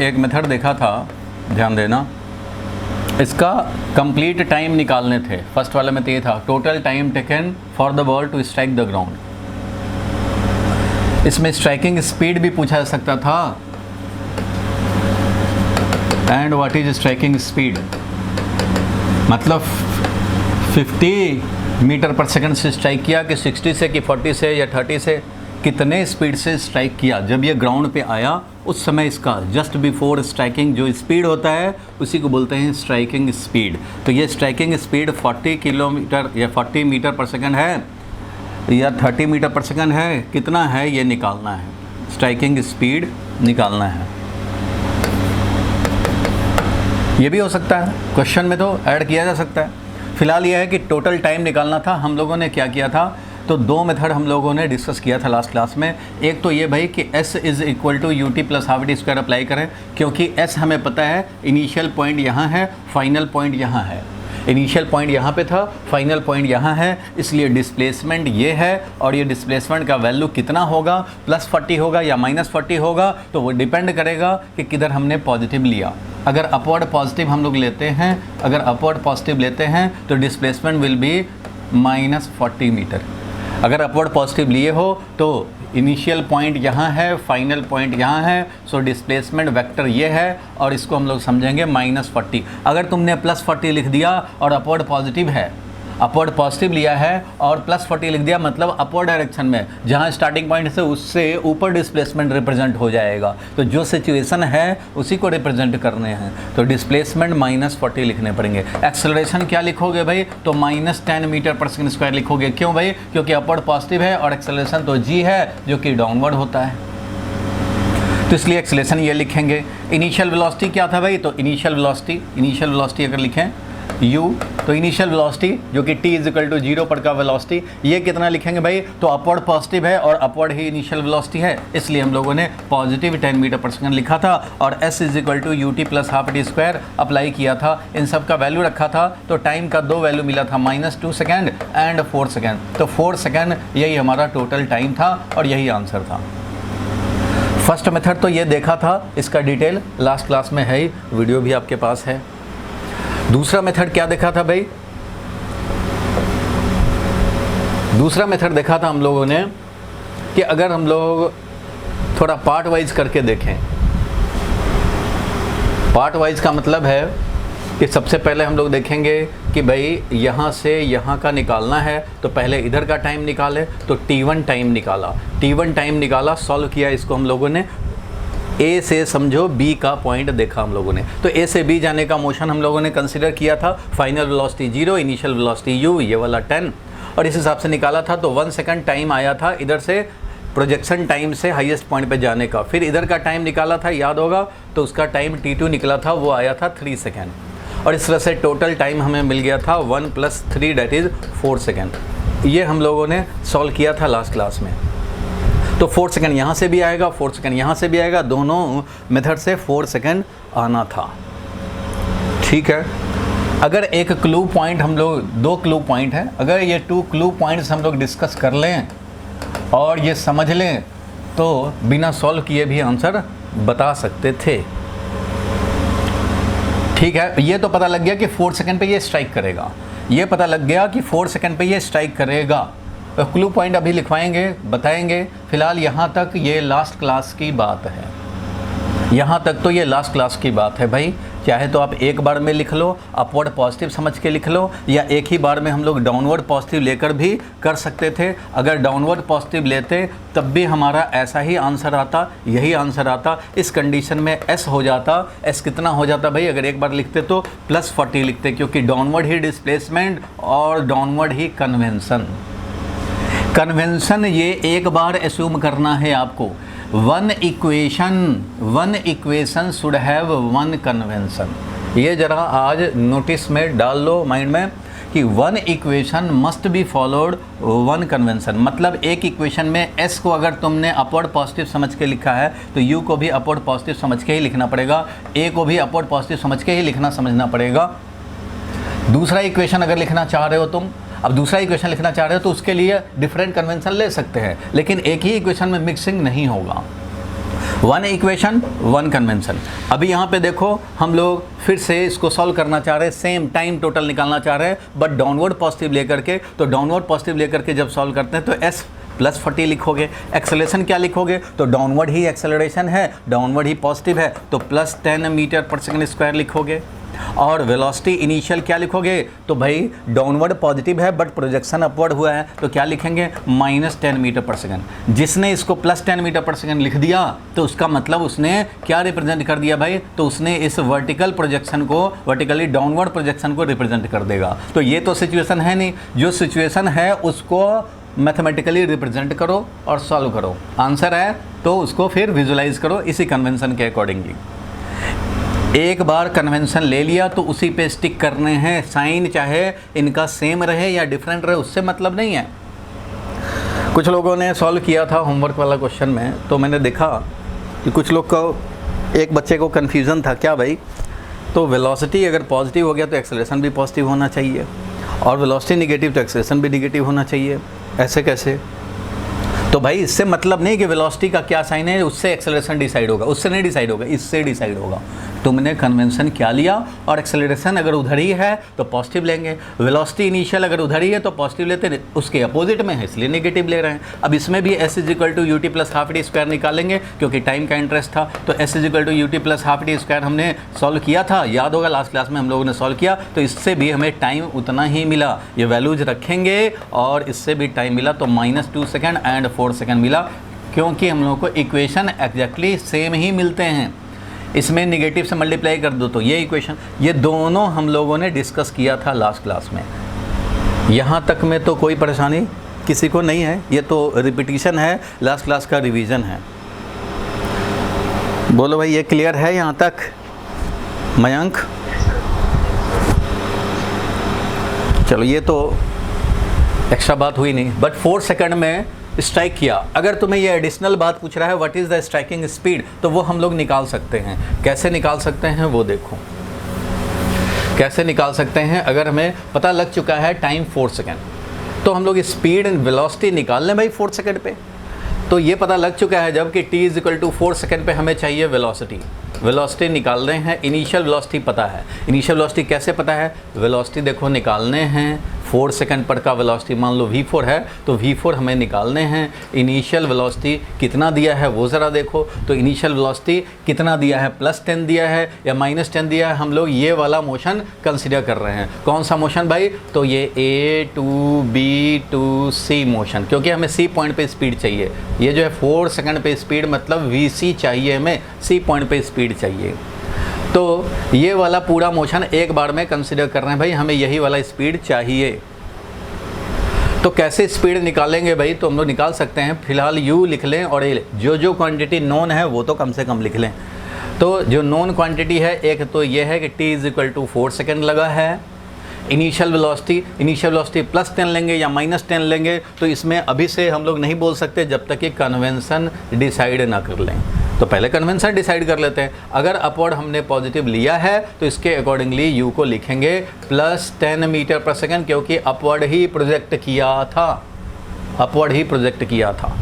एक मेथड देखा था, ध्यान देना, इसका कंप्लीट टाइम निकालने थे। फर्स्ट वाले में तो ये था total time taken for the ball to strike the ground. इसमें स्ट्राइकिंग स्पीड भी पूछा जा सकता था, and what is striking speed, मतलब 50 मीटर पर सेकंड से स्ट्राइक किया कि 60 से कि 40 से या 30 से, कितने स्पीड से स्ट्राइक किया। जब ये ग्राउंड पे आया उस समय इसका जस्ट बिफोर स्ट्राइकिंग जो स्पीड होता है उसी को बोलते हैं स्ट्राइकिंग स्पीड। तो ये स्ट्राइकिंग स्पीड 40 किलोमीटर या 40 मीटर पर सेकंड है या 30 मीटर पर सेकंड है, कितना है ये निकालना है, स्ट्राइकिंग स्पीड निकालना है। ये भी हो सकता है, क्वेश्चन में तो ऐड किया जा सकता है। फिलहाल ये है कि टोटल टाइम निकालना था। हम लोगों ने क्या किया था, तो दो मेथड हम लोगों ने डिस्कस किया था लास्ट क्लास में। एक तो ये भाई कि s is equal to U T plus half t square apply करें, क्योंकि s हमें पता है इनिशियल पॉइंट यहाँ है, फाइनल पॉइंट यहाँ है। इनिशियल पॉइंट यहाँ पे था, फाइनल पॉइंट यहाँ है, इसलिए डिस्प्लेसमेंट ये है। और ये डिस्प्लेसमेंट का वैल्यू कितना होगा, +40 होगा या -40 होगा, तो वो डिपेंड करेगा कि किधर हमने पॉजिटिव लिया। अगर अपवर्ड पॉजिटिव हम लोग लेते हैं, अगर अपवर्ड पॉजिटिव लेते हैं तो डिस्प्लेसमेंट विल बी -40 मीटर। अगर अपवर्ड पॉजिटिव लिए हो तो इनिशियल पॉइंट यहाँ है, फाइनल पॉइंट यहाँ है, सो डिस्प्लेसमेंट वेक्टर ये है और इसको हम लोग समझेंगे -40। अगर तुमने +40 लिख दिया और अपवर्ड पॉजिटिव है, अपवर्ड पॉजिटिव लिया है और +40 लिख दिया, मतलब अपवर्ड डायरेक्शन में जहाँ स्टार्टिंग पॉइंट से उससे ऊपर डिस्प्लेसमेंट रिप्रेजेंट हो जाएगा। तो जो सिचुएशन है उसी को रिप्रेजेंट करने हैं, तो डिस्प्लेसमेंट -40 लिखने पड़ेंगे। एक्सेलरेशन क्या लिखोगे भाई, तो -10 मीटर पर सेकंड स्क्वायर लिखोगे। क्यों भाई, क्योंकि अपवर्ड पॉजिटिव है और एक्सेलरेशन तो g है जो कि डाउनवर्ड होता है, तो इसलिए एक्सेलरेशन ये लिखेंगे। इनिशियल वेलोसिटी क्या था भाई, तो इनिशियल वेलोसिटी अगर लिखें u, तो इनिशियल वेलोसिटी जो कि t = 0 पर का वेलोसिटी, ये कितना लिखेंगे भाई, तो अपवर्ड पॉजिटिव है और अपवर्ड ही इनिशियल वेलोसिटी है, इसलिए हम लोगों ने पॉजिटिव 10 मीटर पर सेकंड लिखा था और s = ut plus half t square apply किया था। इन सब का वैल्यू रखा था, तो टाइम का दो वैल्यू मिला था, -2 सेकेंड एंड 4 सेकेंड। तो 4 सेकेंड यही हमारा टोटल टाइम था और यही आंसर था। फर्स्ट मेथड तो ये देखा था, इसका डिटेल लास्ट क्लास में है ही, वीडियो भी आपके पास है। दूसरा मेथड क्या देखा था भाई, दूसरा मेथड देखा था हम लोगों ने कि अगर हम लोग थोड़ा पार्ट वाइज करके देखें। पार्ट वाइज का मतलब है कि सबसे पहले हम लोग देखेंगे कि भाई यहाँ से यहाँ का निकालना है, तो पहले इधर का टाइम निकाले, तो t1 टाइम निकाला, सॉल्व किया इसको हम लोगों ने। ए से समझो बी का पॉइंट देखा हम लोगों ने, तो ए से बी जाने का मोशन हम लोगों ने कंसिडर किया था। Final velocity 0, initial velocity u, ये वाला 10, और इस हिसाब से निकाला था। तो 1 सेकंड टाइम आया था इधर से प्रोजेक्शन टाइम से हाईएस्ट पॉइंट पे जाने का। फिर इधर का टाइम निकाला था, याद होगा, तो उसका टाइम t2 निकला था, वो आया था 3 सेकेंड। और इस तरह से टोटल टाइम हमें मिल गया था 1 + 3 दैट इज़ 4 सेकेंड। ये हम लोगों ने सॉल्व किया था लास्ट क्लास में। तो 4 सेकंड यहाँ से भी आएगा, 4 सेकंड यहाँ से भी आएगा, दोनों मेथड से 4 सेकंड आना था। ठीक है, अगर एक क्लू पॉइंट हम लोग, 2 क्लू पॉइंट है, अगर ये 2 क्लू पॉइंट्स हम लोग डिस्कस कर लें और ये समझ लें तो बिना सॉल्व किए भी आंसर बता सकते थे। ठीक है, ये तो पता लग गया कि 4 सेकंड पे ये स्ट्राइक करेगा, ये पता लग गया कि 4 सेकंड पे ये स्ट्राइक करेगा। तो क्लू पॉइंट अभी लिखवाएंगे, बताएंगे। फिलहाल यहाँ तक ये लास्ट क्लास की बात है, यहाँ तक तो ये लास्ट क्लास की बात है भाई। चाहे तो आप एक बार में लिख लो, अपवर्ड पॉजिटिव समझ के लिख लो, या एक ही बार में हम लोग डाउनवर्ड पॉजिटिव लेकर भी कर सकते थे। अगर डाउनवर्ड पॉजिटिव लेते तब भी हमारा ऐसा ही आंसर आता, यही आंसर आता। इस कंडीशन में s हो जाता, s कितना हो जाता भाई, अगर एक बार लिखते तो +40 लिखते, क्योंकि डाउनवर्ड ही डिस्प्लेसमेंट और डाउनवर्ड ही कन्वेंशन ये एक बार एस्यूम करना है आपको। One equation should have one convention. ये जरा आज नोटिस में डाल लो माइंड में कि one equation must be followed one convention. मतलब एक इक्वेशन में s को अगर तुमने अपवर्ड पॉजिटिव समझ के लिखा है तो u को भी अपवर्ड पॉजिटिव समझ के ही लिखना पड़ेगा, a को भी अपवर्ड पॉजिटिव समझ के ही लिखना समझना पड़ेगा। दूसरा इक्वेशन अगर लिखना चाह रहे हो तुम, अब दूसरा इक्वेशन लिखना चाह रहे हो तो उसके लिए डिफरेंट कन्वेंशन ले सकते हैं, लेकिन एक ही इक्वेशन में मिक्सिंग नहीं होगा। One equation one convention. अभी यहाँ पे देखो हम लोग फिर से इसको सॉल्व करना चाह रहे हैं, सेम टाइम टोटल निकालना चाह रहे हैं बट डाउनवर्ड पॉजिटिव लेकर के। तो डाउनवर्ड पॉजिटिव लेकर के जब सॉल्व करते हैं तो s प्लस 40 लिखोगे। एक्सेलरेशन क्या लिखोगे, तो डाउनवर्ड ही एक्सेलरेशन है, डाउनवर्ड ही पॉजिटिव है तो plus 10 metre per second square लिखोगे। और वेलोसिटी इनिशियल क्या लिखोगे, तो भाई डाउनवर्ड पॉजिटिव है बट प्रोजेक्शन अपवर्ड हुआ है तो क्या लिखेंगे, माइनस 10 मीटर पर सेकेंड। जिसने इसको प्लस 10 मीटर पर सेकेंड लिख दिया तो उसका मतलब उसने क्या रिप्रेजेंट कर दिया भाई, तो उसने इस वर्टिकल प्रोजेक्शन को, वर्टिकली डाउनवर्ड प्रोजेक्शन को रिप्रेजेंट कर देगा। तो ये तो सिचुएशन है नहीं, जो सिचुएशन है उसको मैथमेटिकली रिप्रेजेंट करो और सॉल्व करो। आंसर है तो उसको फिर विजुलाइज करो इसी कन्वेंशन के अकॉर्डिंगली। एक बार कन्वेंशन ले लिया तो उसी पे स्टिक करने हैं, साइन चाहे इनका सेम रहे या डिफरेंट रहे उससे मतलब नहीं है। कुछ लोगों ने सॉल्व किया था होमवर्क वाला क्वेश्चन में, तो मैंने देखा कि कुछ लोग को, एक बच्चे को कन्फ्यूज़न था क्या भाई, तो वेलोसिटी अगर पॉजिटिव हो गया तो एक्सेलरेशन भी पॉजिटिव होना चाहिए और वेलोसिटी निगेटिव तो एक्सेलरेशन भी निगेटिव होना चाहिए, ऐसे कैसे। तो भाई इससे मतलब नहीं कि वेलोसिटी का क्या साइन है उससे एक्सेलरेशन डिसाइड होगा, उससे नहीं डिसाइड होगा, इससे डिसाइड होगा। तुमने कन्वेंशन क्या लिया और एक्सेलरेशन अगर उधर ही है तो पॉजिटिव लेंगे, वेलोसिटी इनिशियल अगर उधर ही है तो पॉजिटिव लेते हैं, उसके अपोजिट में है इसलिए नेगेटिव ले रहे हैं। अब इसमें भी s = ut + half t square निकालेंगे क्योंकि टाइम का इंटरेस्ट था। तो s = ut + half t square हमने सॉल्व किया था, याद होगा लास्ट क्लास में हम लोगों ने सॉल्व किया, तो इससे भी हमें टाइम उतना ही मिला। ये वैल्यूज रखेंगे और इससे भी टाइम मिला तो -2 सेकेंड एंड 4 सेकेंड मिला, क्योंकि हम लोगों को इक्वेशन एग्जैक्टली सेम ही मिलते हैं। इसमें निगेटिव से मल्टीप्लाई कर दो तो ये इक्वेशन, ये दोनों हम लोगों ने डिस्कस किया था लास्ट क्लास में। यहाँ तक में तो कोई परेशानी किसी को नहीं है, ये तो रिपीटिशन है, लास्ट क्लास का रिवीजन है। बोलो भाई ये क्लियर है यहाँ तक मयंक? चलो ये तो एक्स्ट्रा बात हुई नहीं, बट 4 सेकंड में स्ट्राइक किया। अगर तुम्हें ये एडिशनल बात पूछ रहा है what is the striking speed, तो वो हम लोग निकाल सकते हैं। कैसे निकाल सकते हैं वो देखो, कैसे निकाल सकते हैं। अगर हमें पता लग चुका है टाइम 4 सेकेंड, तो हम लोग स्पीड एंड वेलोसिटी निकाल लें भाई 4 सेकेंड पे। तो ये पता लग चुका है जब कि t = 4 सेकेंड पे हमें चाहिए वेलोसिटी। वेलोसिटी निकाल रहे हैं, इनिशियल वेलोसिटी पता है। इनिशियल वेलोसिटी कैसे पता है, वेलोसिटी देखो निकालने हैं 4 सेकंड पर का वेलोसिटी मान लो v4 है तो v4 हमें निकालने हैं। इनिशियल वेलोसिटी कितना दिया है वो ज़रा देखो, तो इनिशियल वेलोसिटी कितना दिया है, +10 दिया है या -10 दिया है। हम लोग ये वाला मोशन कंसिडर कर रहे हैं। कौन सा मोशन भाई, तो ये A to B to C motion, क्योंकि हमें C पॉइंट पे स्पीड चाहिए। ये जो है 4 सेकंड पे स्पीड मतलब VC चाहिए हमें, C पॉइंट पे स्पीड चाहिए। तो ये वाला पूरा मोशन एक बार में कंसिडर कर रहे हैं भाई, हमें यही वाला स्पीड चाहिए। तो कैसे स्पीड निकालेंगे भाई, तो हम लोग निकाल सकते हैं। फिलहाल u लिख लें और जो क्वांटिटी नोन है वो तो कम से कम लिख लें। तो जो नोन क्वांटिटी है एक तो ये है कि t = 4 सेकेंड लगा है। इनिशियल वेलोसिटी +10 लेंगे या -10 लेंगे, तो इसमें अभी से हम लोग नहीं बोल सकते जब तक कि कन्वेंशन डिसाइड ना कर लें। तो पहले कन्वेंशन डिसाइड कर लेते हैं। अगर अपवर्ड हमने पॉजिटिव लिया है तो इसके अकॉर्डिंगली u को लिखेंगे +10 मीटर पर सेकेंड, क्योंकि अपवर्ड ही प्रोजेक्ट किया था, अपवर्ड ही प्रोजेक्ट किया था,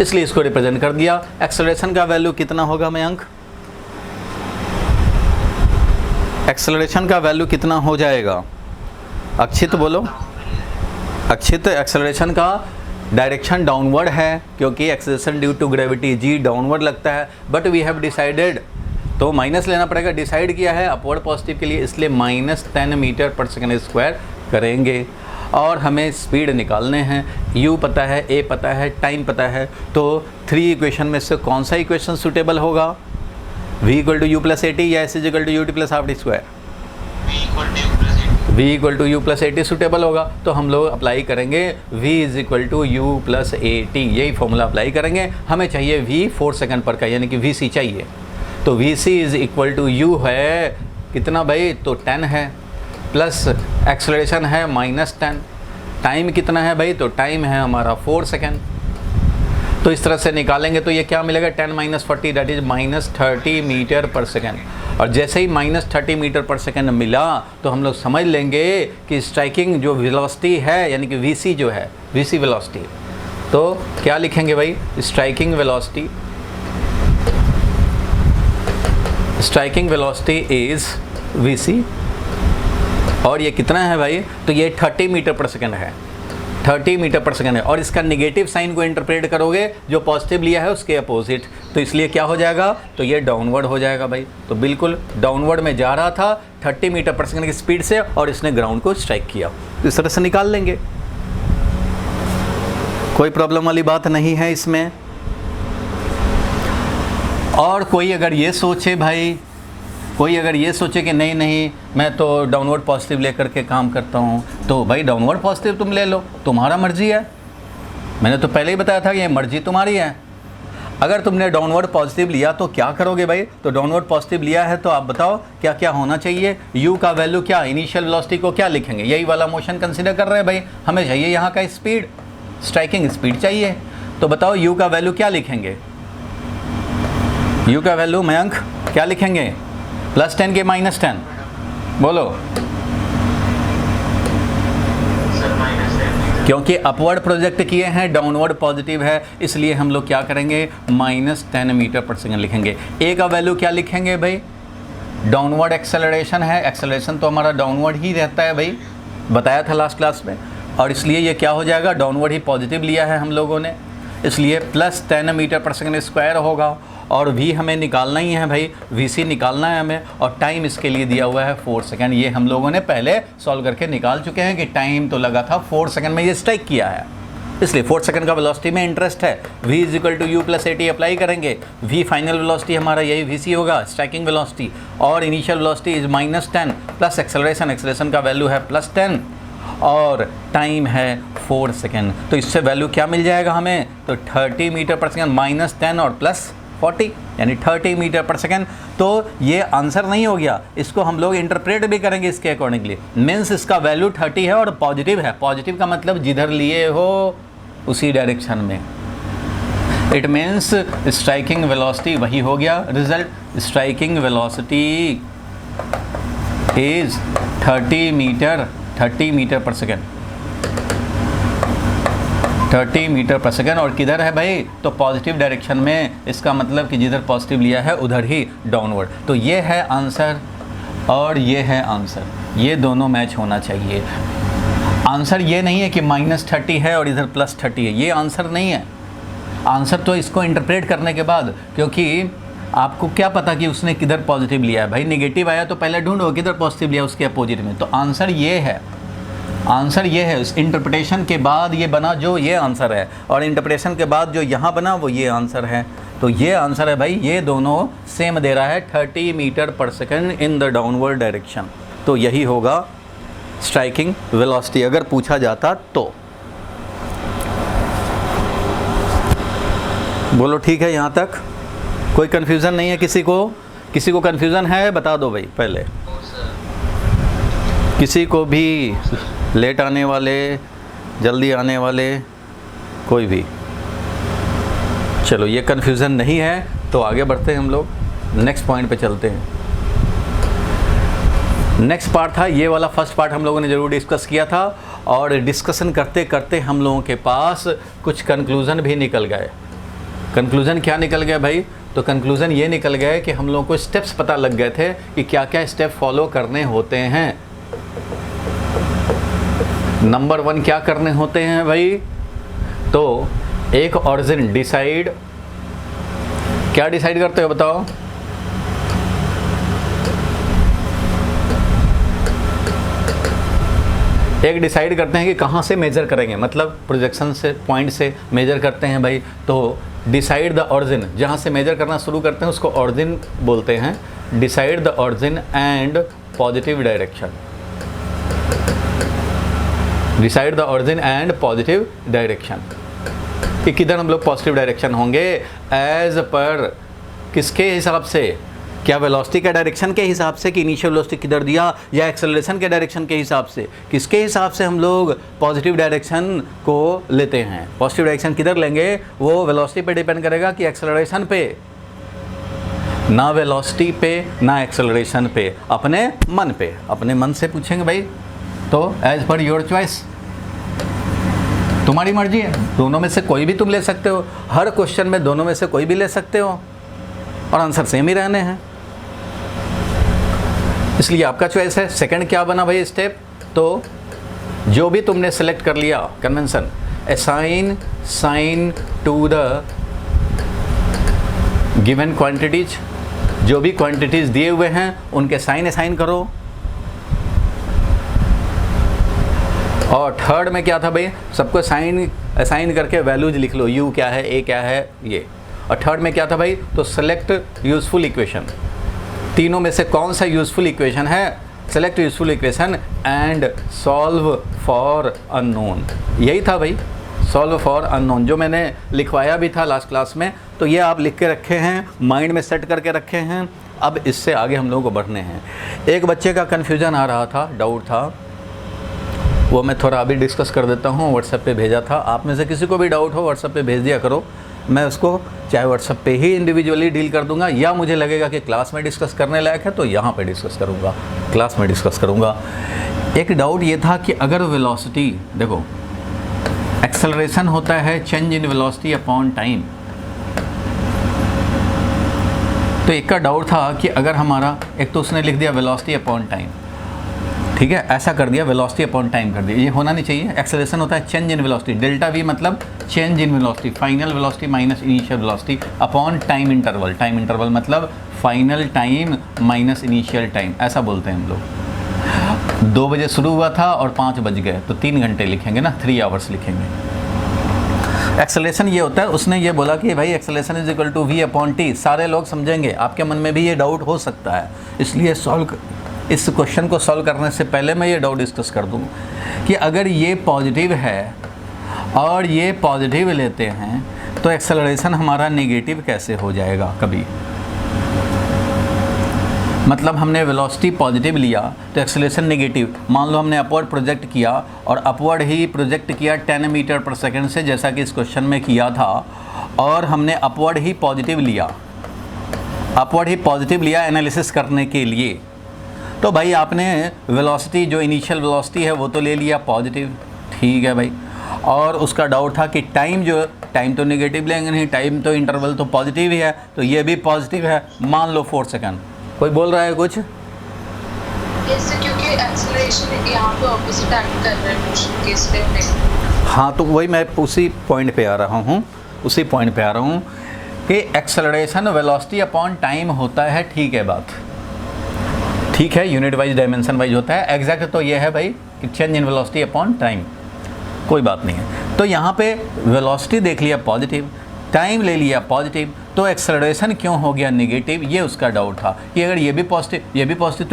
इसलिए इसको रिप्रेजेंट कर दिया। एक्सेलरेशन का वैल्यू कितना होगा मयंक, एक्सेलरेशन का वैल्यू कितना हो जाएगा? अक्षित बोलो। अक्षित, एक्सेलरेशन का डायरेक्शन डाउनवर्ड है क्योंकि acceleration due to gravity g downward लगता है, बट वी हैव डिसाइडेड, तो माइनस लेना पड़ेगा, डिसाइड किया है अपवर्ड पॉजिटिव के लिए, इसलिए -10 मीटर पर सेकेंड स्क्वायर करेंगे। और हमें स्पीड निकालने हैं, u पता है, a पता है, टाइम पता है। तो 3 इक्वेशन में से कौन सा इक्वेशन सूटेबल होगा, v = u + at या s = ut + half t square? v = u + at suitable होगा। तो हम लोग अप्लाई करेंगे v = u + at, यही फॉर्मूला अप्लाई करेंगे। हमें चाहिए v 4 सेकंड पर का, यानी कि vc चाहिए। तो vc = u है कितना भाई, तो 10 है, प्लस एक्सेलरेशन है -10। टाइम कितना है भाई, तो टाइम है हमारा 4 सेकंड। तो इस तरह से निकालेंगे तो ये क्या मिलेगा, 10 - 40 that is -30 metre per second. और जैसे ही -30 मीटर पर सेकेंड मिला तो हम लोग समझ लेंगे कि स्ट्राइकिंग जो वेलोसिटी है, यानी कि VC जो है, VC वेलोसिटी, तो क्या लिखेंगे भाई, striking velocity striking velocity is VC, और ये कितना है भाई, तो ये 30 मीटर पर सेकंड है, 30 मीटर पर सेकंड है। और इसका नेगेटिव साइन को इंटरप्रेट करोगे जो पॉजिटिव लिया है उसके अपोजिट, तो इसलिए क्या हो जाएगा, तो ये डाउनवर्ड हो जाएगा भाई। तो बिल्कुल डाउनवर्ड में जा रहा था 30 मीटर पर सेकंड की स्पीड से, और इसने ग्राउंड को स्ट्राइक किया। तो इस तरह से निकाल लेंगे, कोई प्रॉब्लम वाली बात नहीं है इसमें। और कोई अगर ये सोचे भाई, कोई अगर ये सोचे कि नहीं नहीं मैं तो डाउनवर्ड पॉजिटिव लेकर के काम करता हूँ, तो भाई डाउनवर्ड पॉजिटिव तुम ले लो, तुम्हारा मर्जी है। मैंने तो पहले ही बताया था कि ये मर्जी तुम्हारी है। अगर तुमने डाउनवर्ड पॉजिटिव लिया तो क्या करोगे भाई, तो डाउनवर्ड पॉजिटिव लिया है तो आप बताओ क्या क्या होना चाहिए। यू का वैल्यू क्या, इनिशियल वेलोसिटी को क्या लिखेंगे, यही वाला मोशन कंसिडर कर रहे हैं भाई, हमें चाहिए यहाँ का स्पीड, स्ट्राइकिंग स्पीड चाहिए। तो बताओ यू का वैल्यू क्या लिखेंगे, यू का वैल्यू मयंक क्या लिखेंगे, +10 के -10, बोलो। क्योंकि अपवर्ड प्रोजेक्ट किए हैं, डाउनवर्ड पॉजिटिव है, इसलिए हम लोग क्या करेंगे, -10 मीटर पर सेकंड लिखेंगे। ए का वैल्यू क्या लिखेंगे भाई, डाउनवर्ड एक्सेलरेशन है, एक्सेलरेशन तो हमारा डाउनवर्ड ही रहता है भाई, बताया था लास्ट क्लास में, और इसलिए ये क्या हो जाएगा, डाउनवर्ड ही पॉजिटिव लिया है हम लोगों ने, इसलिए +10 मीटर पर सेकंड स्क्वायर होगा। और v हमें निकालना ही है भाई, vc निकालना है हमें, और टाइम इसके लिए दिया हुआ है 4 सेकंड। ये हम लोगों ने पहले सॉल्व करके निकाल चुके हैं कि टाइम तो लगा था 4 सेकंड में ये स्ट्राइक किया है, इसलिए 4 सेकंड का वेलोसिटी में इंटरेस्ट है। v = u + at अप्लाई करेंगे, v फाइनल वेलोसिटी हमारा यही vc होगा, स्ट्राइकिंग वेलोसिटी, और initial velocity is -10 plus acceleration, acceleration का वैल्यू है +10, और टाइम है 4 सेकंड। तो इससे वैल्यू क्या मिल जाएगा हमें, तो 30 मीटर पर सेकंड -10 और +40 यानी 30 मीटर पर सेकंड। तो ये आंसर नहीं हो गया, इसको हम लोग इंटरप्रेट भी करेंगे इसके अकॉर्डिंगली। मीन्स इसका वैल्यू 30 है और पॉजिटिव है, पॉजिटिव का मतलब जिधर लिए हो उसी डायरेक्शन में। इट मीन्स स्ट्राइकिंग वेलोसिटी वही हो गया result, striking velocity is 30 metre per second, 30 metre per second. और किधर है भाई, तो पॉजिटिव डायरेक्शन में, इसका मतलब कि जिधर पॉजिटिव लिया है उधर ही डाउनवर्ड। तो ये है आंसर और ये है आंसर, ये दोनों मैच होना चाहिए। आंसर ये नहीं है कि -30 है और इधर +30 है, ये आंसर नहीं है। आंसर तो इसको इंटरप्रेट करने के बाद, क्योंकि आपको क्या पता कि उसने किधर पॉजिटिव लिया है भाई, नेगेटिव आया तो पहले ढूंढो किधर पॉजिटिव लिया उसके अपोजिट में। तो आंसर ये है, आंसर ये है, उस इंटरप्रिटेशन के बाद ये बना जो ये आंसर है, और इंटरप्रिटेशन के बाद जो यहाँ बना वो ये आंसर है। तो ये आंसर है भाई, ये दोनों सेम दे रहा है 30 metre per second in the downward direction. तो यही होगा स्ट्राइकिंग वेलोसिटी अगर पूछा जाता तो। बोलो ठीक है, यहाँ तक कोई कन्फ्यूज़न नहीं है किसी को? किसी को कन्फ्यूज़न है बता दो भाई पहले। किसी को भी, लेट आने वाले, जल्दी आने वाले, कोई भी? चलो ये कन्फ्यूज़न नहीं है तो आगे बढ़ते हैं हम लोग, नेक्स्ट पॉइंट पे चलते हैं। नेक्स्ट पार्ट था ये वाला, फर्स्ट पार्ट हम लोगों ने ज़रूर डिस्कस किया था, और डिस्कशन करते करते हम लोगों के पास कुछ कंक्लूज़न भी निकल गए। कंक्लूज़न क्या निकल गया भाई, तो कंक्लूज़न ये निकल गया कि हम लोगों को स्टेप्स पता लग गए थे कि क्या क्या स्टेप फॉलो करने होते हैं। नंबर 1 क्या करने होते हैं भाई, तो एक ऑरिजिन डिसाइड, क्या डिसाइड करते हो बताओ? एक डिसाइड करते हैं कि कहाँ से मेजर करेंगे, मतलब प्रोजेक्शन से, पॉइंट से मेजर करते हैं भाई। तो डिसाइड द ऑरिजिन, जहाँ से मेजर करना शुरू करते हैं उसको ऑरिजिन बोलते हैं। Decide the origin and positive direction, decide the origin and positive direction, कि किधर हम लोग पॉजिटिव डायरेक्शन होंगे एज पर किसके हिसाब से, क्या वेलोसिटी के डायरेक्शन के हिसाब से कि इनिशियल वेलोसिटी किधर दिया, या एक्सेलरेशन के डायरेक्शन के हिसाब से, किसके हिसाब से हम लोग पॉजिटिव डायरेक्शन को लेते हैं। पॉजिटिव डायरेक्शन किधर लेंगे वो वेलोसिटी पे डिपेंड करेगा कि एक्सेलरेशन पे, ना वेलोसिटी पे ना एक्सेलरेशन पे, अपने मन पे, अपने मन से पूछेंगे भाई। तो एज पर योर चॉइस, तुम्हारी मर्जी है, दोनों में से कोई भी तुम ले सकते हो। हर क्वेश्चन में दोनों में से कोई भी ले सकते हो और आंसर सेम ही रहने हैं। इसलिए आपका चॉइस है। सेकंड क्या बना भाई स्टेप, तो जो भी तुमने सेलेक्ट कर लिया convention, assign sign to the given quantities, जो भी क्वांटिटीज दिए हुए हैं उनके साइन असाइन करो। और थर्ड में क्या था भाई, सबको साइन असाइन करके वैल्यूज लिख लो, u क्या है, a क्या है ये। और थर्ड में क्या था भाई, तो सेलेक्ट यूजफुल इक्वेशन, तीनों में से कौन सा यूजफुल इक्वेशन है, select useful equation and solve for unknown, यही था भाई, सॉल्व फॉर अननोन, जो मैंने लिखवाया भी था लास्ट क्लास में। तो ये आप लिख के रखे हैं, माइंड में सेट करके रखे हैं। अब इससे आगे हम लोगों को बढ़ने हैं। एक बच्चे का कन्फ्यूजन आ रहा था, डाउट था, वो मैं थोड़ा अभी डिस्कस कर देता हूँ, व्हाट्सएप पे भेजा था। आप में से किसी को भी डाउट हो व्हाट्सएप पे भेज दिया करो, मैं उसको चाहे व्हाट्सएप पे ही इंडिविजुअली डील कर दूंगा, या मुझे लगेगा कि क्लास में डिस्कस करने लायक है तो यहाँ पे डिस्कस करूँगा, क्लास में डिस्कस करूँगा। एक डाउट ये था कि अगर वेलोसिटी, देखो एक्सेलरेशन होता है change in velocity upon time, तो एक का डाउट था कि अगर हमारा, एक तो उसने लिख दिया वेलोसिटी अपॉन टाइम, ठीक है, ऐसा कर दिया, वेलोसिटी अपॉन टाइम कर दिया, ये होना नहीं चाहिए। एक्सेलरेशन होता है change in velocity, delta V मतलब change in velocity, final velocity minus initial velocity upon time interval, time interval मतलब final time minus initial time, ऐसा बोलते हैं हम लोग। 2 बजे शुरू हुआ था और 5 बज गए, तो 3 घंटे लिखेंगे ना, 3 आवर्स लिखेंगे। एक्सेलरेशन ये होता है, उसने ये बोला कि भाई acceleration is equal to v upon t, सारे लोग समझेंगे, आपके मन में भी ये डाउट हो सकता है, इसलिए इस क्वेश्चन को सॉल्व करने से पहले मैं ये डाउट डिस्कस कर दूँ कि अगर ये पॉजिटिव है और ये पॉजिटिव लेते हैं तो एक्सेलरेशन हमारा नेगेटिव कैसे हो जाएगा कभी, मतलब हमने वेलोसिटी पॉजिटिव लिया तो एक्सेलरेशन नेगेटिव, मान लो हमने अपवर्ड प्रोजेक्ट किया और अपवर्ड ही प्रोजेक्ट किया 10 मीटर पर सेकंड से, जैसा कि इस क्वेश्चन में किया था, और हमने अपवर्ड ही पॉजिटिव लिया, अपवर्ड ही पॉजिटिव लिया एनालिसिस करने के लिए, तो भाई आपने वेलोसिटी जो इनिशियल वेलोसिटी है वो तो ले लिया पॉजिटिव, ठीक है भाई। और उसका डाउट था कि टाइम, जो टाइम तो नेगेटिव लेंगे नहीं, टाइम तो इंटरवल तो पॉजिटिव ही है, तो ये भी पॉजिटिव है, मान लो 4 सेकंड। कोई बोल रहा है कुछ? क्योंकि एक्सेलरेशन यहाँ पे ऑपोजिट एक्ट कर रहा है मोशन के, इसलिए। हाँ, तो वही मैं उसी पॉइंट पे आ रहा हूँ, कि एक्सेलरेशन वेलोसिटी अपॉन टाइम होता है, ठीक है बात, ठीक है, यूनिट वाइज डायमेंशन वाइज होता है। एग्जैक्ट तो ये है भाई कि change in velocity upon time, कोई बात नहीं है। तो यहाँ पे वेलोसिटी देख लिया पॉजिटिव, टाइम ले लिया पॉजिटिव, तो एक्सेलरेशन क्यों हो गया नेगेटिव, ये उसका डाउट था कि अगर ये भी पॉजिटिव तो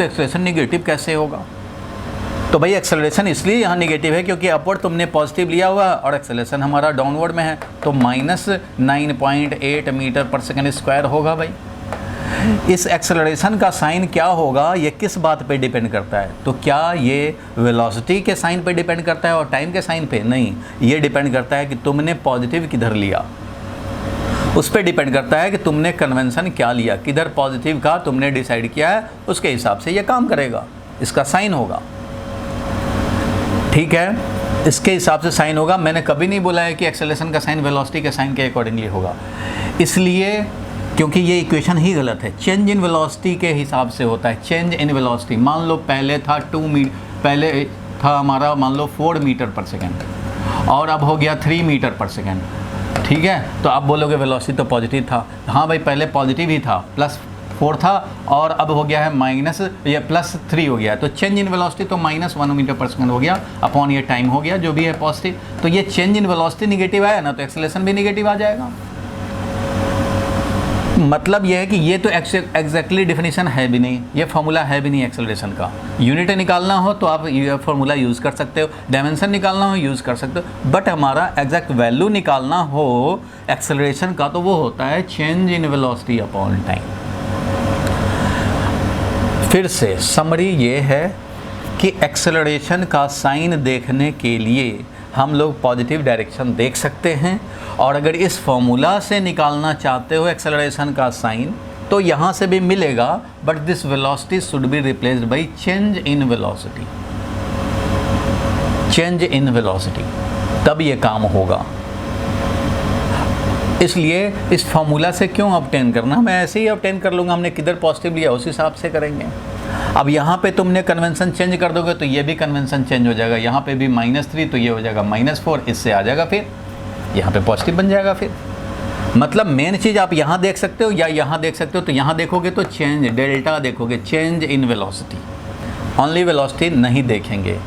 एक्सेलरेशन नेगेटिव कैसे होगा। तो भाई एक्सेलरेशन इसलिए यहाँ नेगेटिव है क्योंकि अपवर्ड तुमने पॉजिटिव लिया हुआ और एक्सेलरेशन हमारा डाउनवर्ड में है, तो -9.8 मीटर पर सेकंड स्क्वायर होगा भाई। इस एक्सेलरेशन का साइन क्या होगा, ये किस बात पे डिपेंड करता है, तो क्या ये वेलोसिटी के साइन पे डिपेंड करता है और टाइम के साइन पे? नहीं, ये डिपेंड करता है कि तुमने पॉजिटिव किधर लिया, उस पर डिपेंड करता है कि तुमने कन्वेंशन क्या लिया, किधर पॉजिटिव का तुमने डिसाइड किया है, उसके हिसाब से ये काम करेगा, इसका साइन होगा, ठीक है, इसके हिसाब से साइन होगा। मैंने कभी नहीं बोला है कि एक्सेलरेशन का साइन वेलोसिटी के साइन के अकॉर्डिंगली होगा, इसलिए क्योंकि ये इक्वेशन ही गलत है। चेंज इन वेलोसिटी के हिसाब से होता है, चेंज इन वेलोसिटी। मान लो पहले था पहले था हमारा मान लो 4 मीटर पर सेकेंड और अब हो गया 3 मीटर पर सेकेंड, ठीक है, तो आप बोलोगे वेलोसिटी तो पॉजिटिव था, हाँ भाई पहले पॉजिटिव ही था, +4 था और अब हो गया है +3 हो गया, तो चेंज इन वेलोसिटी तो -1 मीटर पर सेकेंड हो गया अपॉन ये टाइम हो गया जो भी है पॉजिटिव, तो ये चेंज इन वेलोसिटी निगेटिव आया ना, तो एक्सेलरेशन भी निगेटिव आ जाएगा। मतलब यह है कि ये तो एग्जैक्टली डिफिनीशन है भी नहीं, ये फार्मूला है भी नहीं एक्सेलरेशन का। यूनिट निकालना हो तो आप ये फार्मूला यूज़ कर सकते हो, डायमेंशन निकालना हो यूज़ कर सकते हो, बट हमारा एग्जैक्ट वैल्यू निकालना हो एक्सेलरेशन का तो वो होता है change in velocity upon time. फिर से समरी ये है कि एक्सेलरेशन का साइन देखने के लिए हम लोग पॉजिटिव डायरेक्शन देख सकते हैं, और अगर इस फॉर्मूला से निकालना चाहते हो एक्सेलरेशन का साइन तो यहाँ से भी मिलेगा, but this velocity should be replaced by change in velocity, change in velocity, तब ये काम होगा। इसलिए इस फॉर्मूला से क्यों ऑब्टेन करना, मैं ऐसे ही ऑब्टेन कर लूँगा, हमने किधर पॉजिटिव लिया उस हिसाब से करेंगे। अब यहाँ पे तुमने कन्वेंशन चेंज कर दोगे तो ये भी कन्वेंशन चेंज हो जाएगा, यहाँ पे भी -3 तो ये हो जाएगा -4, इससे आ जाएगा फिर यहाँ पे पॉजिटिव बन जाएगा फिर। मतलब मेन चीज़ आप यहाँ देख सकते हो या यहाँ देख सकते हो, तो यहाँ देखोगे तो चेंज डेल्टा देखोगे, change in velocity, only velocity नहीं देखेंगे।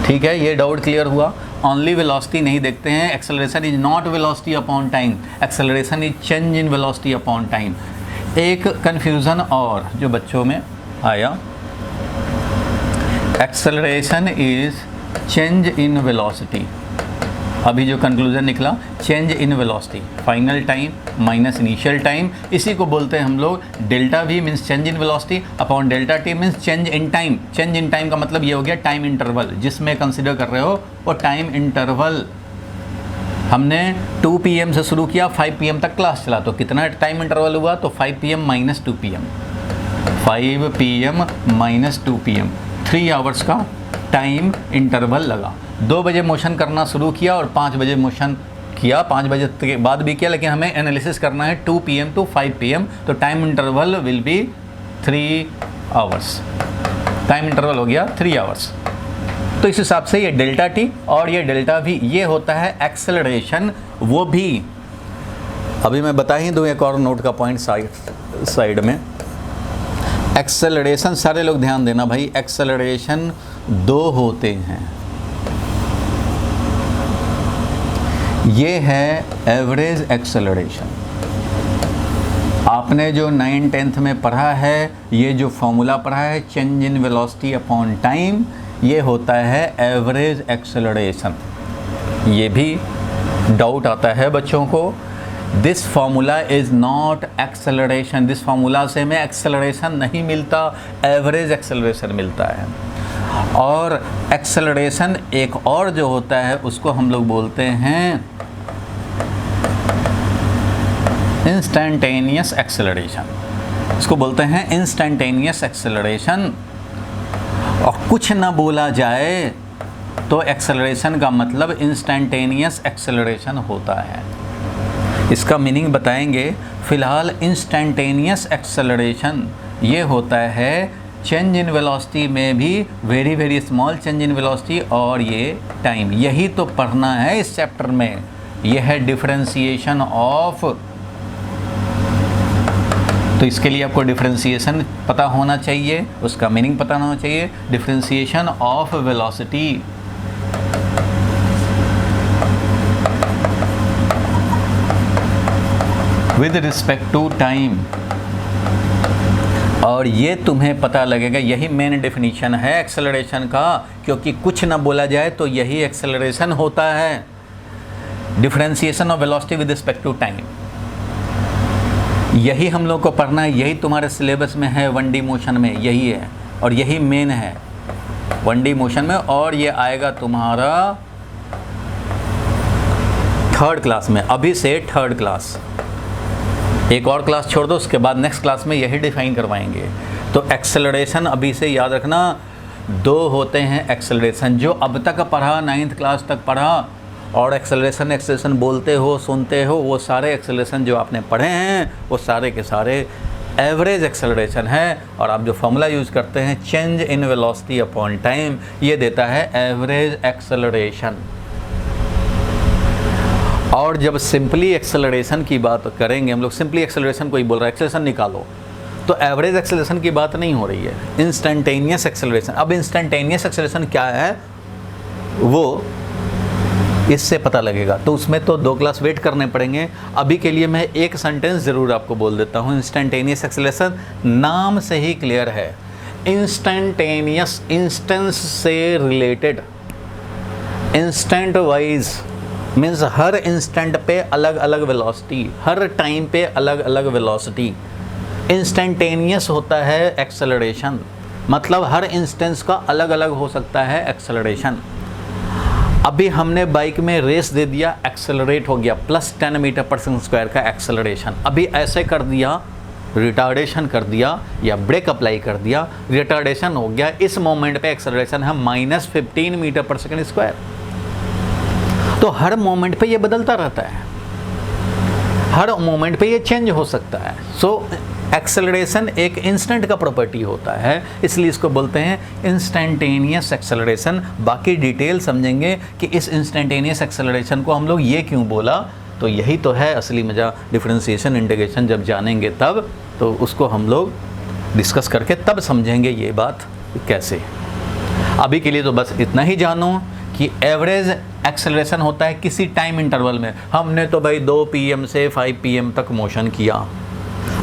ठीक है, ये डाउट क्लियर हुआ। ओनली वेलोसिटी नहीं देखते हैं। Acceleration is not velocity upon time, acceleration is change in velocity upon time. एक कन्फ्यूज़न और जो बच्चों में आया, acceleration is change in velocity, अभी जो कंक्लूजन निकला change in velocity, final time minus initial time, इसी को बोलते हैं हम लोग delta we means change in velocity upon delta T means change in time. Change in time का मतलब ये हो गया टाइम इंटरवल जिसमें कंसिडर कर रहे हो वो टाइम इंटरवल। हमने 2 PM से शुरू किया, 5 PM तक क्लास चला, तो कितना टाइम इंटरवल हुआ, तो 5 PM minus 2 PM, 5 PM minus 2 PM, 3 hours का टाइम इंटरवल लगा। 2 बजे मोशन करना शुरू किया और 5 बजे मोशन किया, 5 बजे के बाद भी किया, लेकिन हमें एनालिसिस करना है 2 PM टू 5 PM, तो time interval will be 3 hours, time interval हो गया 3 आवर्स। तो इस हिसाब से ये डेल्टा टी और ये डेल्टा वी ये होता है एक्सेलरेशन। वो भी अभी मैं बता ही दूँ एक और नोट का पॉइंट साइड में, एक्सेलरेशन सारे लोग ध्यान देना भाई, एक्सेलरेशन 2 होते हैं। ये है एवरेज एक्सेलरेशन, आपने जो 9th 10th में पढ़ा है, ये जो फॉर्मूला पढ़ा है change in velocity upon time, ये होता है एवरेज एक्सेलरेशन। ये भी डाउट आता है बच्चों को, this formula is not acceleration, this formula से हमें एक्सेलरेशन नहीं मिलता, एवरेज एक्सेलरेशन मिलता है। और एक्सेलरेशन एक और जो होता है उसको हम लोग बोलते हैं इंस्टेंटेनियस एक्सेलरेशन, इसको बोलते हैं इंस्टेंटेनियस एक्सेलरेशन। और कुछ ना बोला जाए तो एक्सेलरेशन का मतलब इंस्टेंटेनियस एक्सेलरेशन होता है। इसका मीनिंग बताएंगे। फ़िलहाल इंस्टेंटेनियस एक्सेलरेशन ये होता है चेंज इन वेलोसिटी में भी very very small change in velocity और ये टाइम, यही तो पढ़ना है इस चैप्टर में। यह है डिफरेंशिएशन ऑफ, तो इसके लिए आपको डिफरेंशिएशन पता होना चाहिए, उसका मीनिंग पता होना चाहिए। Differentiation of velocity with respect to time, और ये तुम्हें पता लगेगा, यही मेन डेफिनेशन है एक्सेलरेशन का, क्योंकि कुछ ना बोला जाए तो यही एक्सेलरेशन होता है, differentiation of velocity with respect to time. यही हम लोग को पढ़ना है, यही तुम्हारे सिलेबस में है 1D मोशन में, यही है और यही मेन है 1D मोशन में, और ये आएगा तुम्हारा 3rd क्लास में, अभी से 3rd क्लास। एक और क्लास छोड़ दो, उसके बाद नेक्स्ट क्लास में यही डिफाइन करवाएंगे। तो एक्सेलरेशन अभी से याद रखना, 2 होते हैं एक्सेलरेशन, जो अब तक पढ़ा 9th क्लास तक पढ़ा और एक्सेलरेशन बोलते हो सुनते हो, वो सारे एक्सेलरेशन जो आपने पढ़े हैं वो सारे के सारे एवरेज एक्सेलरेशन है। और आप जो फॉर्मूला यूज़ करते हैं change in velocity upon time, ये देता है एवरेज एक्सेलरेशन। और जब सिंपली एक्सेलरेशन की बात करेंगे हम लोग, सिंपली एक्सेलरेशन कोई बोल रहा है एक्सेलरेशन निकालो, तो एवरेज एक्सेलरेशन की बात नहीं हो रही है, इंस्टेंटेनियस एक्सेलरेशन। अब इंस्टेंटेनियस एक्सेलरेशन क्या है वो इससे पता लगेगा, तो उसमें तो 2 क्लास वेट करने पड़ेंगे। अभी के लिए मैं एक सेंटेंस ज़रूर आपको बोल देता हूँ। इंस्टेंटेनियस एक्सेलरेशन नाम से ही क्लियर है, इंस्टेंटेनियस इंस्टेंस से रिलेटेड, इंस्टेंट वाइज मीन्स हर इंस्टेंट पे अलग अलग वेलोसिटी, हर टाइम पे अलग अलग वेलोसिटी। इंस्टेंटेनियस होता है एक्सेलरेशन, मतलब हर इंस्टेंस का अलग अलग हो सकता है एक्सेलरेशन। अभी हमने बाइक में रेस दे दिया, एक्सेलरेट हो गया, +10 मीटर/सेकंड का एक्सेलरेशन। अभी ऐसे कर दिया, रिटार्डेशन कर दिया या ब्रेक अप्लाई कर दिया, रिटार्डेशन हो गया, इस मोमेंट पे एक्सेलरेशन है -15 मीटर/सेकंड। तो हर मोमेंट पे ये बदलता रहता है, हर मोमेंट पे ये चेंज हो सकता है। सो एक्सेलरेशन एक इंस्टेंट का प्रॉपर्टी होता है, इसलिए इसको बोलते हैं इंस्टेंटेनियस एक्सेलरेशन। बाकी डिटेल समझेंगे कि इस इंस्टेंटेनियस एक्सेलरेशन को हम लोग ये क्यों बोला, तो यही तो है असली मज़ा। डिफरेंशिएशन इंटीग्रेशन जब जानेंगे तब, तो उसको हम लोग डिस्कस करके तब समझेंगे ये बात कैसे। अभी के लिए तो बस इतना ही जानो कि एवरेज एक्सेलरेशन होता है किसी टाइम इंटरवल में। हमने तो भाई 2 PM से 5 PM तक मोशन किया,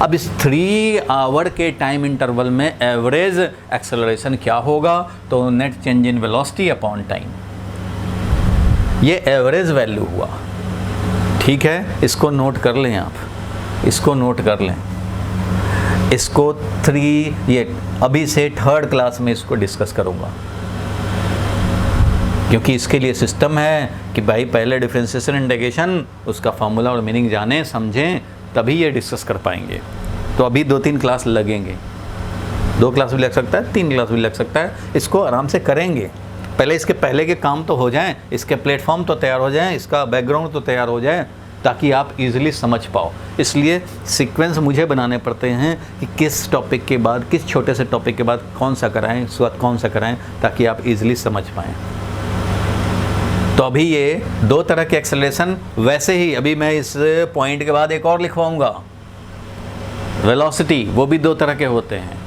अब इस 3 आवर के टाइम इंटरवल में एवरेज एक्सेलरेशन क्या होगा, तो net change in velocity upon time, ये एवरेज वैल्यू हुआ। ठीक है, इसको नोट कर लें आप, इसको नोट कर लें। इसको 3 ये अभी से 3rd क्लास में इसको डिस्कस करूँगा, क्योंकि इसके लिए सिस्टम है कि भाई पहले डिफरेंशिएशन इंटीग्रेशन उसका फार्मूला और मीनिंग जानें समझें, तभी ये डिस्कस कर पाएंगे। तो अभी 2-3 क्लास लगेंगे, 2 क्लास भी लग सकता है, 3 क्लास भी लग सकता है। इसको आराम से करेंगे, पहले इसके पहले के काम तो हो जाएं, इसके प्लेटफॉर्म तो तैयार हो जाएं, इसका बैकग्राउंड तो तैयार हो जाए, ताकि आप इजीली समझ पाओ। इसलिए सीक्वेंस मुझे बनाने पड़ते हैं कि किस टॉपिक के बाद, किस छोटे से टॉपिक के बाद कौन सा कराएं, उसके बाद कौन सा कराएं, ताकि आप इजीली समझ पाएँ। तो अभी ये 2 तरह के एक्सेलरेशन, वैसे ही अभी मैं इस पॉइंट के बाद एक और लिखवाऊंगा, वेलोसिटी, वो भी 2 तरह के होते हैं,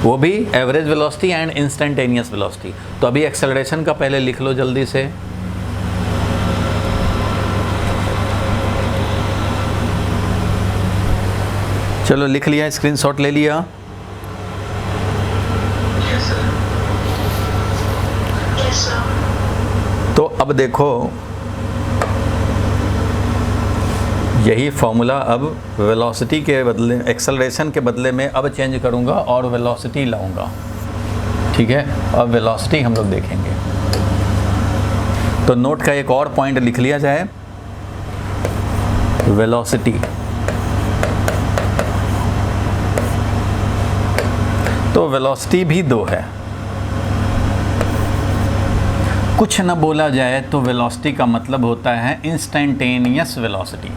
वो भी average velocity and instantaneous velocity. तो अभी एक्सेलरेशन का पहले लिख लो जल्दी से। चलो लिख लिया, स्क्रीनशॉट ले लिया। तो अब देखो, यही फॉर्मूला अब वेलोसिटी के बदले, एक्सेलरेशन के बदले में अब चेंज करूंगा और वेलोसिटी लाऊंगा। ठीक है, अब वेलोसिटी हम लोग देखेंगे। तो नोट का एक और पॉइंट लिख लिया जाए, वेलोसिटी। तो वेलोसिटी भी 2 है। कुछ न बोला जाए तो वेलोसिटी का मतलब होता है इंस्टेंटेनियस वेलोसिटी।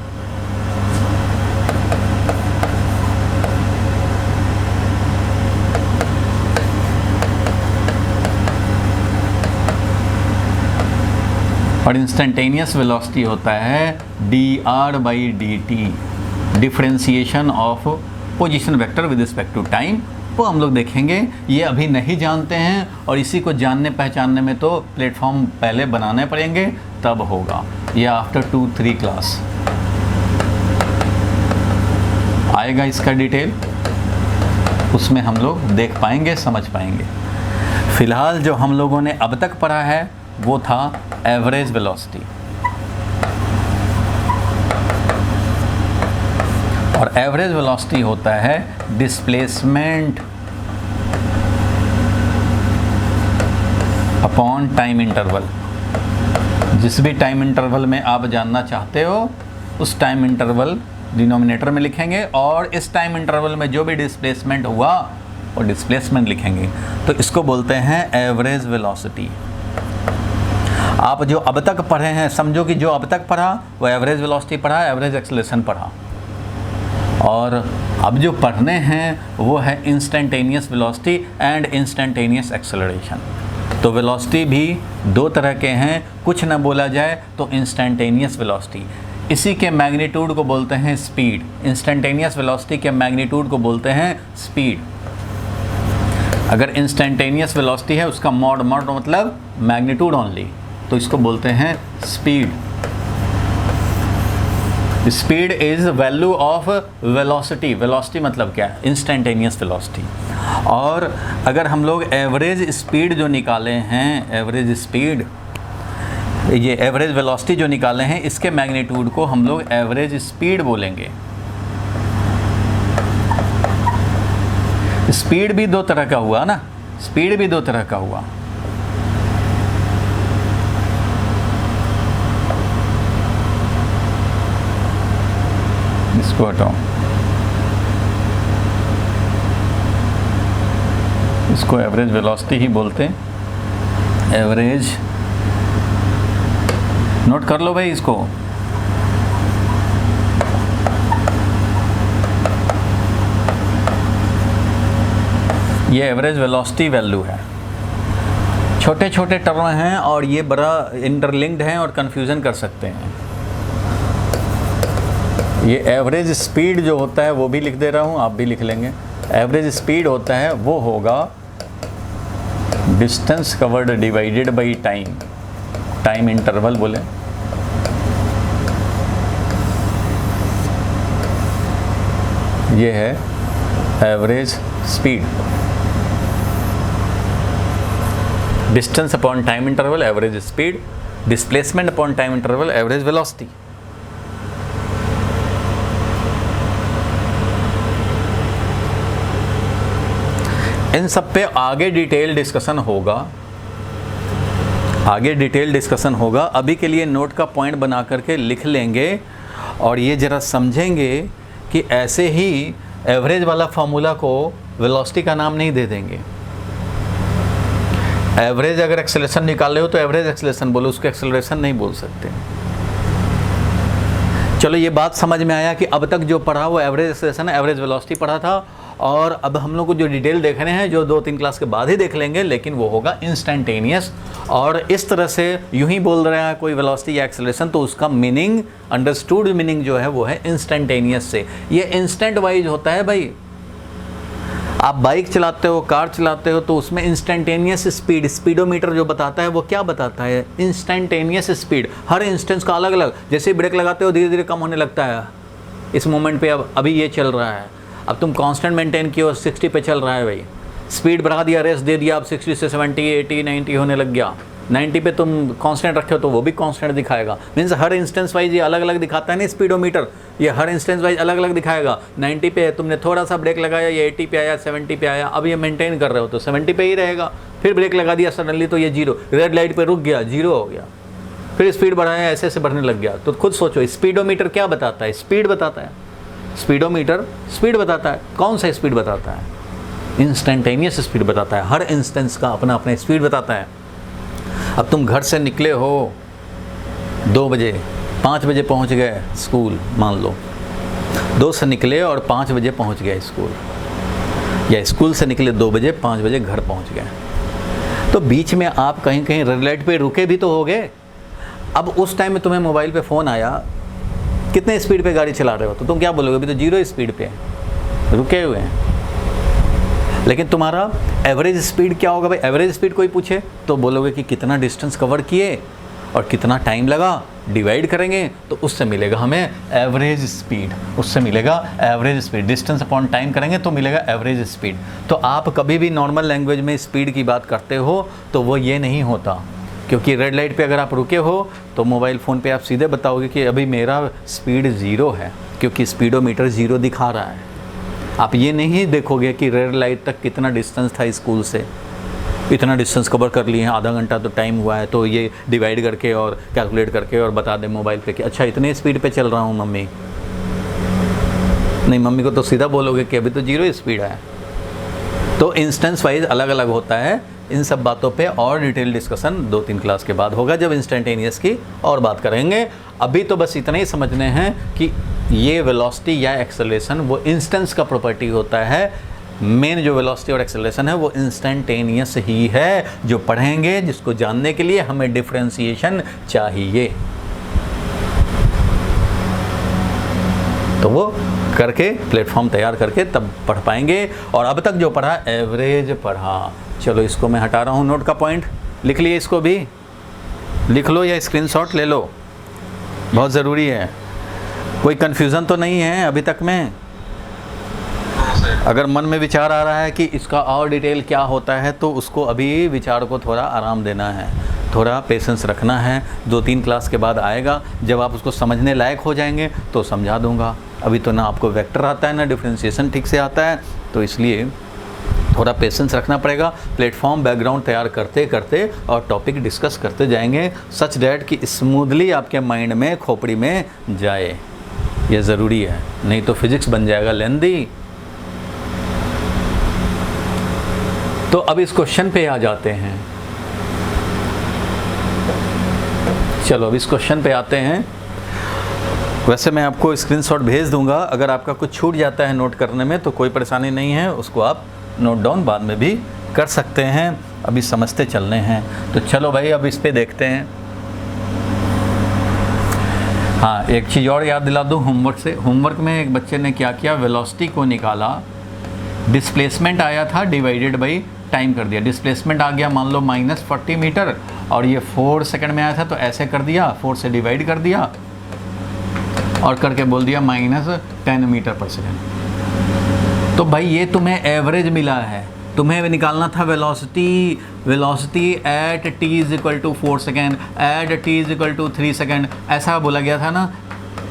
और इंस्टेंटेनियस वेलोसिटी होता है dr/dt, differentiation of position vector with respect to time. वो हम लोग देखेंगे, ये अभी नहीं जानते हैं, और इसी को जानने पहचानने में तो प्लेटफॉर्म पहले बनाने पड़ेंगे, तब होगा। या आफ्टर 2-3 क्लास आएगा इसका डिटेल, उसमें हम लोग देख पाएंगे, समझ पाएंगे। फिलहाल जो हम लोगों ने अब तक पढ़ा है वो था एवरेज वेलोसिटी। और एवरेज वेलोसिटी होता है डिस्प्लेसमेंट अपॉन टाइम इंटरवल। जिस भी टाइम इंटरवल में आप जानना चाहते हो, उस टाइम इंटरवल डिनोमिनेटर में लिखेंगे, और इस टाइम इंटरवल में जो भी डिस्प्लेसमेंट हुआ वो डिस्प्लेसमेंट लिखेंगे। तो इसको बोलते हैं एवरेज वेलोसिटी। आप जो अब तक पढ़े हैं, समझो कि जो अब तक पढ़ा वो एवरेज वेलोसिटी पढ़ा, एवरेज एक्सेलरेशन पढ़ा, और अब जो पढ़ने हैं वो है instantaneous velocity and instantaneous acceleration. तो वेलोसिटी भी 2 तरह के हैं, कुछ न बोला जाए तो इंस्टेंटेनियस वेलोसिटी, इसी के मैग्नीट्यूड को बोलते हैं स्पीड। इंस्टेंटेनियस वेलोसिटी के मैग्नीट्यूड को बोलते हैं स्पीड। अगर इंस्टेंटेनियस वेलोसिटी है, उसका मॉड मतलब मैग्नीट्यूड ओनली, तो इसको बोलते हैं speed. Speed is value of velocity. Velocity मतलब क्या है? Instantaneous velocity. और अगर हम लोग एवरेज स्पीड जो निकाले हैं, एवरेज स्पीड, ये एवरेज वेलोसिटी जो निकाले हैं, इसके मैग्नीट्यूड को हम लोग एवरेज स्पीड बोलेंगे। स्पीड भी 2 तरह का हुआ ना, स्पीड भी 2 तरह का हुआ। इसको हटाओ, इसको एवरेज वेलोसिटी ही बोलते हैं। एवरेज, नोट कर लो भाई इसको। ये एवरेज वेलोसिटी वैल्यू है। छोटे छोटे टर्म हैं और ये बड़ा इंटरलिंक्ड हैं और कन्फ्यूज़न कर सकते हैं। ये एवरेज स्पीड जो होता है वो भी लिख दे रहा हूँ, आप भी लिख लेंगे। एवरेज स्पीड होता है वो होगा distance covered divided by time, time interval बोले। ये है average speed, distance upon time interval average speed, displacement upon time interval average velocity. इन सब पे आगे डिटेल डिस्कशन होगा, आगे डिटेल डिस्कशन होगा। अभी के लिए नोट का पॉइंट बना करके लिख लेंगे और ये ज़रा समझेंगे कि ऐसे ही एवरेज वाला फार्मूला को वेलोसिटी का नाम नहीं दे देंगे। एवरेज अगर एक्सेलरेशन निकाल रहे हो तो एवरेज एक्सेलरेशन बोलो, उसको एक्सेलरेशन नहीं बोल सकते। चलो ये बात समझ में आया कि अब तक जो पढ़ा वो एवरेज एक्सेलरेशन, एवरेज वेलोसिटी पढ़ा था, और अब हम लोग को जो डिटेल देखने हैं जो 2-3 क्लास के बाद ही देख लेंगे, लेकिन वो होगा इंस्टेंटेनियस। और इस तरह से यूं ही बोल रहे हैं कोई वेलोसिटी या एक्सेलरेशन तो उसका मीनिंग, अंडरस्टूड मीनिंग जो है वो है इंस्टेंटेनियस से। ये इंस्टेंट वाइज होता है भाई। आप बाइक चलाते हो, कार चलाते हो तो उसमें इंस्टेंटेनियस स्पीड, स्पीडोमीटर जो बताता है वो क्या बताता है? Instantaneous speed. हर इंस्टेंस का अलग अलग, जैसे ब्रेक लगाते हो धीरे धीरे कम होने लगता है। इस मोमेंट पे अब अभी ये चल रहा है, अब तुम कांस्टेंट मेंटेन किए हो, 60 पे चल रहा है भाई, स्पीड बढ़ा दिया, रेस दे दिया, अब 60 से 70, 80, 90 होने लग गया। 90 पे तुम कांस्टेंट रखे हो तो वो भी कांस्टेंट दिखाएगा। मीन्स हर इंस्टेंस वाइज ये अलग अलग दिखाता है ना स्पीडोमीटर, ये हर इंस्टेंस वाइज अलग अलग दिखाएगा। 90 पे तुमने थोड़ा सा ब्रेक लगाया, ये 80 पे आया, 70 पे आया, अब ये मेंटेन कर रहे हो तो 70 पे ही रहेगा। फिर ब्रेक लगा दिया सडनली तो ये 0, रेड लाइट पे रुक गया, 0 हो गया। फिर स्पीड बढ़ाया, ऐसे ऐसे बढ़ने लग गया। तो खुद सोचो स्पीडोमीटर क्या बताता है? स्पीड बताता है। स्पीडोमीटर स्पीड बताता है। कौन सा स्पीड बताता है? इंस्टेंटेनियस स्पीड बताता है। हर इंस्टेंस का अपना अपना स्पीड बताता है। अब तुम घर से निकले हो 2 बजे, 5 बजे पहुंच गए स्कूल, मान लो 2 से निकले और 5 बजे पहुंच गए स्कूल, या स्कूल से निकले 2 बजे, 5 बजे घर पहुंच गए, तो बीच में आप कहीं कहीं रेड लाइट पे रुके भी तो होगे। अब उस टाइम में तुम्हें मोबाइल पे फ़ोन आया, कितने स्पीड पे गाड़ी चला रहे हो, तो तुम क्या बोलोगे? अभी तो 0 स्पीड पे रुके हुए हैं। लेकिन तुम्हारा एवरेज स्पीड क्या होगा भाई? एवरेज स्पीड कोई पूछे तो बोलोगे कि कितना डिस्टेंस कवर किए और कितना टाइम लगा, डिवाइड करेंगे तो उससे मिलेगा हमें एवरेज स्पीड, उससे मिलेगा average speed. Distance upon time करेंगे तो मिलेगा एवरेज स्पीड। तो आप कभी भी नॉर्मल लैंग्वेज में स्पीड की बात करते हो तो वो ये नहीं होता, क्योंकि रेड लाइट पे अगर आप रुके हो तो मोबाइल फ़ोन पे आप सीधे बताओगे कि अभी मेरा स्पीड 0 है, क्योंकि स्पीडोमीटर 0 दिखा रहा है। आप ये नहीं देखोगे कि रेड लाइट तक कितना डिस्टेंस था स्कूल से, इतना डिस्टेंस कवर कर लिए हैं, आधा घंटा तो टाइम हुआ है, तो ये डिवाइड करके और कैलकुलेट करके और बता दें मोबाइल पे कि अच्छा इतने स्पीड पे चल रहा हूँ मम्मी। नहीं, मम्मी को तो सीधा बोलोगे कि अभी तो 0 स्पीड है। तो इंस्टेंस वाइज अलग अलग होता है। इन सब बातों पे और डिटेल डिस्कशन 2-3 क्लास के बाद होगा, जब इंस्टेंटेनियस की और बात करेंगे। अभी तो बस इतना ही समझने हैं कि ये वेलोसिटी या एक्सेलरेशन वो इंस्टेंस का प्रॉपर्टी होता है। मेन जो वेलोसिटी और एक्सेलरेशन है वो इंस्टेंटेनियस ही है, जो पढ़ेंगे, जिसको जानने के लिए हमें डिफरेंशिएशन चाहिए। तो वो करके प्लेटफॉर्म तैयार करके तब पढ़ पाएंगे। और अब तक जो पढ़ा एवरेज पढ़ा, चलो इसको मैं हटा रहा हूँ नोट का पॉइंट, लिख लिए, इसको भी लिख लो या स्क्रीनशॉट ले लो, बहुत ज़रूरी है। कोई कन्फ्यूज़न तो नहीं है अभी तक में? अगर मन में विचार आ रहा है कि इसका और डिटेल क्या होता है तो उसको अभी विचार को थोड़ा आराम देना है, थोड़ा पेशेंस रखना है। 2-3 क्लास के बाद आएगा, जब आप उसको समझने लायक हो जाएंगे तो समझा दूंगा। अभी तो ना आपको वेक्टर आता है ना डिफरेंशिएशन ठीक से आता है, तो इसलिए थोड़ा पेशेंस रखना पड़ेगा। प्लेटफॉर्म बैकग्राउंड तैयार करते करते और टॉपिक डिस्कस करते जाएंगे, सच डैट कि स्मूथली आपके माइंड में, खोपड़ी में जाए। ये ज़रूरी है, नहीं तो फिजिक्स बन जाएगा लेंदी। तो अब इस क्वेश्चन पे आ जाते हैं। चलो अब इस क्वेश्चन पे आते हैं। वैसे मैं आपको स्क्रीनशॉट भेज दूंगा, अगर आपका कुछ छूट जाता है नोट करने में तो कोई परेशानी नहीं है, उसको आप नोट डाउन बाद में भी कर सकते हैं, अभी समझते चलने हैं। तो चलो भाई अब इस पे देखते हैं। हाँ, एक चीज़ और याद दिला दूँ होमवर्क से। होमवर्क में एक बच्चे ने क्या किया, वेलोसिटी को निकाला, डिस्प्लेसमेंट आया था डिवाइडेड बाई टाइम कर दिया। डिस्प्लेसमेंट आ गया मान लो -40 मीटर और ये 4 सेकंड में आया था, तो ऐसे कर दिया, 4 से डिवाइड कर दिया और करके बोल दिया -10 मीटर पर सेकंड। तो भाई ये तुम्हें एवरेज मिला है, तुम्हें निकालना था velocity at t = 4 second, at t = 3 second. ऐसा बोला गया था ना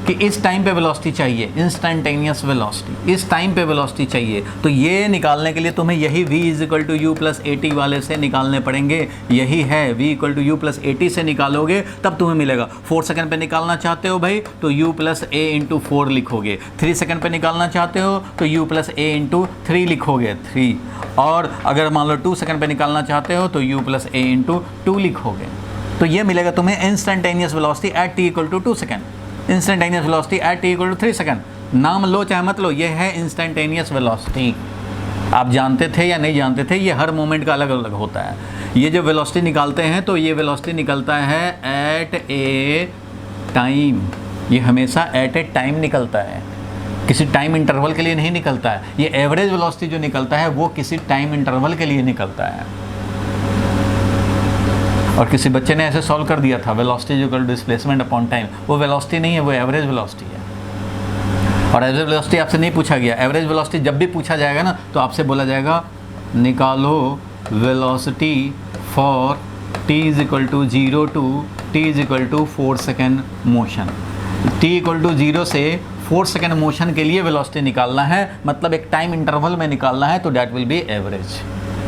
कि इस टाइम पे वेलोसिटी चाहिए, इंस्टेंटेनियस वेलोसिटी, इस टाइम पे वेलोसिटी चाहिए। तो ये निकालने के लिए तुम्हें यही v = u + at वाले से निकालने पड़ेंगे। यही है, v = u + at से निकालोगे तब तुम्हें मिलेगा। 4 सेकंड पे निकालना चाहते हो भाई तो u + a × 4 लिखोगे। 3 सेकंड पे निकालना चाहते हो तो u + a × 3 लिखोगे, 3। और अगर मान लो 2 सेकंड पे निकालना चाहते हो तो u + a × 2 लिखोगे। तो ये मिलेगा तुम्हें instantaneous velocity at t = 2 second, instantaneous velocity at t = 3 second. नाम लो चाहे मत लो, ये है इंस्टेंटेनियस वेलोसिटी। आप जानते थे या नहीं जानते थे, ये हर मोमेंट का अलग अलग होता है। ये जो वेलोसिटी निकालते हैं तो ये वेलोसिटी निकलता है एट ए टाइम, ये हमेशा एट ए टाइम निकलता है, किसी टाइम इंटरवल के लिए नहीं निकलता है। ये एवरेज वेलोसिटी जो निकलता है वो किसी टाइम इंटरवल के लिए निकलता है। और किसी बच्चे ने ऐसे सॉल्व कर दिया था, velocity equal displacement upon time. वो वेलोसिटी नहीं है, वो एवरेज वेलोसिटी है। और एवरेज वेलोसिटी आपसे नहीं पूछा गया। एवरेज वेलोसिटी जब भी पूछा जाएगा ना तो आपसे बोला जाएगा निकालो velocity for t = 0 to t = 4 second motion. t = 0 से 4 सेकेंड मोशन के लिए वेलोसिटी निकालना है, मतलब एक टाइम इंटरवल में निकालना है, तो डैट विल बी एवरेज।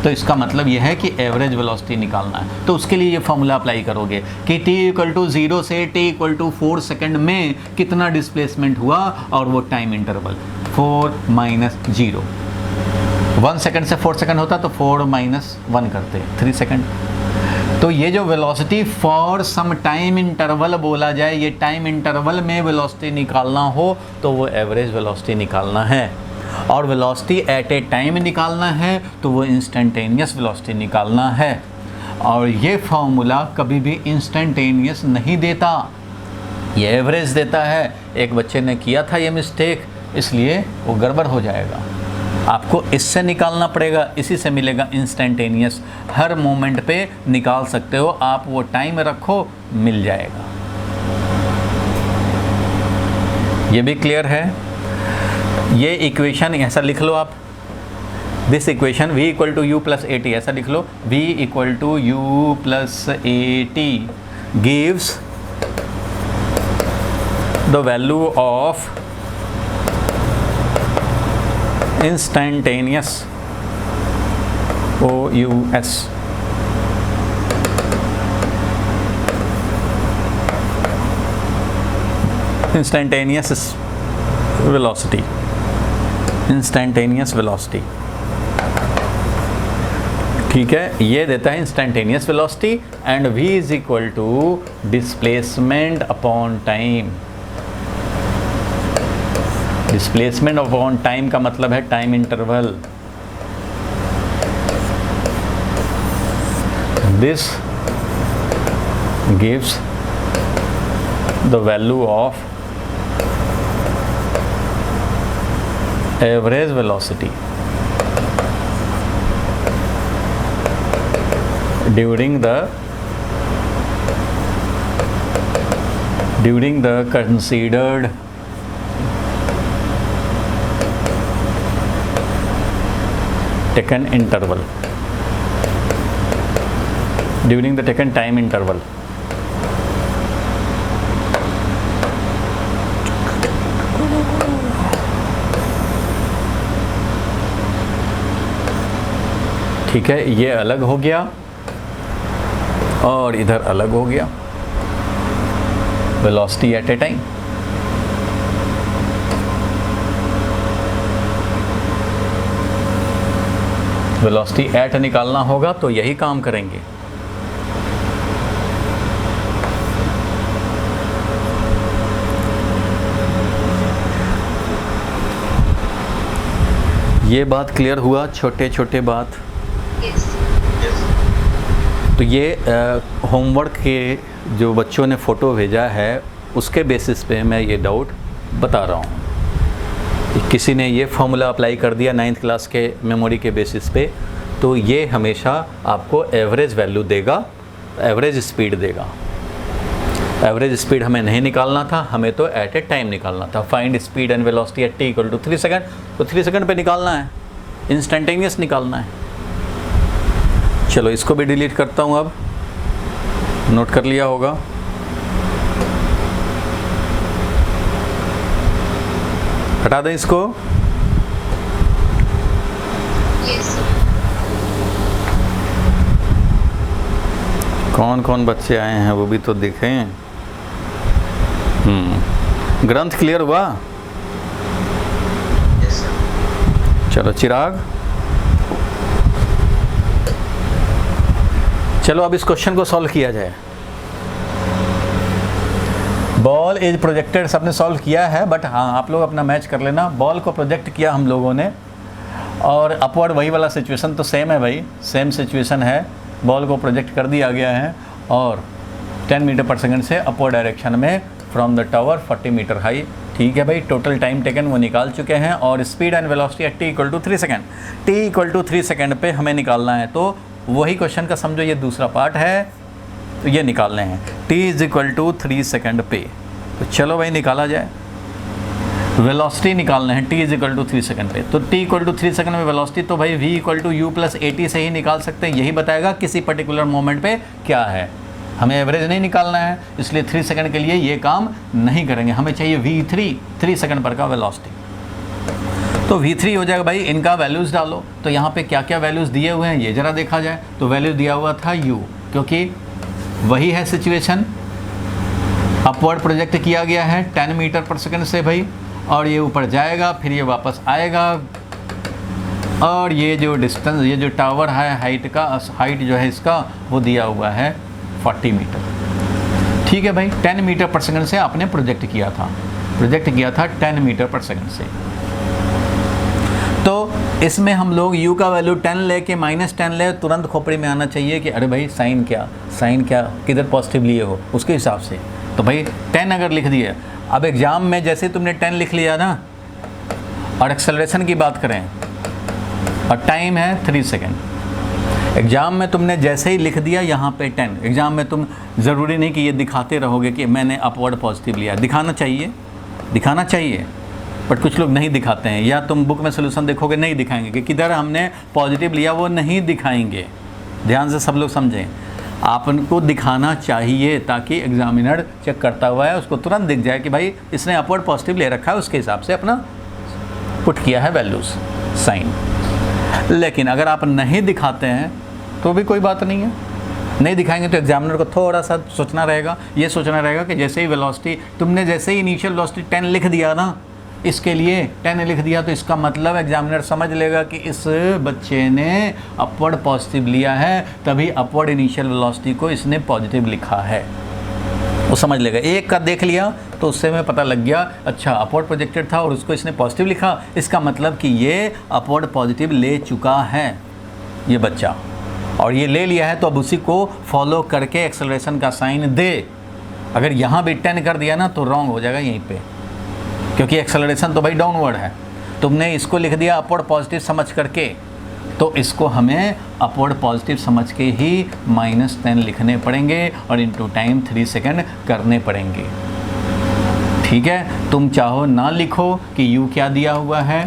तो इसका मतलब यह है कि एवरेज वेलोसिटी निकालना है। तो उसके लिए ये फॉर्मूला अप्लाई करोगे कि t = 0 से t = 4 सेकंड में कितना डिस्प्लेसमेंट हुआ और वो टाइम इंटरवल 4 - 0। 1 सेकंड से 4 सेकंड होता तो 4 - 1 करते 3 सेकंड। तो ये जो velocity for some time interval बोला जाए, ये टाइम इंटरवल में वेलोसिटी निकालना हो तो वो एवरेज वेलोसिटी निकालना है। और वेलोसिटी एट ए टाइम निकालना है तो वो इंस्टेंटेनियस वेलोसिटी निकालना है। और ये फार्मूला कभी भी इंस्टेंटेनियस नहीं देता, ये एवरेज देता है। एक बच्चे ने किया था ये मिस्टेक, इसलिए वो गड़बड़ हो जाएगा। आपको इससे निकालना पड़ेगा, इसी से मिलेगा इंस्टेंटेनियस। हर मोमेंट पे निकाल सकते हो आप, वो टाइम रखो मिल जाएगा। ये भी क्लियर है। ये इक्वेशन ऐसा लिख लो आप, this equation v = u + at, ऐसा लिख लो, v = u + at gives the value of instantaneous OUS instantaneous velocity, instantaneous velocity. ठीक है, ये देता है instantaneous velocity and v = displacement upon time. Displacement upon time का मतलब है time interval. This gives the value of average velocity during the considered taken interval, during the taken time interval। ठीक है, ये अलग हो गया और इधर अलग हो गया, velocity at A time. Velocity at निकालना होगा तो यही काम करेंगे। ये बात क्लियर हुआ, छोटे छोटे बात। Yes. तो ये होमवर्क के जो बच्चों ने फ़ोटो भेजा है उसके बेसिस पे मैं ये डाउट बता रहा हूँ। किसी ने ये फॉर्मूला अप्लाई कर दिया 9th क्लास के मेमोरी के बेसिस पे, तो ये हमेशा आपको एवरेज वैल्यू देगा, एवरेज स्पीड देगा। एवरेज स्पीड हमें नहीं निकालना था, हमें तो एट ए टाइम निकालना था। Find speed and velocity at t = 3 second, तो 3 सेकंड पे निकालना है, इंस्टेंटेनियस निकालना है। चलो इसको भी डिलीट करता हूँ, अब नोट कर लिया होगा। हटा दें इसको। Yes. कौन कौन बच्चे आए हैं वो भी तो देखें। ग्रंथ क्लियर हुआ? Yes, sir. चलो चिराग, चलो अब इस क्वेश्चन को सॉल्व किया जाए। बॉल इज प्रोजेक्टेड, सबने सॉल्व किया है, बट हाँ आप लोग अपना मैच कर लेना। बॉल को प्रोजेक्ट किया हम लोगों ने, और अपवर्ड वही वाला सिचुएशन तो सेम है भाई, सेम सिचुएशन है। बॉल को प्रोजेक्ट कर दिया गया है और 10 मीटर पर सेकंड से अपवर्ड डायरेक्शन में from the tower 40 metre high. ठीक है भाई, टोटल टाइम टेकन वो निकाल चुके हैं, और speed and velocity at t = 3 second. t = 3 second पे हमें निकालना है, तो वही क्वेश्चन का समझो ये दूसरा पार्ट है, तो ये निकालने हैं t = 3 सेकंड पे। तो चलो भाई निकाला जाए। वेलोसिटी निकालना है t = 3 सेकंड पे, तो t = 3 सेकंड में वेलोसिटी तो भाई v = u + at से ही निकाल सकते हैं। यही बताएगा किसी पर्टिकुलर मोमेंट पे क्या है। हमें एवरेज नहीं निकालना है, इसलिए 3 सेकंड के लिए ये काम नहीं करेंगे। हमें चाहिए v3, 3 सेकंड पर का वेलोसिटी। तो v3 हो जाएगा भाई, इनका वैल्यूज़ डालो। तो यहाँ पे क्या क्या वैल्यूज़ दिए हुए हैं ये ज़रा देखा जाए। तो वैल्यू दिया हुआ था u, क्योंकि वही है सिचुएशन, अपवर्ड प्रोजेक्ट किया गया है 10 मीटर पर सेकंड से भाई, और ये ऊपर जाएगा, फिर ये वापस आएगा, और ये जो डिस्टेंस, ये जो टावर है हाइट का, हाइट जो है इसका वो दिया हुआ है 40 मीटर। ठीक है भाई, 10 मीटर पर सेकंड से आपने प्रोजेक्ट किया था 10 मीटर पर सेकंड से। तो इसमें हम लोग u का वैल्यू 10 ले के -10 ले, तुरंत खोपड़ी में आना चाहिए कि अरे भाई साइन क्या किधर पॉजिटिव लिए हो उसके हिसाब से। तो भाई 10 अगर लिख दिए, अब एग्ज़ाम में जैसे तुमने 10 लिख लिया ना, और एक्सेलरेशन की बात करें और टाइम है 3 सेकंड, एग्ज़ाम में तुमने जैसे ही लिख दिया यहाँ पे 10, एग्ज़ाम में तुम ज़रूरी नहीं कि ये दिखाते रहोगे कि मैंने अपवर्ड पॉजिटिव लिया। दिखाना चाहिए, बट कुछ लोग नहीं दिखाते हैं, या तुम बुक में सोल्यूशन देखोगे नहीं दिखाएंगे कि किधर हमने पॉजिटिव लिया, वो नहीं दिखाएंगे। ध्यान से सब लोग समझें, आपको दिखाना चाहिए ताकि एग्जामिनर चेक करता हुआ है उसको तुरंत दिख जाए कि भाई इसने अपवर्ड पॉजिटिव ले रखा है, उसके हिसाब से अपना पुट किया है वैल्यूज़, साइन। लेकिन अगर आप नहीं दिखाते हैं तो भी कोई बात नहीं है, नहीं दिखाएंगे तो एग्जामिनर को थोड़ा सा सोचना रहेगा, ये सोचना रहेगा कि जैसे ही वेलोसिटी तुमने जैसे ही इनिशियल वेलोसिटी 10 लिख दिया ना, इसके लिए 10 लिख दिया, तो इसका मतलब एग्जामिनर समझ लेगा कि इस बच्चे ने अपवर्ड पॉजिटिव लिया है, तभी अपवर्ड इनिशियल वेलोसिटी को इसने पॉजिटिव लिखा है। वो समझ लेगा, एक का देख लिया तो उससे में पता लग गया अच्छा अपवर्ड प्रोजेक्टेड था और उसको इसने पॉजिटिव लिखा, इसका मतलब कि ये अपवर्ड पॉजिटिव ले चुका है ये बच्चा, और ये ले लिया है तो अब उसी को फॉलो करके एक्सेलरेशन का साइन दे। अगर यहाँ भी 10 कर दिया ना तो रॉन्ग हो जाएगा यहीं पे, क्योंकि एक्सेलरेशन तो भाई डाउनवर्ड है। तुमने इसको लिख दिया अपवर्ड पॉजिटिव समझ करके, तो इसको हमें अपवर्ड पॉजिटिव समझ के ही -10 लिखने पड़ेंगे और इनटू टाइम 3 सेकंड करने पड़ेंगे। ठीक है, तुम चाहो ना लिखो कि u क्या दिया हुआ है,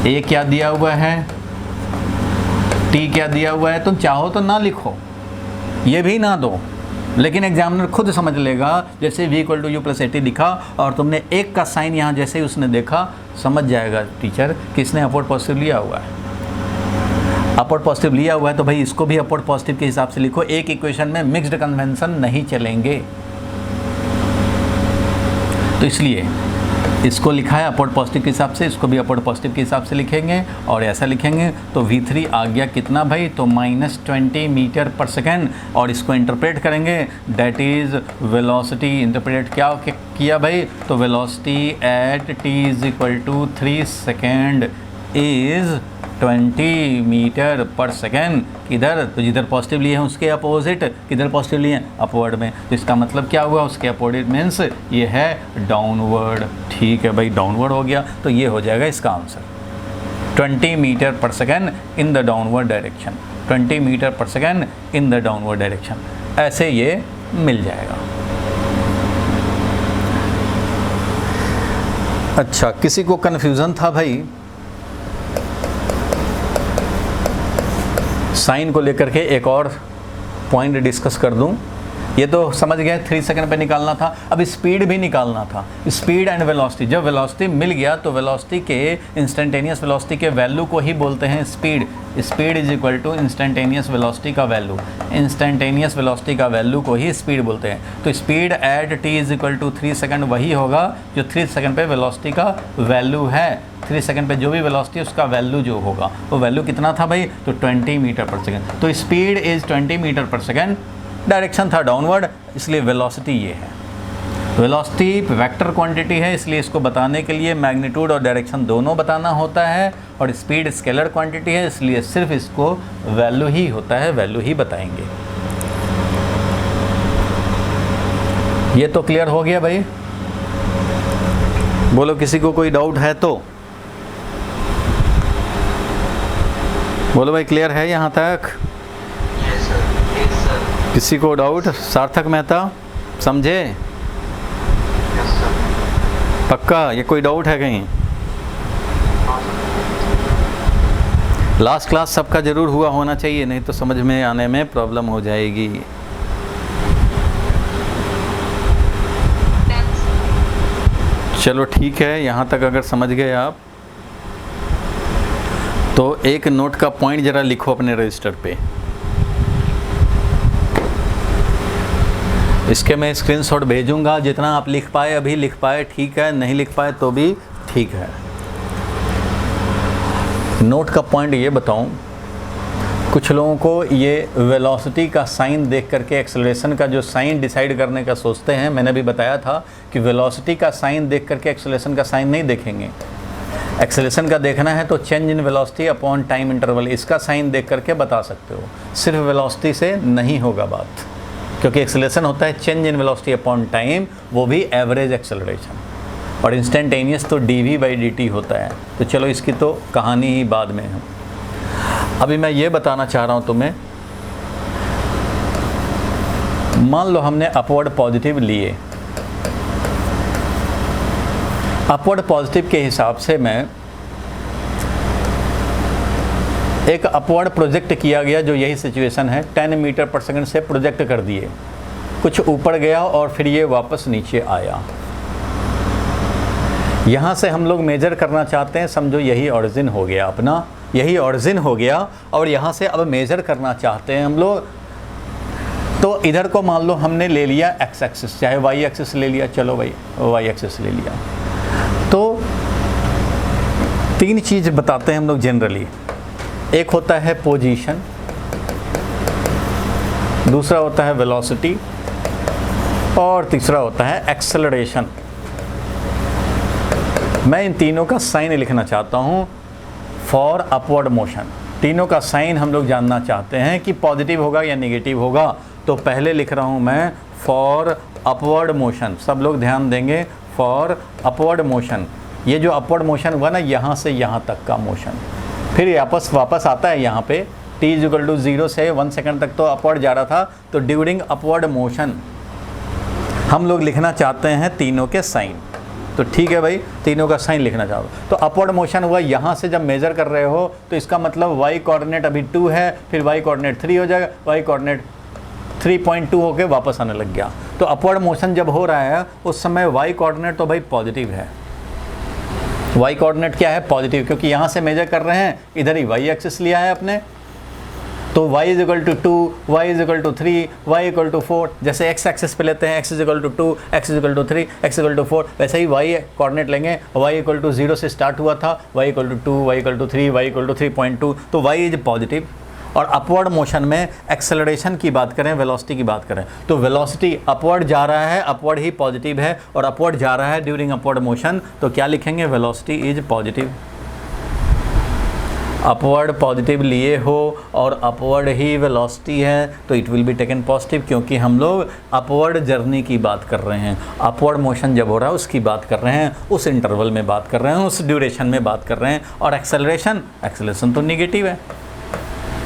a क्या दिया हुआ है, t क्या दिया हुआ है, तुम चाहो तो ना लिखो, ये भी ना दो, लेकिन एग्जामिनर खुद समझ लेगा। जैसे v = u + at लिखा और तुमने एक का साइन यहाँ जैसे ही उसने देखा, समझ जाएगा टीचर कि इसने अपवर्ड पॉजिटिव लिया हुआ है। अपवर्ड पॉजिटिव लिया हुआ है तो भाई इसको भी अपवर्ड पॉजिटिव के हिसाब से लिखो। एक इक्वेशन में मिक्स्ड कन्वेंशन नहीं चलेंगे। तो इसलिए इसको लिखा है अपवर्ड पॉजिटिव के हिसाब से, इसको भी अपवर्ड पॉजिटिव के हिसाब से लिखेंगे और ऐसा लिखेंगे तो v3 आ गया कितना भाई, तो -20 मीटर पर सेकेंड, और इसको इंटरप्रेट करेंगे दैट इज़ वेलोसिटी। इंटरप्रेट क्या किया भाई, तो velocity at t = 3 second is 20 metre per second. किधर, तो जिधर पॉजिटिव लिए हैं उसके अपोजिट, किधर पॉजिटिव लिए हैं, अपवर्ड में। तो इसका मतलब क्या हुआ, उसके अपोजिट मीन्स ये है डाउनवर्ड। ठीक है भाई, डाउनवर्ड हो गया तो ये हो जाएगा इसका answer, 20 metre per second in the downward direction. 20 metre per second in the downward direction, ऐसे ये मिल जाएगा। अच्छा, किसी को कन्फ्यूज़न था भाई साइन को लेकर के, एक और पॉइंट डिस्कस कर दूं। ये तो समझ गए 3 सेकंड पे निकालना था, अब स्पीड भी निकालना था, स्पीड एंड वेलोसिटी। जब वेलोसिटी मिल गया तो वेलोसिटी के, इंस्टेंटेनियस वेलोसिटी के वैल्यू को ही बोलते हैं speed. Speed is equal to instantaneous velocity का वैल्यू, इंस्टेंटेनियस वेलोसिटी का वैल्यू को ही स्पीड बोलते हैं। तो speed at t is equal to 3 second वही होगा जो 3 सेकंड पे वेलोसिटी का वैल्यू है। 3 सेकंड पे जो भी वेलोसिटी है उसका वैल्यू जो होगा, वो वैल्यू कितना था भाई, तो 20 मीटर पर सेकंड। तो speed is 20 metre per second, direction था डाउनवर्ड, इसलिए वेलोसिटी ये है। वेलोसिटी वेक्टर क्वांटिटी है, इसलिए इसको बताने के लिए मैग्नीट्यूड और डायरेक्शन दोनों बताना होता है, और स्पीड स्केलर क्वांटिटी है, इसलिए सिर्फ इसको वैल्यू ही होता है, वैल्यू ही बताएंगे। ये तो क्लियर हो गया भाई, बोलो किसी को कोई डाउट है तो बोलो भाई, क्लियर है यहाँ तक? Yes sir. किसी को डाउट? सार्थक मेहता समझे? Yes sir. पक्का? ये कोई डाउट है कहीं? लास्ट क्लास सबका जरूर हुआ होना चाहिए, नहीं तो समझ में आने में प्रॉब्लम हो जाएगी। चलो ठीक है, यहाँ तक अगर समझ गए आप तो एक नोट का पॉइंट ज़रा लिखो अपने रजिस्टर पे। इसके मैं स्क्रीनशॉट भेजूंगा, जितना आप लिख पाए अभी लिख पाए ठीक है, नहीं लिख पाए तो भी ठीक है। नोट का पॉइंट ये बताऊं, कुछ लोगों को ये वेलोसिटी का साइन देख करके एक्सेलरेशन का जो साइन डिसाइड करने का सोचते हैं। मैंने भी बताया था कि वेलोसिटी का साइन देख करके एक्सेलरेशन का साइन नहीं देखेंगे। एक्सेलरेशन का देखना है तो change in velocity upon time interval, इसका साइन देख करके बता सकते हो। सिर्फ वेलोसिटी से नहीं होगा बात, क्योंकि एक्सेलरेशन होता है change in velocity upon time, वो भी एवरेज एक्सेलरेशन, और इंस्टेंटेनियस तो dv/dt होता है। तो चलो इसकी तो कहानी ही बाद में है। अभी मैं ये बताना चाह रहा हूँ तुम्हें, मान लो हमने अपवर्ड पॉजिटिव लिए, अपवर्ड पॉजिटिव के हिसाब से मैं एक अपवर्ड प्रोजेक्ट किया गया, जो यही सिचुएशन है, 10 मीटर पर सेकंड से प्रोजेक्ट कर दिए, कुछ ऊपर गया और फिर ये वापस नीचे आया। यहाँ से हम लोग मेजर करना चाहते हैं, समझो यही ओरिजिन हो गया अपना, यही ओरिजिन हो गया, और यहाँ से अब मेजर करना चाहते हैं हम लोग। तो इधर को मान लो हमने ले लिया एक्स एक्सिस, चाहे वाई एक्सिस ले लिया, चलो भाई वाई एक्सिस ले लिया। तो 3 चीज़ बताते हैं हम लोग जनरली, एक होता है पोजीशन, दूसरा होता है वेलोसिटी, और तीसरा होता है एक्सेलरेशन। मैं इन तीनों का साइन लिखना चाहता हूँ फॉर अपवर्ड मोशन। तीनों का साइन हम लोग जानना चाहते हैं कि पॉजिटिव होगा या नेगेटिव होगा। तो पहले लिख रहा हूँ मैं फॉर अपवर्ड मोशन, सब लोग ध्यान देंगे, फॉर अपवर्ड मोशन। ये जो अपवर्ड मोशन हुआ ना, यहाँ से यहाँ तक का मोशन, फिर वापस आता है यहाँ पे, t = 0 से 1 सेकंड तक तो अपवर्ड जा रहा था। तो ड्यूरिंग अपवर्ड मोशन हम लोग लिखना चाहते हैं तीनों के साइन। तो ठीक है भाई, तीनों का साइन लिखना चाहो। तो अपवर्ड मोशन हुआ, यहाँ से जब मेजर कर रहे हो तो इसका मतलब y कोऑर्डिनेट अभी 2 है, फिर y कोऑर्डिनेट 3 हो जाएगा, y कोऑर्डिनेट 3.2 होके वापस आने लग गया। तो अपवर्ड मोशन जब हो रहा है उस समय y कोऑर्डिनेट तो भाई पॉजिटिव है। y कोऑर्डिनेट क्या है? पॉजिटिव, क्योंकि यहाँ से मेजर कर रहे हैं, इधर ही y एक्सिस लिया है अपने। तो y is equal to 2, y is equal to 3, y equal to 4, जैसे x एक्सिस पे लेते हैं x is equal to 2, x is equal to 3, x equal to 4, वैसे ही y कोऑर्डिनेट लेंगे, y इक्वल टू 0 से स्टार्ट हुआ था, y equal to 2, y equal to 3, y equal to 3.2, तो y इज पॉजिटिव। और अपवर्ड मोशन में acceleration की बात करें, वेलोसिटी की बात करें, तो वेलोसिटी अपवर्ड जा रहा है, अपवर्ड ही पॉजिटिव है, और अपवर्ड जा रहा है ड्यूरिंग अपवर्ड मोशन, तो क्या लिखेंगे, velocity is positive. Upward positive लिए हो और अपवर्ड ही वेलोसिटी है तो it will be taken positive, क्योंकि हम लोग अपवर्ड जर्नी की बात कर रहे हैं, अपवर्ड मोशन जब हो रहा है उसकी बात कर रहे हैं, उस इंटरवल में बात कर रहे हैं, उस ड्यूरेशन में बात कर रहे हैं। और एक्सेलरेशन तो निगेटिव है,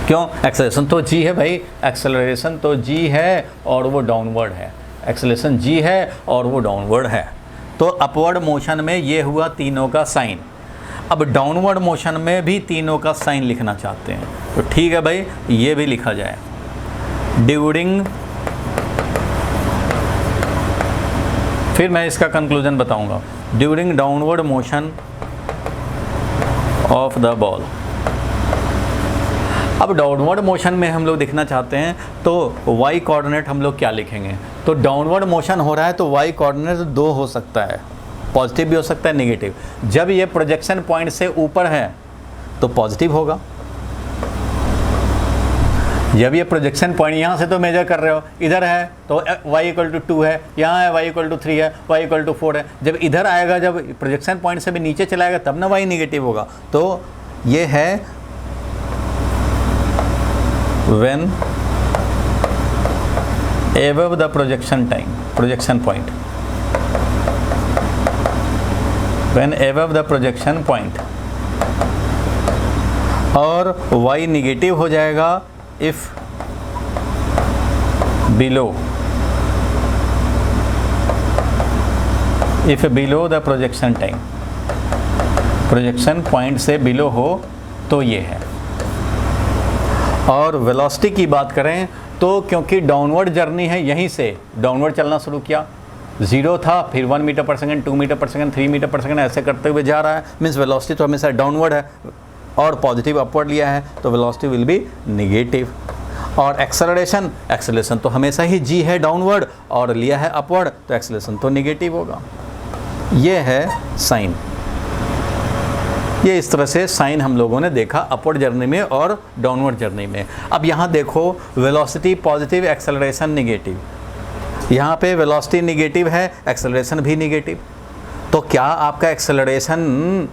क्यों, एक्सेलरेशन तो जी है भाई, एक्सेलरेशन तो जी है और वो डाउनवर्ड है, एक्सेलरेशन जी है और वो डाउनवर्ड है। तो अपवर्ड मोशन में ये हुआ तीनों का साइन। अब डाउनवर्ड मोशन में भी तीनों का साइन लिखना चाहते हैं, तो ठीक है भाई, ये भी लिखा जाए। ड्यूरिंग, फिर मैं इसका कंक्लूजन बताऊंगा, during downward motion of the ball. अब डाउनवर्ड मोशन में हम लोग देखना चाहते हैं तो y कोऑर्डिनेट हम लोग क्या लिखेंगे, तो डाउनवर्ड मोशन हो रहा है तो y कोऑर्डिनेट 2 हो सकता है, पॉजिटिव भी हो सकता है, नेगेटिव। जब ये प्रोजेक्शन पॉइंट से ऊपर है तो पॉजिटिव होगा, जब ये प्रोजेक्शन पॉइंट यहाँ से तो मेजर कर रहे हो, इधर है तो y इक्वल टू 2 है, यहाँ है y इक्वल टू 3 है, y इक्वल टू 4 है। जब इधर आएगा, जब प्रोजेक्शन पॉइंट से भी नीचे चलाएगा तब ना y नेगेटिव होगा। तो ये है when above the projection point, when above the projection point, और y निगेटिव हो जाएगा if below the projection time, projection point से बिलो हो तो ये है। और वेलोसिटी की बात करें तो क्योंकि डाउनवर्ड जर्नी है, यहीं से डाउनवर्ड चलना शुरू किया, 0 था, फिर 1 metre per second, 2 metre per second, 3 metre per second, ऐसे करते हुए जा रहा है, मीन्स वेलोसिटी तो हमेशा डाउनवर्ड है और पॉजिटिव अपवर्ड लिया है तो वेलोसिटी विल बी नेगेटिव। और एक्सेलरेशन तो हमेशा ही जी है डाउनवर्ड और लिया है अपवर्ड, तो एक्सेलरेशन तो नेगेटिव होगा। ये है साइन। ये इस तरह से साइन हम लोगों ने देखा अपवर्ड जर्नी में और डाउनवर्ड जर्नी में। अब यहाँ देखो, वेलोसिटी पॉजिटिव, एक्सेलरेशन नेगेटिव, यहाँ पे वेलोसिटी नेगेटिव है, एक्सेलरेशन भी नेगेटिव। तो क्या आपका एक्सेलरेशन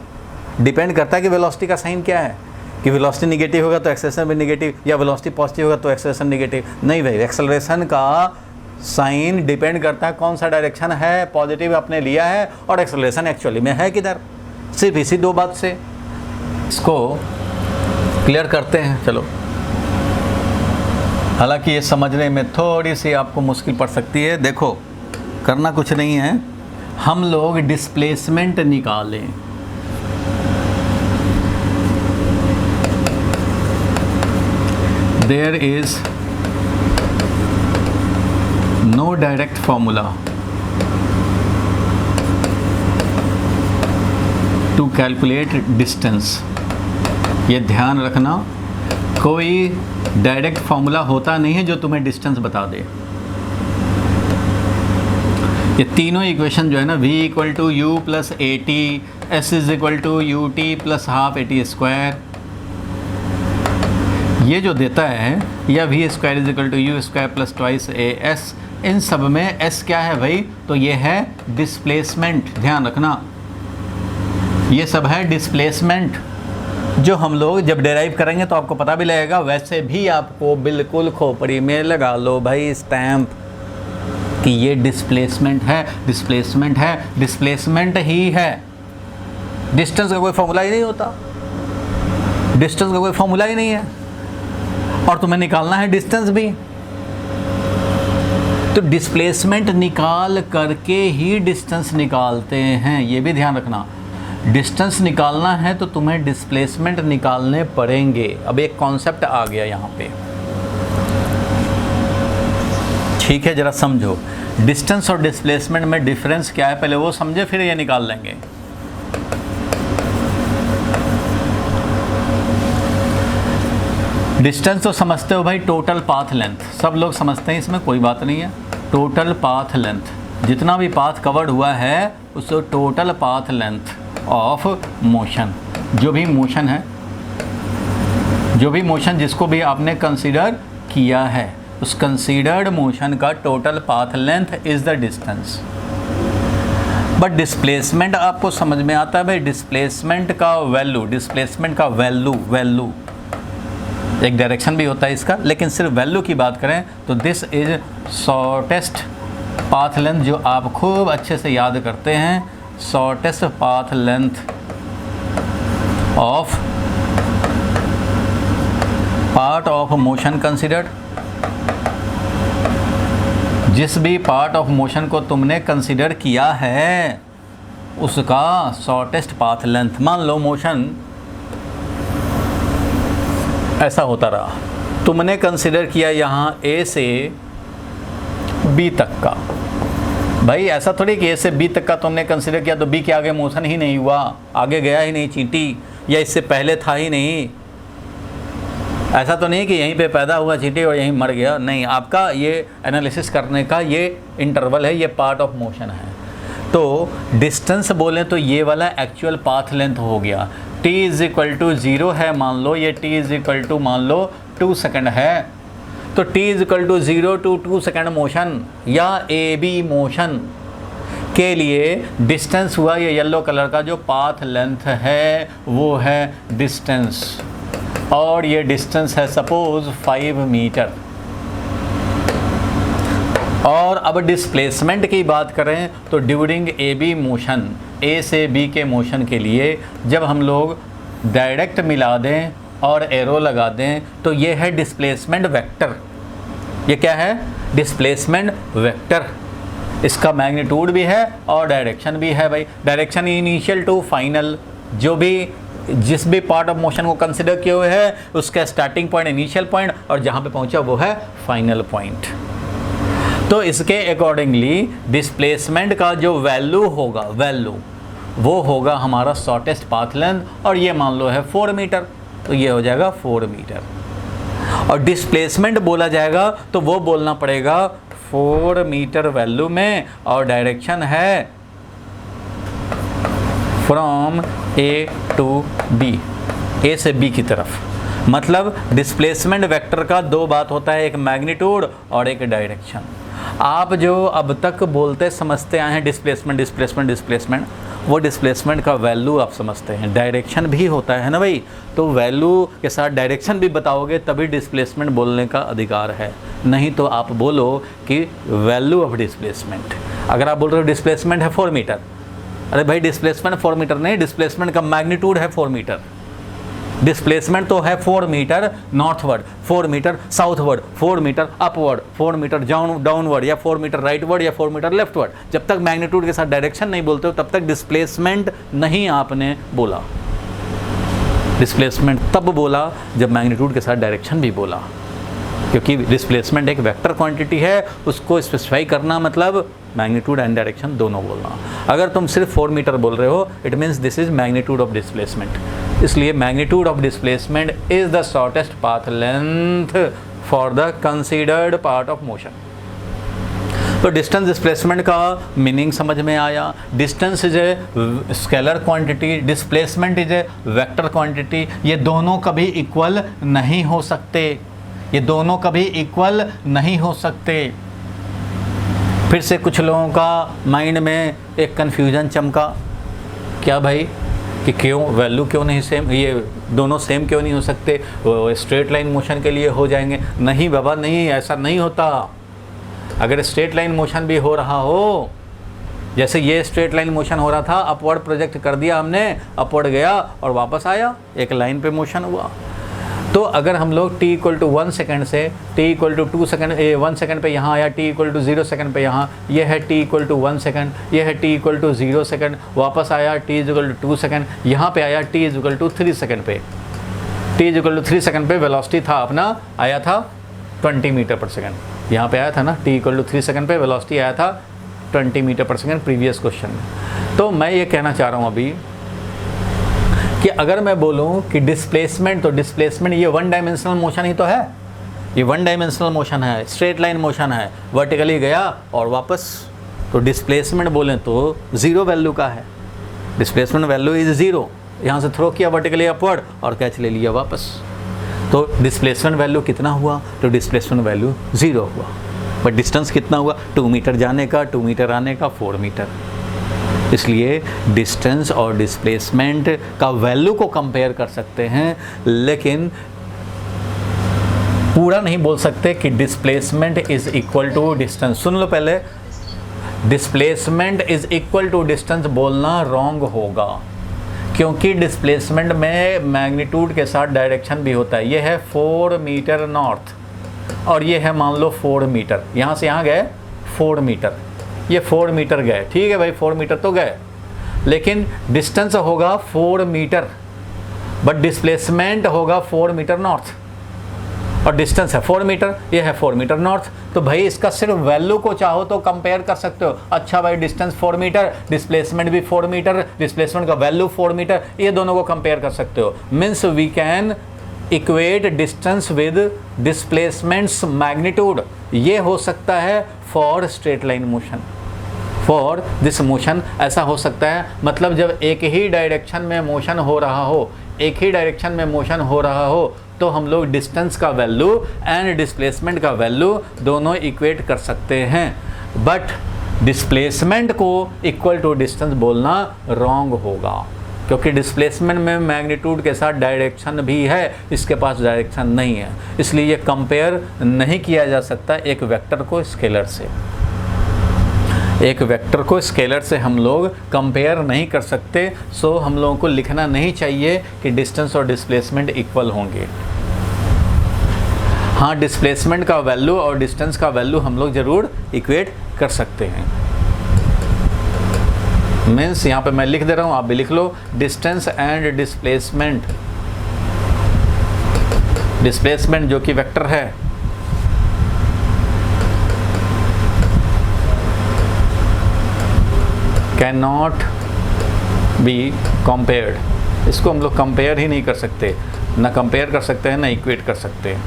डिपेंड करता है कि वेलोसिटी का साइन क्या है, कि वेलोसिटी नेगेटिव होगा तो एक्सेलरेशन भी नेगेटिव, या वेलोसिटी पॉजिटिव होगा तो एक्सेलरेशन नेगेटिव? नहीं भाई, एक्सेलरेशन का साइन डिपेंड करता है कौन सा डायरेक्शन है, पॉजिटिव आपने लिया है और एक्सेलरेशन एक्चुअली में है किधर। सिर्फ इसी 2 बात से इसको क्लियर करते हैं। चलो, हालांकि ये समझने में थोड़ी सी आपको मुश्किल पड़ सकती है। देखो, करना कुछ नहीं है, हम लोग डिस्प्लेसमेंट निकालें। There is no direct formula to calculate distance. ये ध्यान रखना, कोई डायरेक्ट फॉर्मूला होता नहीं है जो तुम्हें डिस्टेंस बता दे। ये तीनों इक्वेशन जो है ना, v equal to U plus A T, S is equal to U T plus half A T square, ये जो देता है, या V square is equal to U square plus twice A S, इन सब में एस क्या है भाई, तो ये है डिस्प्लेसमेंट। ध्यान रखना, ये सब है डिस्प्लेसमेंट, जो हम लोग जब डेराइव करेंगे तो आपको पता भी लगेगा। वैसे भी आपको बिल्कुल खोपड़ी में लगा लो भाई स्टैम्प कि ये डिस्प्लेसमेंट है, डिस्प्लेसमेंट है, डिस्प्लेसमेंट ही है। डिस्टेंस का कोई फॉर्मूला ही नहीं होता, डिस्टेंस का कोई फॉर्मूला ही नहीं है, और तुम्हें निकालना है डिस्टेंस भी। तो डिस्प्लेसमेंट निकाल करके ही डिस्टेंस निकालते हैं, ये भी ध्यान रखना। डिस्टेंस निकालना है तो तुम्हें डिस्प्लेसमेंट निकालने पड़ेंगे। अब एक कॉन्सेप्ट आ गया यहाँ पे, ठीक है, जरा समझो डिस्टेंस और डिस्प्लेसमेंट में डिफरेंस क्या है, पहले वो समझे फिर ये निकाल लेंगे। डिस्टेंस तो समझते हो भाई, टोटल पाथ लेंथ सब लोग समझते हैं, इसमें कोई बात नहीं है। टोटल पाथ लेंथ, जितना भी पाथ कवर्ड हुआ है उसको total path length of motion, जो भी मोशन है, जो भी मोशन जिसको भी आपने कंसीडर किया है, उस कंसीडर्ड मोशन का total path length is the distance. But displacement आपको समझ में आता है भाई, डिस्प्लेसमेंट का वैल्यू, डिस्प्लेसमेंट का वैल्यू एक डायरेक्शन भी होता है इसका, लेकिन सिर्फ वैल्यू की बात करें तो this is shortest path length, जो आप खूब अच्छे से याद करते हैं, shortest path length of part of motion considered. जिस भी पार्ट ऑफ मोशन को तुमने कंसिडर किया है उसका शॉर्टेस्ट पाथ लेंथ। मान लो मोशन ऐसा होता रहा, तुमने कंसिडर किया यहाँ A से B तक का, भाई ऐसा थोड़ी कि A से B तक का तुमने कंसिडर किया तो B के आगे मोशन ही नहीं हुआ, आगे गया ही नहीं चींटी, या इससे पहले था ही नहीं। ऐसा तो नहीं कि यहीं पे पैदा हुआ चींटी और यहीं मर गया, नहीं। आपका ये एनालिसिस करने का ये इंटरवल है, ये पार्ट ऑफ मोशन है। तो डिस्टेंस बोलें तो ये वाला एक्चुअल पाथ लेंथ हो गया। t इज़ इक्वल टू 0 है मान लो, ये t इज़ इक्वल टू मान लो 2 सेकेंड है, तो t is equal to 0 to 2 second motion या AB मोशन के लिए डिस्टेंस हुआ ये येलो कलर का जो पाथ लेंथ है वो है डिस्टेंस, और ये डिस्टेंस है सपोज 5 मीटर। और अब डिस्प्लेसमेंट की बात करें तो ड्यूरिंग AB मोशन, A से B के मोशन के लिए जब हम लोग डायरेक्ट मिला दें और एरो लगा दें तो ये है डिस्प्लेसमेंट वेक्टर। ये क्या है? Displacement vector. इसका मैग्नीट्यूड भी है और डायरेक्शन भी है भाई। डायरेक्शन इनिशियल टू फाइनल, जो भी जिस भी पार्ट ऑफ मोशन को कंसिडर किए हुए है उसका स्टार्टिंग पॉइंट इनिशियल पॉइंट और जहाँ पे पहुँचा वो है फाइनल पॉइंट। तो इसके अकॉर्डिंगली डिस्प्लेसमेंट का जो वैल्यू होगा, वो होगा हमारा शॉर्टेस्ट पाथ लेंथ, और ये मान लो है 4 मीटर, तो ये हो जाएगा 4 मीटर। और डिस्प्लेसमेंट बोला जाएगा तो वो बोलना पड़ेगा 4 मीटर वैल्यू में, और डायरेक्शन है from A to B, A से B की तरफ। मतलब डिस्प्लेसमेंट वेक्टर का दो बात होता है, एक मैग्नीट्यूड और एक डायरेक्शन। आप जो अब तक बोलते समझते आए हैं डिस्प्लेसमेंट, वो डिस्प्लेसमेंट का वैल्यू आप समझते हैं, डायरेक्शन भी होता है ना भाई। तो वैल्यू के साथ डायरेक्शन भी बताओगे तभी डिस्प्लेसमेंट बोलने का अधिकार है, नहीं तो आप बोलो कि वैल्यू ऑफ डिस्प्लेसमेंट। अगर आप बोल रहे हो डिस्प्लेसमेंट है 4 मीटर, अरे भाई डिस्प्लेसमेंट 4 मीटर नहीं, डिस्प्लेसमेंट का मैग्नीट्यूड है 4 मीटर। डिस्प्लेसमेंट तो है 4 metre northward, 4 metre southward, 4 metre upward, 4 metre downward, या 4 मीटर राइटवर्ड, या 4 मीटर लेफ्टवर्ड। जब तक मैग्नीट्यूड के साथ डायरेक्शन नहीं बोलते हो तब तक डिस्प्लेसमेंट नहीं आपने बोला। डिस्प्लेसमेंट तब बोला जब मैग्नीट्यूड के साथ डायरेक्शन भी बोला, क्योंकि डिस्प्लेसमेंट एक वेक्टर क्वांटिटी है, उसको स्पेसिफाई करना मतलब मैग्नीट्यूड एंड डायरेक्शन दोनों बोलना। अगर तुम सिर्फ 4 मीटर बोल रहे हो it means this is magnitude of displacement. इसलिए magnitude of displacement is the shortest path length for the considered part of motion. तो डिस्टेंस डिस्प्लेसमेंट का मीनिंग समझ में आया। Distance is a scalar quantity, displacement is a vector quantity. ये दोनों कभी equal नहीं हो सकते, ये दोनों कभी इक्वल नहीं हो सकते। फिर से कुछ लोगों का माइंड में एक कन्फ्यूजन चमका, क्या भाई कि क्यों वैल्यू क्यों नहीं सेम, ये दोनों सेम क्यों नहीं हो सकते, स्ट्रेट लाइन मोशन के लिए हो जाएंगे। नहीं बाबा नहीं, ऐसा नहीं होता। अगर स्ट्रेट लाइन मोशन भी हो रहा हो, जैसे ये स्ट्रेट लाइन मोशन हो रहा था, अपवर्ड प्रोजेक्ट कर दिया हमने, अपवर्ड गया और वापस आया, एक लाइन पे मोशन हुआ। तो अगर हम लोग t = 1 सेकेंड से t = 2 सेकेंड, 1 सेकेंड पे यहाँ आया, t = 0 सेकेंड पे यहाँ, ये है t = 1 सेकेंड, ये है t = 0 सेकेंड, वापस आया t = 2 सेकेंड, यहाँ पे आया t = 3 सेकेंड पे। t = 3 सेकेंड पे वेलोसिटी था अपना, आया था 20 मीटर पर सेकेंड। यहाँ पे आया था ना t = 3 सेकेंड पे वेलोसिटी आया था 20 metre per second previous question में। तो मैं ये कहना चाह रहा हूँ अभी कि अगर मैं बोलूं कि डिस्प्लेसमेंट, तो डिस्प्लेसमेंट ये वन डायमेंशनल मोशन ही तो है, ये वन डायमेंशनल मोशन है, स्ट्रेट लाइन मोशन है, वर्टिकली गया और वापस। तो डिस्प्लेसमेंट बोलें तो ज़ीरो वैल्यू का है, डिस्प्लेसमेंट वैल्यू इज़ ज़ीरो। यहाँ से थ्रो किया वर्टिकली अपवर्ड और कैच ले लिया वापस, तो डिस्प्लेसमेंट वैल्यू कितना हुआ? तो डिस्प्लेसमेंट वैल्यू 0 हुआ। बट डिस्टेंस कितना हुआ? 2 मीटर जाने का, 2 मीटर आने का, 4 मीटर। इसलिए डिस्टेंस और डिस्प्लेसमेंट का वैल्यू को कंपेयर कर सकते हैं, लेकिन पूरा नहीं बोल सकते कि displacement is equal to distance. सुन लो पहले, displacement is equal to distance बोलना रॉन्ग होगा, क्योंकि डिस्प्लेसमेंट में मैग्नीट्यूड के साथ डायरेक्शन भी होता है। ये है 4 मीटर नॉर्थ और ये है मान लो 4 मीटर, यहाँ से यहाँ गए 4 मीटर, ये 4 मीटर गए, ठीक है भाई 4 मीटर तो गए, लेकिन डिस्टेंस होगा 4 मीटर, बट डिस्प्लेसमेंट होगा 4 मीटर नॉर्थ, और डिस्टेंस है 4 मीटर, ये है 4 मीटर नॉर्थ। तो भाई इसका सिर्फ वैल्यू को चाहो तो कंपेयर कर सकते हो। अच्छा भाई डिस्टेंस 4 मीटर, डिस्प्लेसमेंट भी 4 मीटर, डिस्प्लेसमेंट का वैल्यू 4 मीटर, ये दोनों को कंपेयर कर सकते हो। Means we can equate distance with displacement's magnitude. ये हो सकता है for straight line motion, for this motion ऐसा हो सकता है। मतलब जब एक ही डायरेक्शन में मोशन हो रहा हो, एक ही डायरेक्शन में मोशन हो रहा हो, तो हम लोग डिस्टेंस का वैल्यू एंड डिस्प्लेसमेंट का वैल्यू दोनों इक्वेट कर सकते हैं। बट डिस्प्लेसमेंट को इक्वल टू डिस्टेंस बोलना रॉन्ग होगा, क्योंकि डिस्प्लेसमेंट में मैग्नीट्यूड के साथ डायरेक्शन भी है, इसके पास डायरेक्शन नहीं है, इसलिए ये कंपेयर नहीं किया जा सकता एक वेक्टर को स्केलर से। एक वेक्टर को स्केलर से हम लोग कंपेयर नहीं कर सकते। सो हम लोगों को लिखना नहीं चाहिए कि डिस्टेंस और डिस्प्लेसमेंट इक्वल होंगे। हाँ, डिस्प्लेसमेंट का वैल्यू और डिस्टेंस का वैल्यू हम लोग ज़रूर इक्वेट कर सकते हैं। मीन्स यहाँ पे मैं लिख दे रहा हूँ, आप भी लिख लो, डिस्टेंस एंड डिस्प्लेसमेंट, डिस्प्लेसमेंट जो कि वेक्टर है, कैन नॉट बी कंपेयर्ड। इसको हम लोग कंपेयर ही नहीं कर सकते, ना कंपेयर कर सकते हैं ना इक्वेट कर सकते हैं।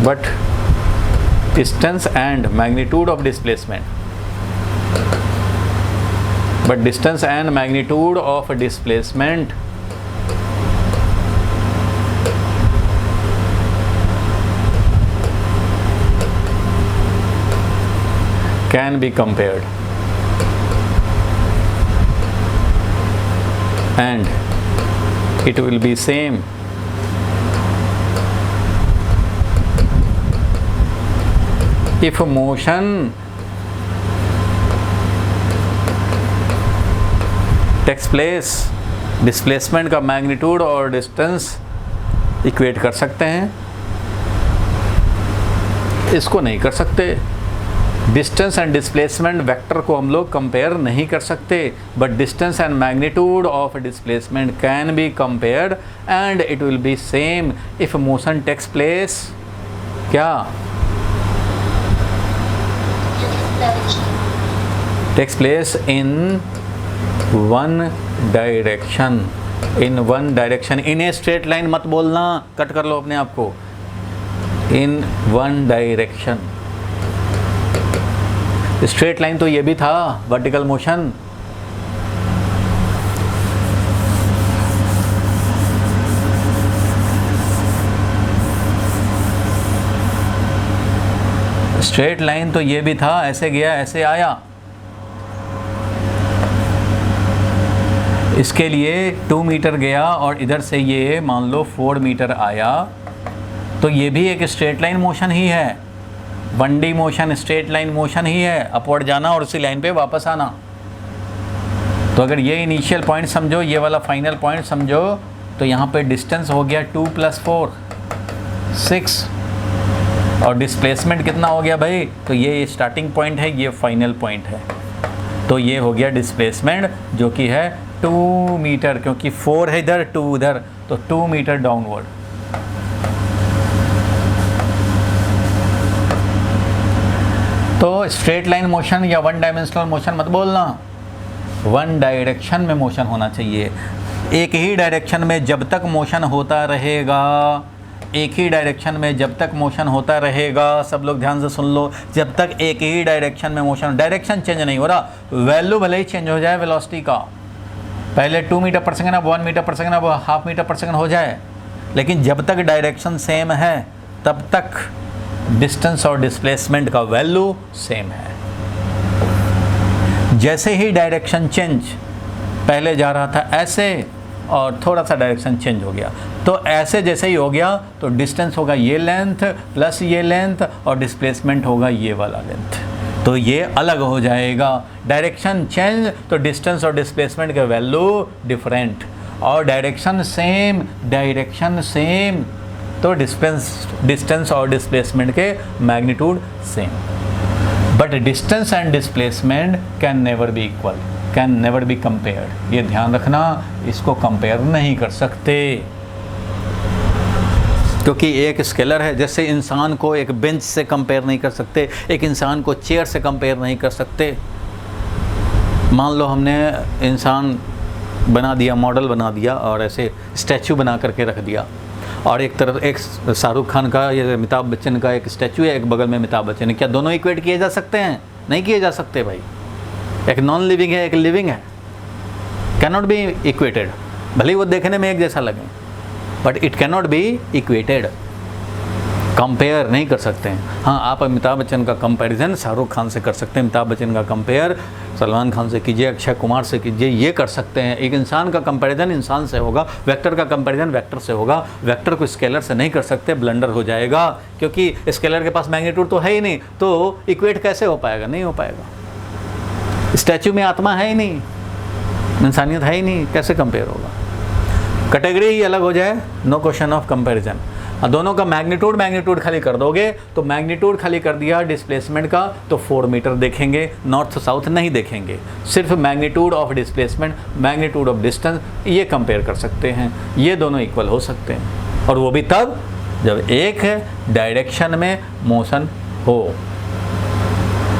But distance and magnitude of displacement, but distance and magnitude of displacement can be compared, and it will be same if motion takes place, displacement का मैग्नीट्यूड और डिस्टेंस इक्वेट कर सकते हैं, इसको नहीं कर सकते। डिस्टेंस एंड डिस्प्लेसमेंट वेक्टर को हम लोग कंपेयर नहीं कर सकते, but distance and magnitude of displacement can be compared and it will be same if motion takes place क्या takes place in one direction, in one direction, in a straight line मत बोलना, cut कर लो अपने आप को, in one direction. Straight line तो ये भी था, वर्टिकल मोशन। स्ट्रेट लाइन तो ये भी था, ऐसे गया ऐसे आया। इसके लिए 2 मीटर गया और इधर से ये मान लो 4 मीटर आया, तो ये भी एक स्ट्रेट लाइन मोशन ही है। 1D motion straight line motion ही है, अपवर्ड जाना और उसी लाइन पे वापस आना। तो अगर ये इनिशियल पॉइंट समझो, ये वाला फाइनल पॉइंट समझो, तो यहाँ पे डिस्टेंस हो गया 2 + 4 6, और डिस्प्लेसमेंट कितना हो गया भाई? तो ये स्टार्टिंग पॉइंट है, ये फाइनल पॉइंट है, तो ये हो गया डिस्प्लेसमेंट जो कि है 2 मीटर, क्योंकि 4 है इधर 2 उधर, तो 2 मीटर डाउनवर्ड। तो स्ट्रेट लाइन मोशन या वन डायमेंशनल मोशन मत बोलना, वन डायरेक्शन में मोशन होना चाहिए। एक ही डायरेक्शन में जब तक मोशन होता रहेगा, एक ही डायरेक्शन में जब तक मोशन होता रहेगा, सब लोग ध्यान से सुन लो, जब तक एक ही डायरेक्शन में मोशन, डायरेक्शन चेंज नहीं हो रहा, वैल्यू भले ही चेंज हो जाए वेलोसिटी का, पहले 2 मीटर पर सेकंड अब 1 मीटर पर सेकंड अब हाफ मीटर पर सेकंड हो जाए, लेकिन जब तक डायरेक्शन सेम है तब तक डिस्टेंस और डिस्प्लेसमेंट का वैल्यू सेम है। जैसे ही डायरेक्शन चेंज, पहले जा रहा था ऐसे और थोड़ा सा डायरेक्शन चेंज हो गया, तो ऐसे जैसे ही हो गया तो डिस्टेंस होगा ये लेंथ प्लस ये लेंथ और डिस्प्लेसमेंट होगा ये वाला लेंथ, तो ये अलग हो जाएगा। डायरेक्शन चेंज तो डिस्टेंस और डिस्प्लेसमेंट के वैल्यू डिफरेंट, और डायरेक्शन सेम तो डिस्टेंस और डिस्प्लेसमेंट के magnitude same. But distance and displacement can never be equal, can never be compared, ये ध्यान रखना, इसको कंपेयर नहीं कर सकते, क्योंकि एक स्केलर है। जैसे इंसान को एक बेंच से कंपेयर नहीं कर सकते, एक इंसान को चेयर से कंपेयर नहीं कर सकते। मान लो हमने इंसान बना दिया, मॉडल बना दिया और ऐसे स्टैचू बना करके रख दिया, और एक तरफ एक शाहरुख खान का या अमिताभ बच्चन का एक स्टैचू है, एक बगल में अमिताभ बच्चन है, क्या दोनों इक्वेट किए जा सकते हैं? नहीं किए जा सकते भाई। एक नॉन लिविंग है, एक लिविंग है, कैन नॉट बी इक्वेटेड, भले ही वो देखने में एक जैसा लगे, but it can not be equated, compare नहीं कर सकते हैं। हाँ, आप अमिताभ बच्चन का कंपैरिजन शाहरुख खान से कर सकते हैं, अमिताभ बच्चन का कंपेयर सलमान खान से कीजिए, अक्षय कुमार से कीजिए, ये कर सकते हैं। एक इंसान का कंपैरिजन इंसान से होगा, वेक्टर का कंपैरिजन वेक्टर से होगा, वेक्टर को स्केलर से नहीं कर सकते, ब्लंडर हो जाएगा, क्योंकि स्केलर के पास मैग्नीट्यूड तो है ही नहीं, तो इक्वेट कैसे हो पाएगा? नहीं हो पाएगा। स्टैचू में आत्मा है ही नहीं, इंसानियत है ही नहीं, कैसे कंपेयर होगा? कैटेगरी ही अलग हो जाए, नो क्वेश्चन ऑफ कंपैरिजन। दोनों का मैग्नीट्यूड खाली कर दोगे तो मैग्नीट्यूड खाली कर दिया डिस्प्लेसमेंट का तो 4 मीटर देखेंगे, नॉर्थ साउथ नहीं देखेंगे, सिर्फ magnitude of displacement, magnitude of distance, ये कंपेयर कर सकते हैं, ये दोनों इक्वल हो सकते हैं, और वो भी तब जब एक डायरेक्शन में मोशन हो।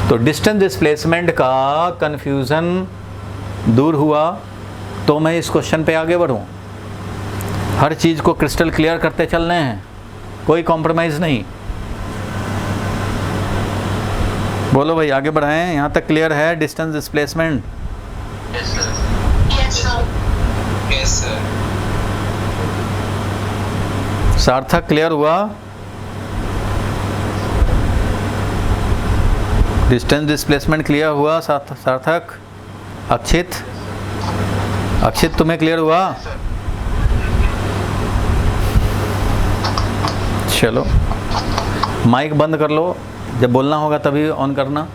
तो डिस्टेंस डिस्प्लेसमेंट का कन्फ्यूज़न दूर हुआ, तो मैं इस क्वेश्चन पे आगे बढ़ूँ। हर चीज़ को क्रिस्टल क्लियर करते चलने हैं, कोई कॉम्प्रोमाइज़ नहीं। बोलो भाई, आगे बढ़ाएं, यहाँ तक क्लियर है distance displacement? Yes, sir. Yes, sir. Yes, sir. सार्थक क्लियर हुआ? डिस्टेंस डिस्प्लेसमेंट क्लियर हुआ सार्थक? अक्षित तुम्हें क्लियर हुआ? चलो माइक बंद कर लो, जब बोलना होगा तभी ऑन करना।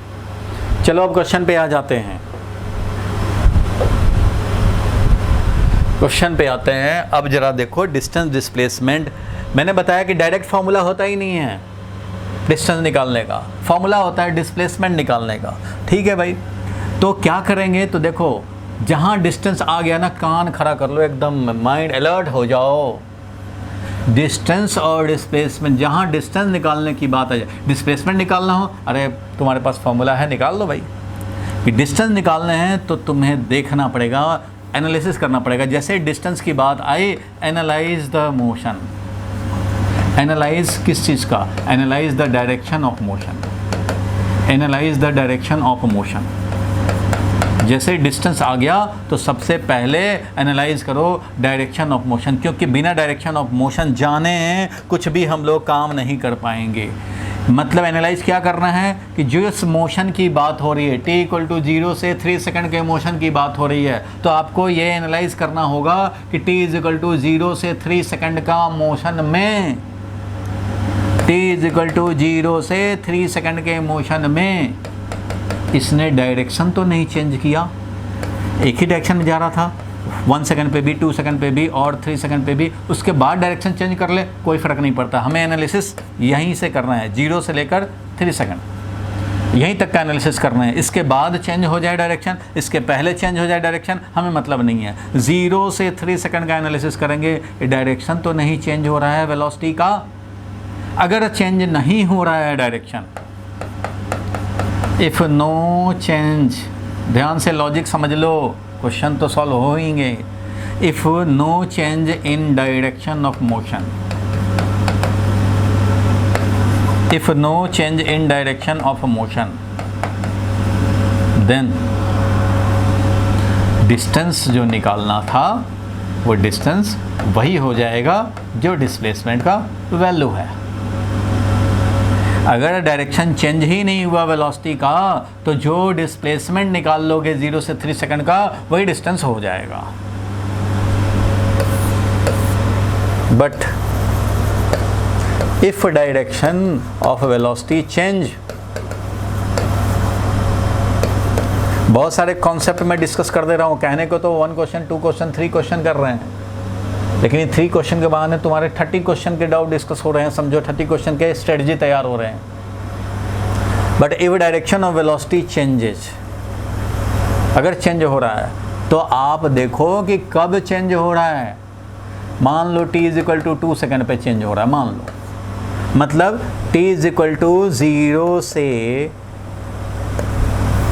चलो अब क्वेश्चन पे आ जाते हैं। क्वेश्चन पे आते हैं। अब जरा देखो डिस्टेंस डिस्प्लेसमेंट, मैंने बताया कि डायरेक्ट फॉर्मूला होता ही नहीं है डिस्टेंस निकालने का, फॉर्मूला होता है डिस्प्लेसमेंट निकालने का। ठीक है भाई, तो क्या करेंगे? तो देखो जहाँ डिस्टेंस आ गया ना, कान खड़ा कर लो, एकदम माइंड अलर्ट हो जाओ। डिस्टेंस और डिस्प्लेसमेंट, जहाँ डिस्टेंस निकालने की बात है, डिस्प्लेसमेंट निकालना हो, अरे तुम्हारे पास फॉर्मूला है, निकाल लो भाई। कि डिस्टेंस निकालने हैं तो तुम्हें देखना पड़ेगा, एनालिसिस करना पड़ेगा। जैसे डिस्टेंस की बात आई, एनालाइज द मोशन। एनालाइज किस चीज़ का? Analyse the direction of motion. Analyse the direction of motion. जैसे डिस्टेंस आ गया तो सबसे पहले एनालाइज करो डायरेक्शन ऑफ मोशन, क्योंकि बिना डायरेक्शन ऑफ मोशन जाने कुछ भी हम लोग काम नहीं कर पाएंगे। मतलब एनालाइज क्या करना है कि जो इस मोशन की बात हो रही है, t = 0 से 3 सेकंड के मोशन की बात हो रही है, तो आपको ये एनालाइज करना होगा कि t = 0 से 3 सेकंड का मोशन में, t = 0 से 3 सेकंड के मोशन में इसने डायरेक्शन तो नहीं चेंज किया, एक ही डायरेक्शन में जा रहा था, 1 सेकंड पे भी, 2 सेकंड पे भी और 3 सेकंड पे भी, उसके बाद डायरेक्शन चेंज कर ले, कोई फ़र्क नहीं पड़ता। हमें एनालिसिस यहीं से करना है, 0 से लेकर 3 सेकंड, यहीं तक का एनालिसिस करना है। इसके बाद चेंज हो जाए डायरेक्शन, इसके पहले चेंज हो जाए डायरेक्शन, हमें मतलब नहीं है। 0 से 3 सेकंड का एनालिसिस करेंगे, डायरेक्शन तो नहीं चेंज हो रहा है वेलोसिटी का। अगर चेंज नहीं हो रहा है डायरेक्शन, इफ़ नो चेंज ध्यान से लॉजिक समझ लो, क्वेश्चन तो सॉल्व होंगे। If no change in direction of motion, if no change in direction of motion, then distance जो निकालना था वो डिस्टेंस वही हो जाएगा जो डिस्प्लेसमेंट का वैल्यू है। अगर डायरेक्शन चेंज ही नहीं हुआ वेलोसिटी का, तो जो डिस्प्लेसमेंट निकाल लोगे 0 से 3 सेकंड का, वही डिस्टेंस हो जाएगा। But if direction of velocity change, बहुत सारे कॉन्सेप्ट में डिस्कस कर दे रहा हूँ, कहने को तो 1 क्वेश्चन 2 क्वेश्चन 3 क्वेश्चन कर रहे हैं, लेकिन ये 3 क्वेश्चन के बहाने तुम्हारे 30 क्वेश्चन के डाउट डिस्कस हो रहे हैं, समझो 30 क्वेश्चन के स्ट्रेटजी तैयार हो रहे हैं। But if direction of velocity changes, अगर चेंज हो रहा है तो आप देखो कि कब चेंज हो रहा है। मान लो t = 2 सेकंड पे चेंज हो रहा है, मान लो, मतलब t = 0 से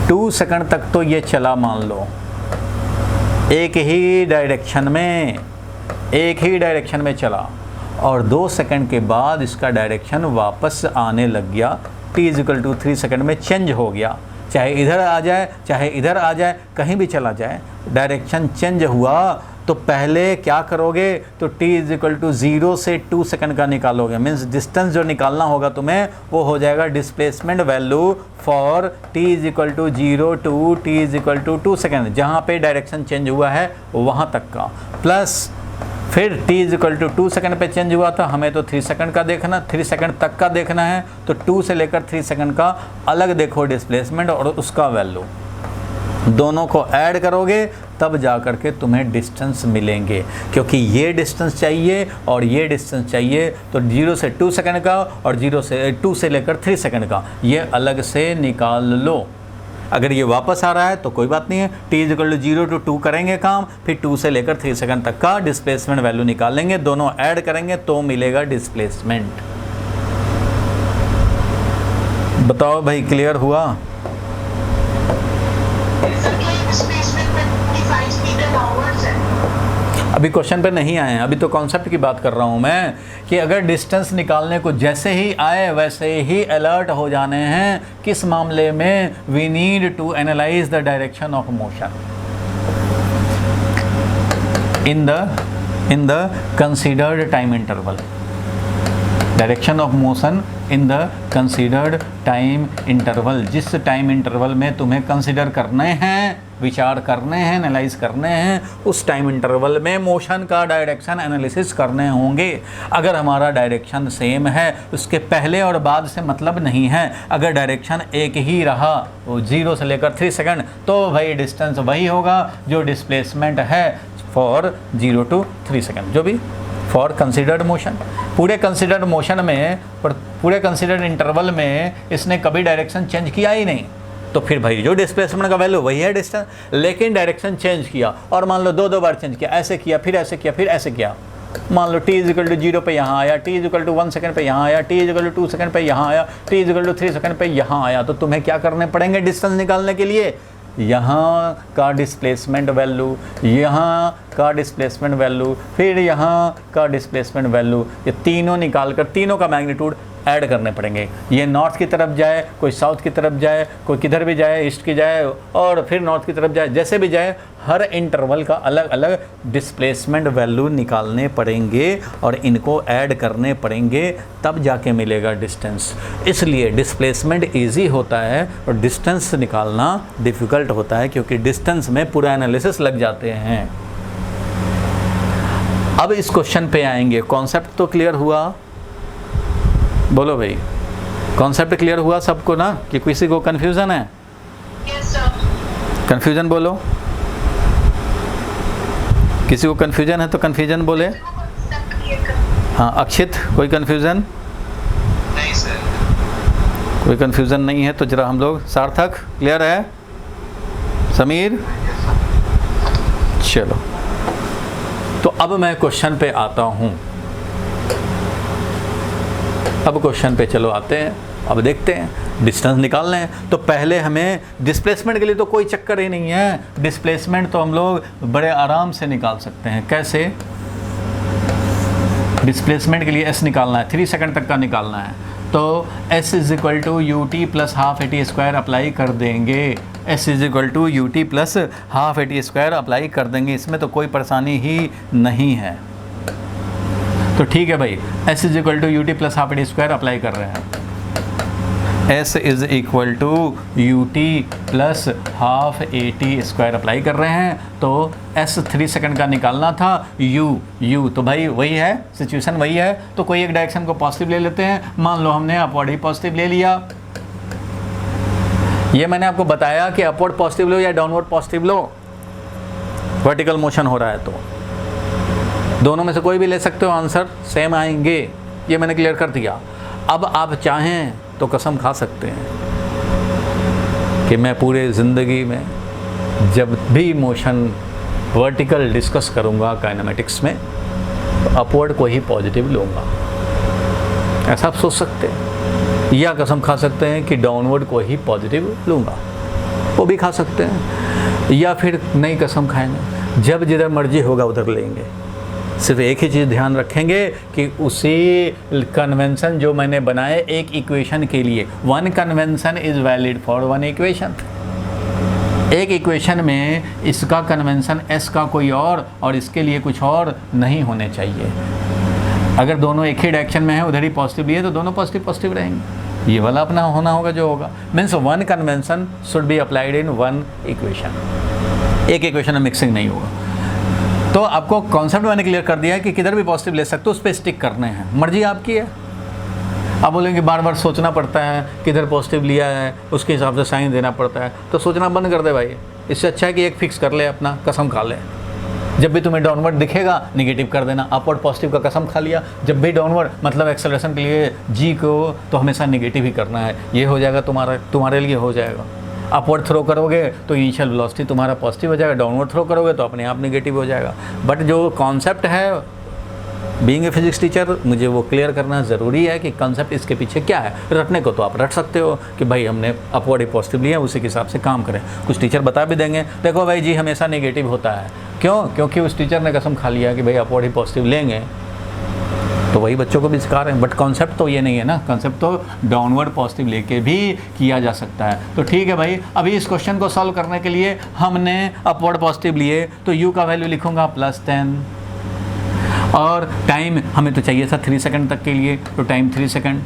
2 सेकंड तक तो ये चला, मान लो एक ही डायरेक्शन में चला, और 2 सेकंड के बाद इसका डायरेक्शन वापस आने लग गया, t = 3 सेकंड में चेंज हो गया, चाहे इधर आ जाए चाहे इधर आ जाए, कहीं भी चला जाए, डायरेक्शन चेंज हुआ, तो पहले क्या करोगे, तो t = 0 से 2 सेकंड का निकालोगे। मीन्स डिस्टेंस जो निकालना होगा तुम्हें वो हो जाएगा displacement value for t = 0 to t = 2 second, जहाँ पे डायरेक्शन चेंज हुआ है वहाँ तक का, प्लस फिर t = 2 सेकंड पे चेंज हुआ था, हमें तो 3 सेकंड का देखना, 3 सेकंड तक का देखना है, तो 2 से लेकर 3 सेकंड का अलग देखो डिस्प्लेसमेंट और उसका वैल्यू, दोनों को ऐड करोगे तब जा कर के तुम्हें डिस्टेंस मिलेंगे। क्योंकि ये डिस्टेंस चाहिए और ये डिस्टेंस चाहिए, तो 0 से 2 सेकंड का और 2 से लेकर 3 सेकंड का ये अलग से निकाल लो। अगर ये वापस आ रहा है तो कोई बात नहीं है, t = 0 to 2 करेंगे काम, फिर 2 से लेकर 3 सेकंड तक का डिस्प्लेसमेंट वैल्यू निकालेंगे, दोनों ऐड करेंगे तो मिलेगा डिस्प्लेसमेंट। बताओ भाई, क्लियर हुआ? अभी क्वेश्चन पे नहीं आए हैं, अभी तो कॉन्सेप्ट की बात कर रहा हूँ मैं, कि अगर डिस्टेंस निकालने को जैसे ही आए वैसे ही अलर्ट हो जाने हैं। किस मामले में? We need to analyse the direction of motion in the considered time interval. Direction of motion in the considered time interval, जिस टाइम इंटरवल में तुम्हें कंसीडर करने हैं, विचार करने हैं, एनालाइज करने हैं, उस टाइम इंटरवल में मोशन का डायरेक्शन एनालिसिस करने होंगे। अगर हमारा डायरेक्शन सेम है, उसके पहले और बाद से मतलब नहीं है। अगर डायरेक्शन एक ही रहा, वो 0 से लेकर 3 सेकंड, तो भाई डिस्टेंस वही होगा जो डिस्प्लेसमेंट है फॉर 0 to 3 सेकंड, जो भी फॉर कंसीडर्ड मोशन। पूरे कंसीडर्ड मोशन में, पर पूरे कंसीडर्ड इंटरवल में इसने कभी डायरेक्शन चेंज किया ही नहीं, तो फिर भाई जो डिस्प्लेसमेंट का वैल्यू वही है डिस्टेंस। लेकिन डायरेक्शन चेंज किया, और मान लो 2 बार चेंज किया, ऐसे किया, फिर ऐसे किया, फिर ऐसे किया। मान लो t = 0 पे यहाँ आया, t = 1 सेकंड पे यहाँ आया, t = 2 सेकंड पे यहाँ आया, t = 3 सेकंड पे यहाँ आया, तो तुम्हें क्या करने पड़ेंगे डिस्टेंस निकालने के लिए? यहाँ का डिस्प्लेसमेंट वैल्यू, यहाँ का डिस्प्लेसमेंट वैल्यू, फिर यहाँ का डिस्प्लेसमेंट वैल्यू, ये तीनों निकाल कर तीनों का मैग्नीट्यूड ऐड करने पड़ेंगे। ये नॉर्थ की तरफ जाए, कोई साउथ की तरफ जाए, कोई किधर भी जाए, ईस्ट की जाए और फिर नॉर्थ की तरफ जाए, जैसे भी जाए, हर इंटरवल का अलग अलग डिस्प्लेसमेंट वैल्यू निकालने पड़ेंगे और इनको ऐड करने पड़ेंगे, तब जाके मिलेगा डिस्टेंस। इसलिए डिस्प्लेसमेंट ईजी होता है और डिस्टेंस निकालना डिफ़िकल्ट होता है, क्योंकि डिस्टेंस में पूरा एनालिसिस लग जाते हैं। अब इस क्वेश्चन पे आएंगे। कॉन्सेप्ट तो क्लियर हुआ? बोलो भाई, कॉन्सेप्ट क्लियर हुआ सबको ना, कि किसी को कन्फ्यूज़न है? Yes sir. कन्फ्यूज़न बोलो, किसी को कन्फ्यूज़न है तो कन्फ्यूज़न बोले। हाँ अक्षित, कोई कन्फ्यूज़न? नहीं सर। कोई कन्फ्यूज़न नहीं है तो जरा हम लोग, सार्थक क्लियर है? समीर? चलो, तो अब मैं क्वेश्चन पे आता हूँ। अब क्वेश्चन पे चलो आते हैं। अब देखते हैं डिस्टेंस निकाल लें। तो पहले हमें डिस्प्लेसमेंट के लिए तो कोई चक्कर ही नहीं है, डिस्प्लेसमेंट तो हम लोग बड़े आराम से निकाल सकते हैं। कैसे? डिस्प्लेसमेंट के लिए एस निकालना है, 3 सेकंड तक का निकालना है, तो s is equal to U T plus half A T square apply कर देंगे। s is equal to U T plus half A T square apply कर देंगे, इसमें तो कोई परेशानी ही नहीं है। तो ठीक है भाई, s is equal to U T plus half A T square apply कर रहे हैं। s is equal to U T plus half A T square apply कर रहे हैं, तो s 3 सेकंड का निकालना था, u तो भाई वही है, सिचुएशन वही है। तो कोई एक डायरेक्शन को पॉजिटिव ले लेते हैं। मान लो हमने अपवर्ड ही पॉजिटिव ले लिया। ये मैंने आपको बताया कि अपवर्ड पॉजिटिव लो या डाउनवर्ड पॉजिटिव लो, वर्टिकल मोशन हो रहा है तो दोनों में से कोई भी ले सकते हो, आंसर सेम आएंगे। ये मैंने क्लियर कर दिया। अब आप चाहें तो कसम खा सकते हैं कि मैं पूरे ज़िंदगी में जब भी मोशन वर्टिकल डिस्कस करूंगा काइनेमेटिक्स में, तो अपवर्ड को ही पॉजिटिव लूँगा। ऐसा आप सोच सकते हैं, या कसम खा सकते हैं कि डाउनवर्ड को ही पॉजिटिव लूँगा, वो भी खा सकते हैं। या फिर नहीं कसम खाएंगे, जब जिधर मर्जी होगा उधर लेंगे। सिर्फ एक ही चीज़ ध्यान रखेंगे कि उसी कन्वेंशन जो मैंने बनाए एक इक्वेशन के लिए, one convention is valid for one equation. एक इक्वेशन में इसका कन्वेंशन s का कोई और इसके लिए कुछ और नहीं होने चाहिए। अगर दोनों एक ही डायरेक्शन में है, उधर ही पॉजिटिव लिए, तो दोनों पॉजिटिव पॉजिटिव रहेंगे। ये वाला अपना होना होगा जो होगा। Means one convention should be applied in one equation. एक इक्वेशन में मिक्सिंग नहीं होगा। तो आपको कॉन्सेप्ट मैंने क्लियर कर दिया है कि किधर भी पॉजिटिव ले सकते हो, उस पर स्टिक करने हैं, मर्जी आपकी है। आप बोलेंगे बार बार सोचना पड़ता है, किधर पॉजिटिव लिया है उसके हिसाब से साइन देना पड़ता है, तो सोचना बंद कर दे भाई। इससे अच्छा है कि एक फिक्स कर ले, अपना कसम खा ले। जब भी तुम्हें डाउनवर्ड दिखेगा निगेटिव कर देना, अपवर्ड पॉजिटिव का कसम खा लिया। जब भी डाउनवर्ड मतलब एक्सेलरेशन के लिए जी को तो हमेशा निगेटिव ही करना है, ये हो जाएगा तुम्हारे लिए हो जाएगा। अपवर्ड थ्रो करोगे तो इनिशियल वेलोसिटी तुम्हारा पॉजिटिव हो जाएगा, डाउनवर्ड थ्रो करोगे तो अपने आप नेगेटिव हो जाएगा। बट जो कॉन्सेप्ट है, बीइंग ए फिजिक्स टीचर, मुझे वो क्लियर करना ज़रूरी है कि कॉन्सेप्ट इसके पीछे क्या है। रटने को तो आप रट सकते हो कि भाई हमने अपवर्ड ही पॉजिटिव लिया, उसी के हिसाब से काम करें। कुछ टीचर बता भी देंगे, देखो भाई जी हमेशा नेगेटिव होता है। क्यों? क्योंकि उस टीचर ने कसम खा लिया कि भाई अपवर्ड ही पॉजिटिव लेंगे, तो वही बच्चों को भी सिखा रहे हैं। बट कॉन्सेप्ट तो ये नहीं है ना, कॉन्सेप्ट तो डाउनवर्ड पॉजिटिव लेके भी किया जा सकता है। तो ठीक है भाई, अभी इस क्वेश्चन को सॉल्व करने के लिए हमने अपवर्ड पॉजिटिव लिए, तो u का वैल्यू लिखूंगा +10, और टाइम हमें तो चाहिए था 3 सेकंड तक के लिए, तो time 3 second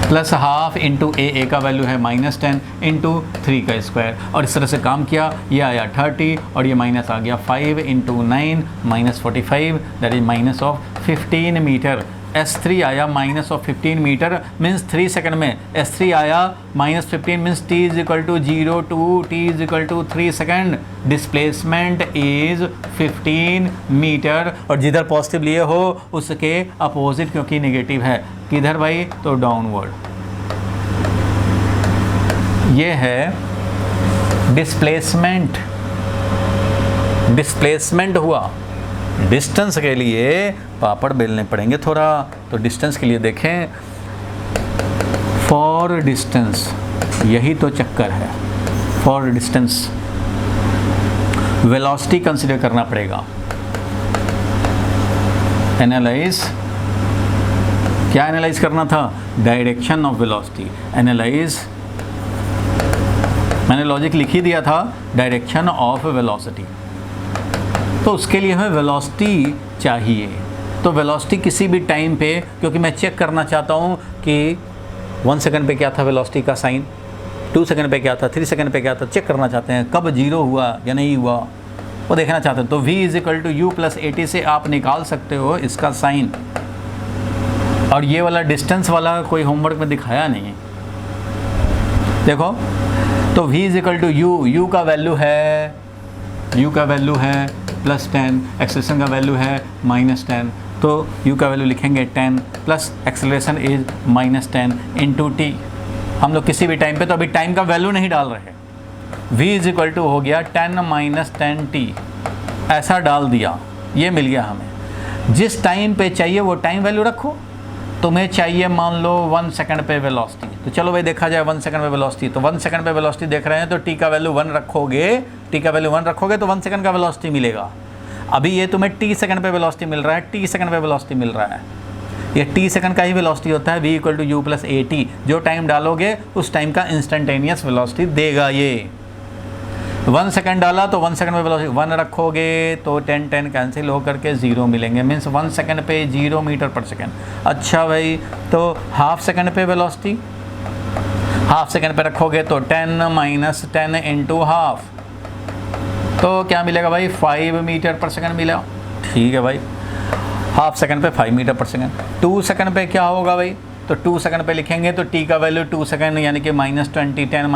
plus half into A का वैल्यू है -10 इंटू 3 का स्क्वायर, और इस तरह से काम किया। ये आया 30 और ये माइनस आ गया 5 into 9 -45, that is minus of 15 metre. S3 आया minus of 15 metre, means 3 second में S3 आया -15, means t is equal to 0 to t is equal to 3 second. Displacement is 15 metre, और जिधर पॉजिटिव लिए हो उसके अपोजिट, क्योंकि नेगेटिव है। किधर भाई? तो डाउनवर्ड। ये है डिस्प्लेसमेंट। डिस्प्लेसमेंट हुआ। डिस्टेंस के लिए पापड़ बेलने पड़ेंगे थोड़ा, तो डिस्टेंस के लिए देखें, फॉर डिस्टेंस, यही तो चक्कर है। फॉर डिस्टेंस वेलोसिटी कंसीडर करना पड़ेगा। एनालाइज, क्या एनालाइज करना था? Direction of velocity. एनालाइज, मैंने लॉजिक लिख ही दिया था, डायरेक्शन ऑफ वेलोसिटी। तो उसके लिए हमें वेलोसिटी चाहिए। तो वेलोसिटी किसी भी टाइम पे, क्योंकि मैं चेक करना चाहता हूँ कि 1 सेकंड पे क्या था वेलोसिटी का साइन, 2 सेकंड पे क्या था, 3 सेकंड पे क्या था, चेक करना चाहते हैं कब 0 हुआ या नहीं हुआ, वो देखना चाहते हैं। तो v is equal to u plus AT से आप निकाल सकते हो इसका साइन। और ये वाला डिस्टेंस वाला कोई होमवर्क में दिखाया नहीं है, देखो। तो v is equal to u का वैल्यू है, u का वैल्यू है +10, एक्सेलरेशन का वैल्यू है -10, तो u का वैल्यू लिखेंगे 10 plus acceleration is -10 into t। हम लोग किसी भी टाइम पे, तो अभी टाइम का वैल्यू नहीं डाल रहे, v इज इक्वल टू हो गया 10 - 10t, ऐसा डाल दिया, ये मिल गया हमें। जिस टाइम पे चाहिए वो टाइम वैल्यू रखो। तुम्हें चाहिए मान लो 1 सेकंड पे वेलोसिटी, तो चलो भाई देखा जाए 1 सेकंड पे वेलोसिटी। तो 1 सेकंड पे वेलोसिटी देख रहे हैं तो टी का वैल्यू 1 रखोगे, टी का वैल्यू 1 रखोगे तो 1 सेकंड का वेलोसिटी मिलेगा। अभी ये तुम्हें टी सेकंड पे वेलोसिटी मिल रहा है, टी सेकंड पे वेलोसिटी मिल रहा है, ये टी सेकंड का ही वेलोसिटी होता है, v = u + at। जो टाइम डालोगे उस टाइम का इंस्टेंटेनियस वेलोसिटी देगा ये। 1 सेकंड डाला तो 1 सेकंड पे वेलोसिटी 1 रखोगे तो 10 10 कैंसिल होकर के 0 मिलेंगे, मीन्स 1 सेकंड पे 0 मीटर पर सेकंड। अच्छा भाई, तो हाफ सेकंड पे वेलोसिटी, हाफ सेकंड पे रखोगे तो 10 - 10 × हाफ, तो क्या मिलेगा भाई 5 मीटर पर सेकंड मिला। ठीक है भाई, हाफ सेकंड पे 5 मीटर पर सेकंड। 2 सेकंड पे क्या होगा भाई, तो 2 सेकंड पे लिखेंगे तो टी का वैल्यू 2 सेकंड यानी कि -20 10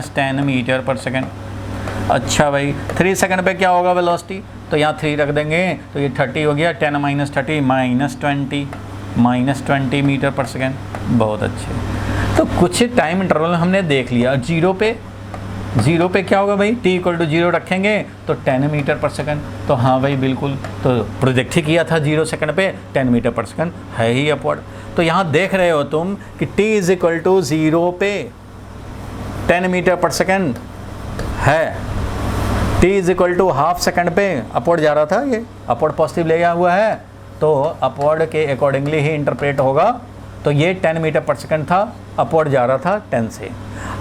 - 10 मीटर पर सेकंड। अच्छा भाई, 3 सेकंड पे क्या होगा वेलोसिटी, तो यहाँ 3 रख देंगे तो ये 30 हो गया, 10 - 30 -20 मीटर पर सेकंड। बहुत अच्छे, तो कुछ टाइम इंटरवल हमने देख लिया। जीरो पे क्या होगा भाई, t = 0 रखेंगे तो 10 मीटर पर सेकंड। तो हाँ भाई बिल्कुल, तो प्रोजेक्ट ही किया था 0 सेकंड पे 10 मीटर पर सेकंड है ही अपवर्ड। तो यहाँ देख रहे हो तुम कि t = 0 पे 10 मीटर पर सेकंड है, t = हाफ सेकंड पे अपवर्ड जा रहा था, ये अपवर्ड पॉजिटिव ले गया हुआ है तो अपवर्ड के अकॉर्डिंगली ही इंटरप्रेट होगा। तो ये 10 मीटर पर सेकंड था, अपवर्ड जा रहा था 10 से।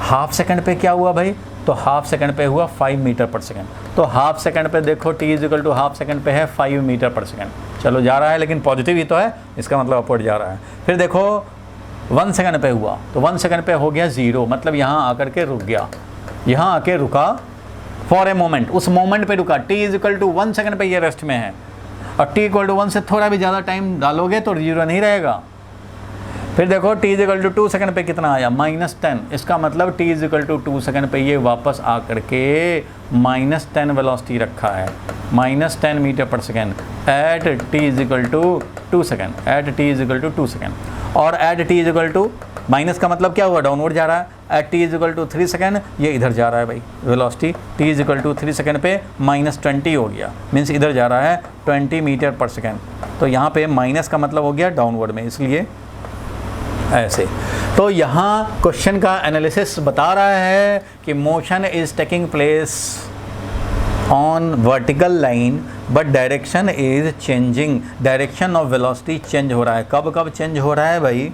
हाफ सेकंड पे क्या हुआ भाई, तो हाफ सेकंड पे हुआ 5 मीटर पर सेकंड। तो हाफ सेकंड पे देखो t = हाफ सेकंड पे है 5 मीटर पर सेकंड। चलो जा रहा है लेकिन पॉजिटिव ही तो है, इसका मतलब अपवर्ड जा रहा है। फिर देखो 1 सेकंड पे हुआ तो 1 सेकंड पे हो गया 0, मतलब यहाँ आकर के रुक गया, यहाँ आके रुका फॉर ए मोमेंट, उस मोमेंट पे रुका। t = 1 सेकंड पे ये रेस्ट में है, और t = 1 से थोड़ा भी ज़्यादा टाइम डालोगे तो 0 नहीं रहेगा। फिर देखो t = 2 सेकंड पे कितना आया, -10, इसका मतलब t = 2 सेकंड पे ये वापस आकर के -10 वेलोसिटी रखा है, -10 metre per second at t = 2 second, at t = 2 second. और एट t = माइनस का मतलब क्या हुआ, डाउनवर्ड जा रहा है। एट t = 3 सेकंड ये इधर जा रहा है भाई, वेलोसिटी t = 3 सेकंड पे -20 हो गया, मीन्स इधर जा रहा है 20 मीटर पर सेकंड। तो यहाँ पे माइनस का मतलब हो गया डाउनवर्ड में, इसलिए ऐसे। तो यहाँ क्वेश्चन का एनालिसिस बता रहा है कि motion is taking place on vertical line but direction is changing, direction of velocity change हो रहा है। कब कब चेंज हो रहा है भाई,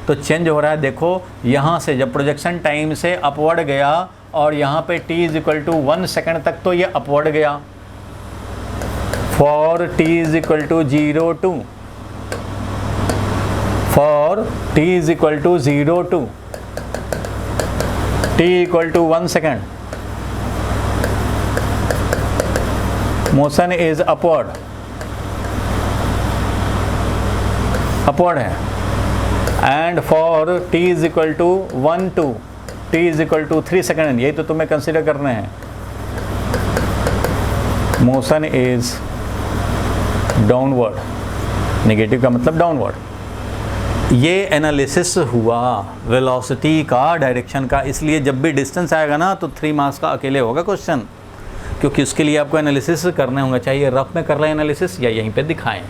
तो चेंज हो रहा है देखो यहाँ से, जब प्रोजेक्शन टाइम से अपवर्ड गया और यहाँ पे t = 1 सेकंड तक तो ये अपवर्ड गया, for t = 0 to, for t = 0 to t = 1 second, motion is upward है। And for t = 1 to t = 3 second, यही तो तुम्हें कंसिडर करने हैं। मोशन इज डाउनवर्ड, नेगेटिव का मतलब डाउनवर्ड। ये एनालिसिस हुआ वेलोसिटी का, डायरेक्शन का, इसलिए जब भी डिस्टेंस आएगा ना तो 3 मार्क्स का अकेले होगा क्वेश्चन, क्योंकि उसके लिए आपको एनालिसिस करने होंगे, चाहिए रफ में कर लें एनालिसिस या यहीं पे दिखाएं।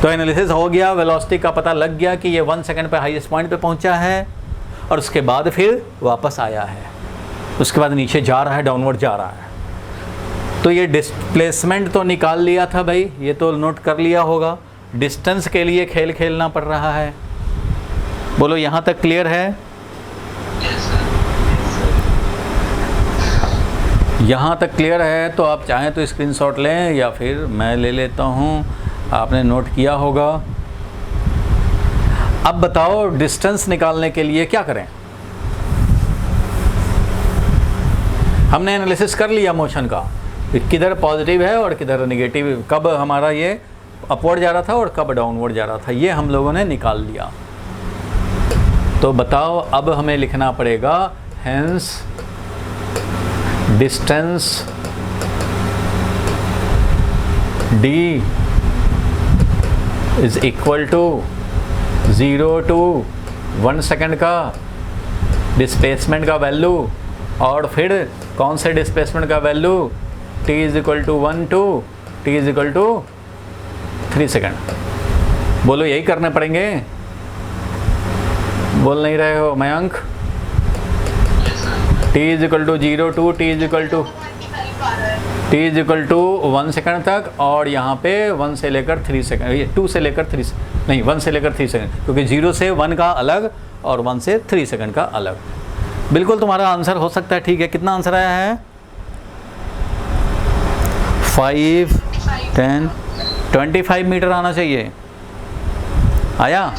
तो एनालिसिस हो गया, वेलोसिटी का पता लग गया कि ये 1 सेकंड पे हाईएस्ट पॉइंट पे पहुंचा है और उसके बाद फिर वापस आया है, उसके बाद नीचे जा रहा है, डाउनवर्ड जा रहा है। तो ये डिस्प्लेसमेंट तो निकाल लिया था भाई, ये तो नोट कर लिया होगा। डिस्टेंस के लिए खेल खेलना पड़ रहा है। बोलो यहाँ तक क्लियर है? यहाँ तक क्लियर है तो आप चाहें तो स्क्रीनशॉट लें या फिर मैं ले लेता हूँ, आपने नोट किया होगा। अब बताओ डिस्टेंस निकालने के लिए क्या करें। हमने एनालिसिस कर लिया मोशन का, किधर पॉजिटिव है और किधर नेगेटिव, कब हमारा ये अपवर्ड जा रहा था और कब डाउनवर्ड जा रहा था, ये हम लोगों ने निकाल लिया। तो बताओ अब हमें लिखना पड़ेगा hence distance d is equal to 0 to 1 second का डिस्प्लेसमेंट का वैल्यू, और फिर कौन से डिस्प्लेसमेंट का value, t = 1 to t = 3 second. बोलो यही करने पड़ेंगे, बोल नहीं रहे हो Mayank? t is equal to 0 to t is equal to 1 second तक, और यहाँ पे 1 से लेकर 3 सेकंड, 2 से लेकर 3 नहीं 1 से लेकर 3 सेकंड, क्योंकि 0 से 1 का अलग और 1 से 3 सेकंड का अलग। बिल्कुल तुम्हारा आंसर हो सकता है। ठीक है, कितना आंसर आया है? 5, 10, 25 मीटर आना चाहिए। आया?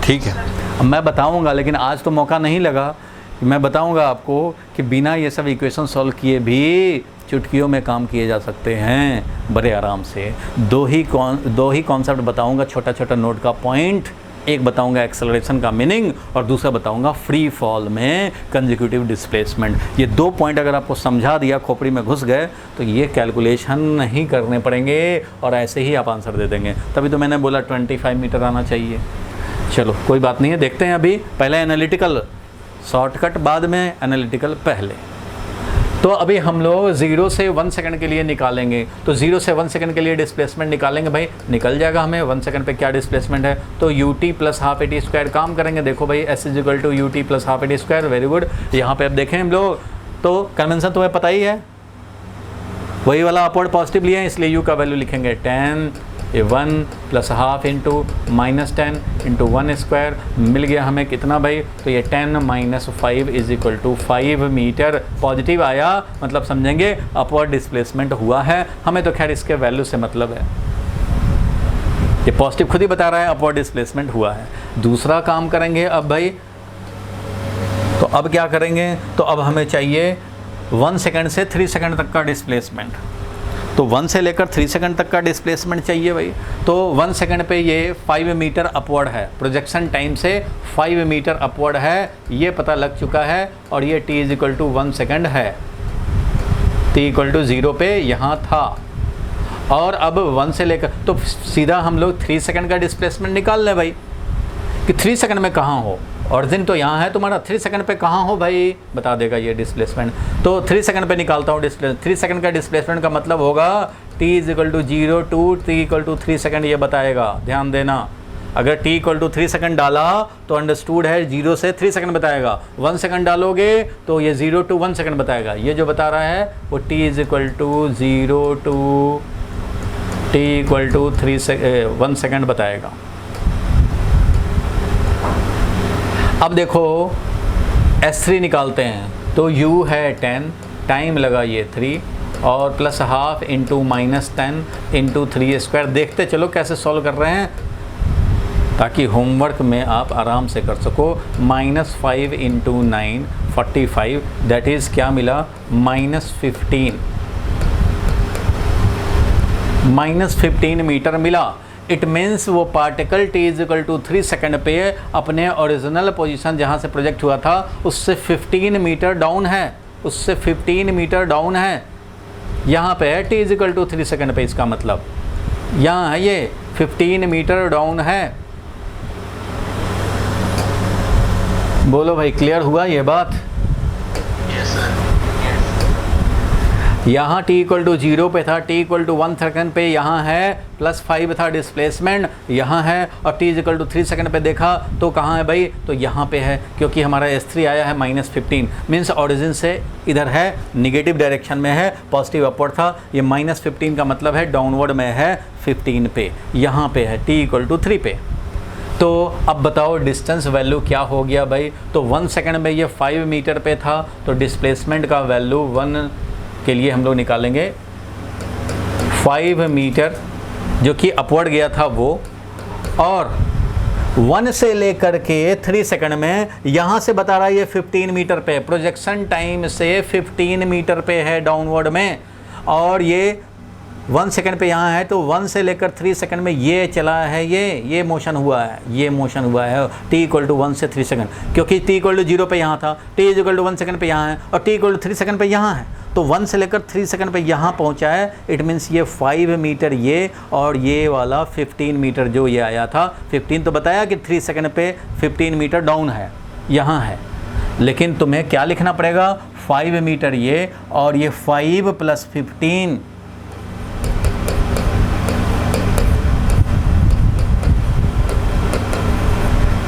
ठीक है, अब मैं बताऊंगा, लेकिन आज तो मौका नहीं लगा। मैं बताऊंगा आपको कि बिना ये सब इक्वेशन सॉल्व किए भी चुटकियों में काम किए जा सकते हैं बड़े आराम से। दो ही कॉन्सेप्ट बताऊंगा, छोटा छोटा नोट का पॉइंट। एक बताऊंगा एक्सेलरेशन का मीनिंग और दूसरा बताऊंगा फ्री फॉल में कंसेक्यूटिव डिस्प्लेसमेंट। ये 2 पॉइंट अगर आपको समझा दिया, खोपड़ी में घुस गए, तो ये कैलकुलेशन नहीं करने पड़ेंगे और ऐसे ही आप आंसर दे देंगे। तभी तो मैंने बोला 25 मीटर आना चाहिए। चलो कोई बात नहीं है, देखते हैं। अभी पहले एनालिटिकल, शॉर्टकट बाद में, एनालिटिकल पहले। तो अभी हम लोग 0 से 1 सेकंड के लिए निकालेंगे। तो 0 से 1 सेकंड के लिए डिस्प्लेसमेंट निकालेंगे भाई, निकल जाएगा हमें 1 सेकंड पे क्या डिस्प्लेसमेंट है। तो ut plus half AT square काम करेंगे। देखो भाई s is equal to ut plus half AT square. Very good. यहाँ पे अब देखें हम लोग, तो कन्वेंशन तुम्हें पता ही है, वही वाला अपवर्ड पॉजिटिव लिए हैं, इसलिए u का वैल्यू लिखेंगे 10, ये 1 plus half into -10 into 1 square. मिल गया हमें कितना भाई? तो ये 10 minus 5 is equal to 5 metre. Positive आया मतलब समझेंगे अपवर्ड डिस्प्लेसमेंट हुआ है। हमें तो खैर इसके वैल्यू से मतलब है, ये पॉजिटिव खुद ही बता रहा है अपवर्ड डिस्प्लेसमेंट हुआ है। दूसरा काम करेंगे अब भाई, तो अब क्या करेंगे? तो अब हमें चाहिए 1 सेकंड से 3 सेकंड तक का डिस्प्लेसमेंट। तो 1 से लेकर 3 सेकंड तक का डिस्प्लेसमेंट चाहिए भाई। तो 1 सेकंड पे ये 5 मीटर अपवर्ड है, प्रोजेक्शन टाइम से 5 मीटर अपवर्ड है, ये पता लग चुका है। और ये t is equal to 1 second है, t इक्वल टू 0 पे यहाँ था। और अब 1 से लेकर, तो सीधा हम लोग 3 सेकंड का डिस्प्लेसमेंट निकाल लें भाई, कि 3 सेकंड में कहाँ हो। ऑरिजिन तो यहाँ है तुम्हारा, 3 सेकंड पे कहाँ हो भाई, बता देगा ये डिस्प्लेसमेंट। तो 3 सेकंड पे निकालता हूँ डिस्प्लेसमेंट। 3 सेकंड का डिस्प्लेसमेंट का मतलब होगा t is equal to 0 to t equal to 3 second, ये बताएगा। ध्यान देना, अगर t इक्वल टू 3 सेकंड डाला तो अंडरस्टूड है 0 से 3 सेकंड बताएगा। 1 सेकंड डालोगे तो ये 0 टू 1 सेकंड बताएगा। ये जो बता रहा है वो t is equal to 0 to t equal to 1 second बताएगा। अब देखो S3 निकालते हैं, तो u है 10, टाइम लगा ये 3, और plus half into -10 into 3 square. देखते चलो कैसे सॉल्व कर रहे हैं, ताकि होमवर्क में आप आराम से कर सको। -5 इंटू 9 45, दैट इज़ क्या मिला? -15 मीटर मिला। इट मीन्स वो particle t is equal to 3 second पे अपने ओरिजिनल पोजीशन जहाँ से प्रोजेक्ट हुआ था उससे 15 मीटर डाउन है, उससे 15 मीटर डाउन है। यहाँ पे है t is equal to 3 second पे, इसका मतलब यहाँ है ये 15 मीटर डाउन है। बोलो भाई, क्लियर हुआ ये बात? यहाँ t इक्वल टू 0 पे था, t इक्वल टू 1 सेकंड पे यहाँ है, +5 था डिस्प्लेसमेंट यहाँ है, और t इक्वल टू 3 सेकंड पे देखा तो कहाँ है भाई? तो यहाँ पे है, क्योंकि हमारा S3 आया है -15, मीन्स ऑरिजिन से इधर है, निगेटिव डायरेक्शन में है, पॉजिटिव अपवर्ड था। ये -15 का मतलब है डाउनवर्ड में है 15 पे, यहाँ पे है t इक्वल टू 3 पे। तो अब बताओ डिस्टेंस वैल्यू क्या हो गया भाई? तो 1 सेकंड में ये 5 मीटर पे था, तो डिस्प्लेसमेंट का वैल्यू 1 के लिए हम लोग निकालेंगे 5 मीटर, जो कि अपवर्ड गया था वो, और 1 से लेकर के 3 सेकंड में यहाँ से बता रहा है ये 15 मीटर पे, प्रोजेक्शन टाइम से 15 मीटर पे है डाउनवर्ड में, और ये 1 सेकंड पे यहाँ है, तो 1 से लेकर 3 सेकंड में ये चला है, ये मोशन हुआ है, ये मोशन हुआ है t इक्वल टू 1 से 3 सेकंड, क्योंकि t इक्वल टू 0 पे यहाँ था, t इक्वल टू 1 सेकंड पे यहाँ है, और t इक्वल टू 3 सेकंड पे यहाँ है, तो 1 से लेकर 3 सेकंड पे यहाँ पहुँचा है। इट मीन्स ये 5 मीटर ये, और ये वाला 15 मीटर जो ये आया था, 15 तो बताया कि 3 सेकंड पे 15 मीटर डाउन है, यहाँ है। लेकिन तुम्हें क्या लिखना पड़ेगा? 5 मीटर ये, और ये 5 + 15,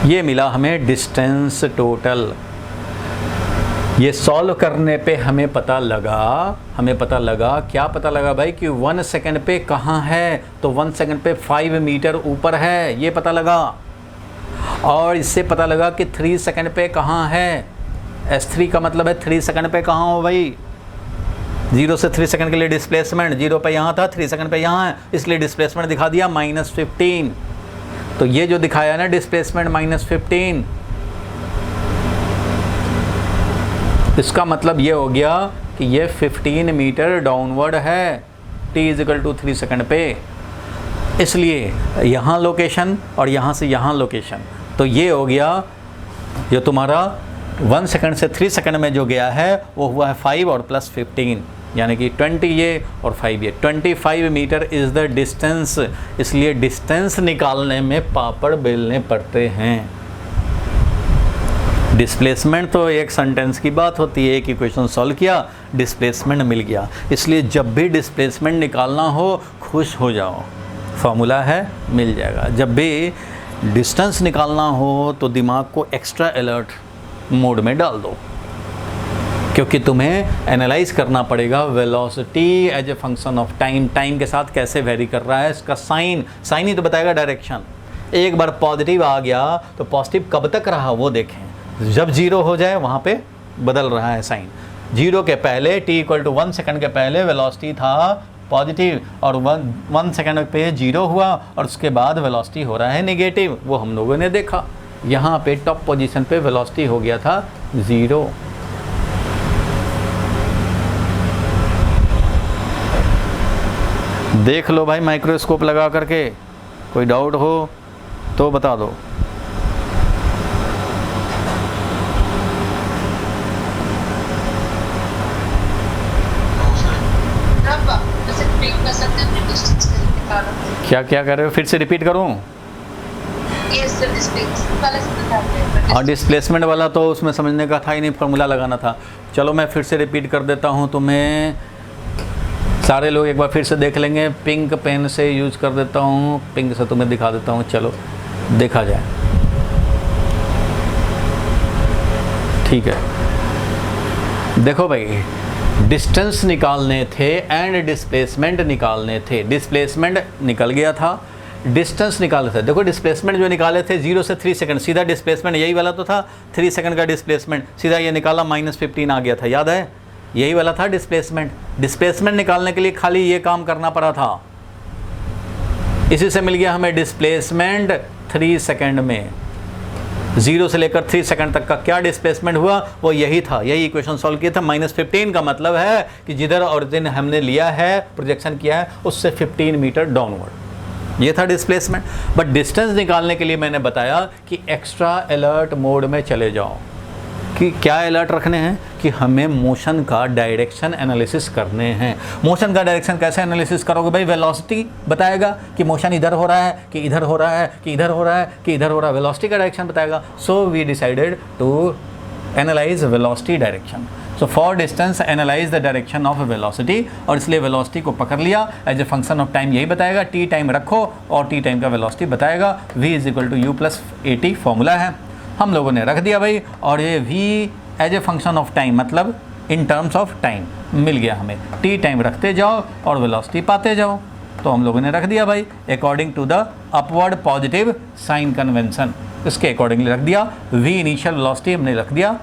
ये मिला हमें डिस्टेंस टोटल। ये सॉल्व करने पे हमें पता लगा क्या पता लगा भाई कि 1 सेकंड पे कहाँ है, तो 1 सेकंड पे 5 मीटर ऊपर है, ये पता लगा। और इससे पता लगा कि 3 सेकंड पे कहाँ है, S3 का मतलब है 3 सेकंड पे कहाँ हो भाई। 0 से 3 सेकंड के लिए डिस्प्लेसमेंट 0 पे यहाँ था, 3 सेकंड पे यहाँ है, इसलिए डिस्प्लेसमेंट दिखा दिया -15। तो ये जो दिखाया ना डिस्प्लेसमेंट -15, इसका मतलब ये हो गया कि ये 15 मीटर डाउनवर्ड है t = 3 सेकंड पे। इसलिए यहाँ लोकेशन और यहाँ से यहाँ लोकेशन, तो ये हो गया जो तुम्हारा 1 सेकंड से 3 सेकंड में जो गया है वो हुआ है 5 और +15, यानी कि 20 ये और 5 ये, 25 मीटर इज़ द डिस्टेंस। इसलिए डिस्टेंस निकालने में पापड़ बेलने पड़ते हैं। डिस्प्लेसमेंट तो एक सेंटेंस की बात होती है, एक इक्वेशन सॉल्व किया, डिस्प्लेसमेंट मिल गया। इसलिए जब भी डिस्प्लेसमेंट निकालना हो खुश हो जाओ, फार्मूला है मिल जाएगा। जब भी डिस्टेंस निकालना हो तो दिमाग को एक्स्ट्रा अलर्ट मोड में डाल दो, क्योंकि तुम्हें एनालाइज करना पड़ेगा velocity as a function of time, time के साथ कैसे वेरी कर रहा है, इसका साइन ही तो बताएगा डायरेक्शन। एक बार पॉजिटिव आ गया तो पॉजिटिव कब तक रहा वो देखें, जब 0 हो जाए वहाँ पे बदल रहा है साइन। 0 के पहले t = 1 सेकंड के पहले वेलोसिटी था पॉजिटिव, और 1 सेकंड पे 0 हुआ और उसके बाद वेलोसिटी हो रहा है नेगेटिव, वो हम लोगों ने देखा। यहाँ पे टॉप पोजीशन पे वेलोसिटी हो गया था 0। देख लो भाई माइक्रोस्कोप लगा करके, कोई डाउट हो तो बता दो। क्या कर रहे हो, फिर से रिपीट करूं? हाँ, डिस्प्लेसमेंट वाला तो उसमें समझने का था ही नहीं, फार्मूला लगाना था। चलो मैं फिर से रिपीट कर देता हूं तुम्हें, सारे लोग एक बार फिर से देख लेंगे। पिंक पेन से यूज कर देता हूं, पिंक से तुम्हें दिखा देता हूं, चलो देखा जाए। ठीक है, देखो भाई डिस्टेंस निकालने थे एंड डिस्प्लेसमेंट निकालने थे। डिस्प्लेसमेंट निकल गया था, डिस्टेंस निकाले थे। देखो डिस्प्लेसमेंट जो निकाले थे 0 से 3 सेकंड, सीधा डिस्प्लेसमेंट यही वाला तो था, 3 सेकंड का डिस्प्लेसमेंट सीधा ये निकाला, -15 आ गया था, याद है? यही वाला था डिस्प्लेसमेंट। डिस्प्लेसमेंट निकालने के लिए खाली ये काम करना पड़ा था, इसी से मिल गया हमें डिस्प्लेसमेंट 3 सेकंड में। 0 से लेकर 3 सेकंड तक का क्या डिस्प्लेसमेंट हुआ वो यही था, यही इक्वेशन सॉल्व किया था। -15 का मतलब है कि जिधर ओरिजिन हमने लिया है, प्रोजेक्शन किया है, उससे 15 मीटर डाउनवर्ड, ये था डिस्प्लेसमेंट। बट डिस्टेंस निकालने के लिए मैंने बताया कि एक्स्ट्रा अलर्ट मोड में चले जाओ। कि क्या अलर्ट रखने हैं कि हमें मोशन का डायरेक्शन एनालिसिस करने हैं। मोशन का डायरेक्शन कैसे एनालिसिस करोगे भाई? वेलोसिटी बताएगा कि मोशन इधर हो रहा है कि इधर हो रहा है कि इधर हो रहा है कि इधर हो रहा है, वेलोसिटी का डायरेक्शन बताएगा। So we decided to analyse velocity direction. So for distance analyse the direction of velocity, और इसलिए वेलोसिटी को पकड़ लिया एज ए फंक्शन ऑफ टाइम, यही बताएगा। टी टाइम रखो और टी टाइम का वेलोसिटी बताएगा। v = u + at फॉर्मूला है, हम लोगों ने रख दिया भाई। और ये v as a function of time मतलब इन टर्म्स ऑफ टाइम मिल गया हमें। टी टाइम रखते जाओ और वेलोसिटी पाते जाओ, तो हम लोगों ने रख दिया भाई according to the upward positive sign convention, इसके अकॉर्डिंगली रख दिया। v इनिशियल वेलोसिटी हमने रख दिया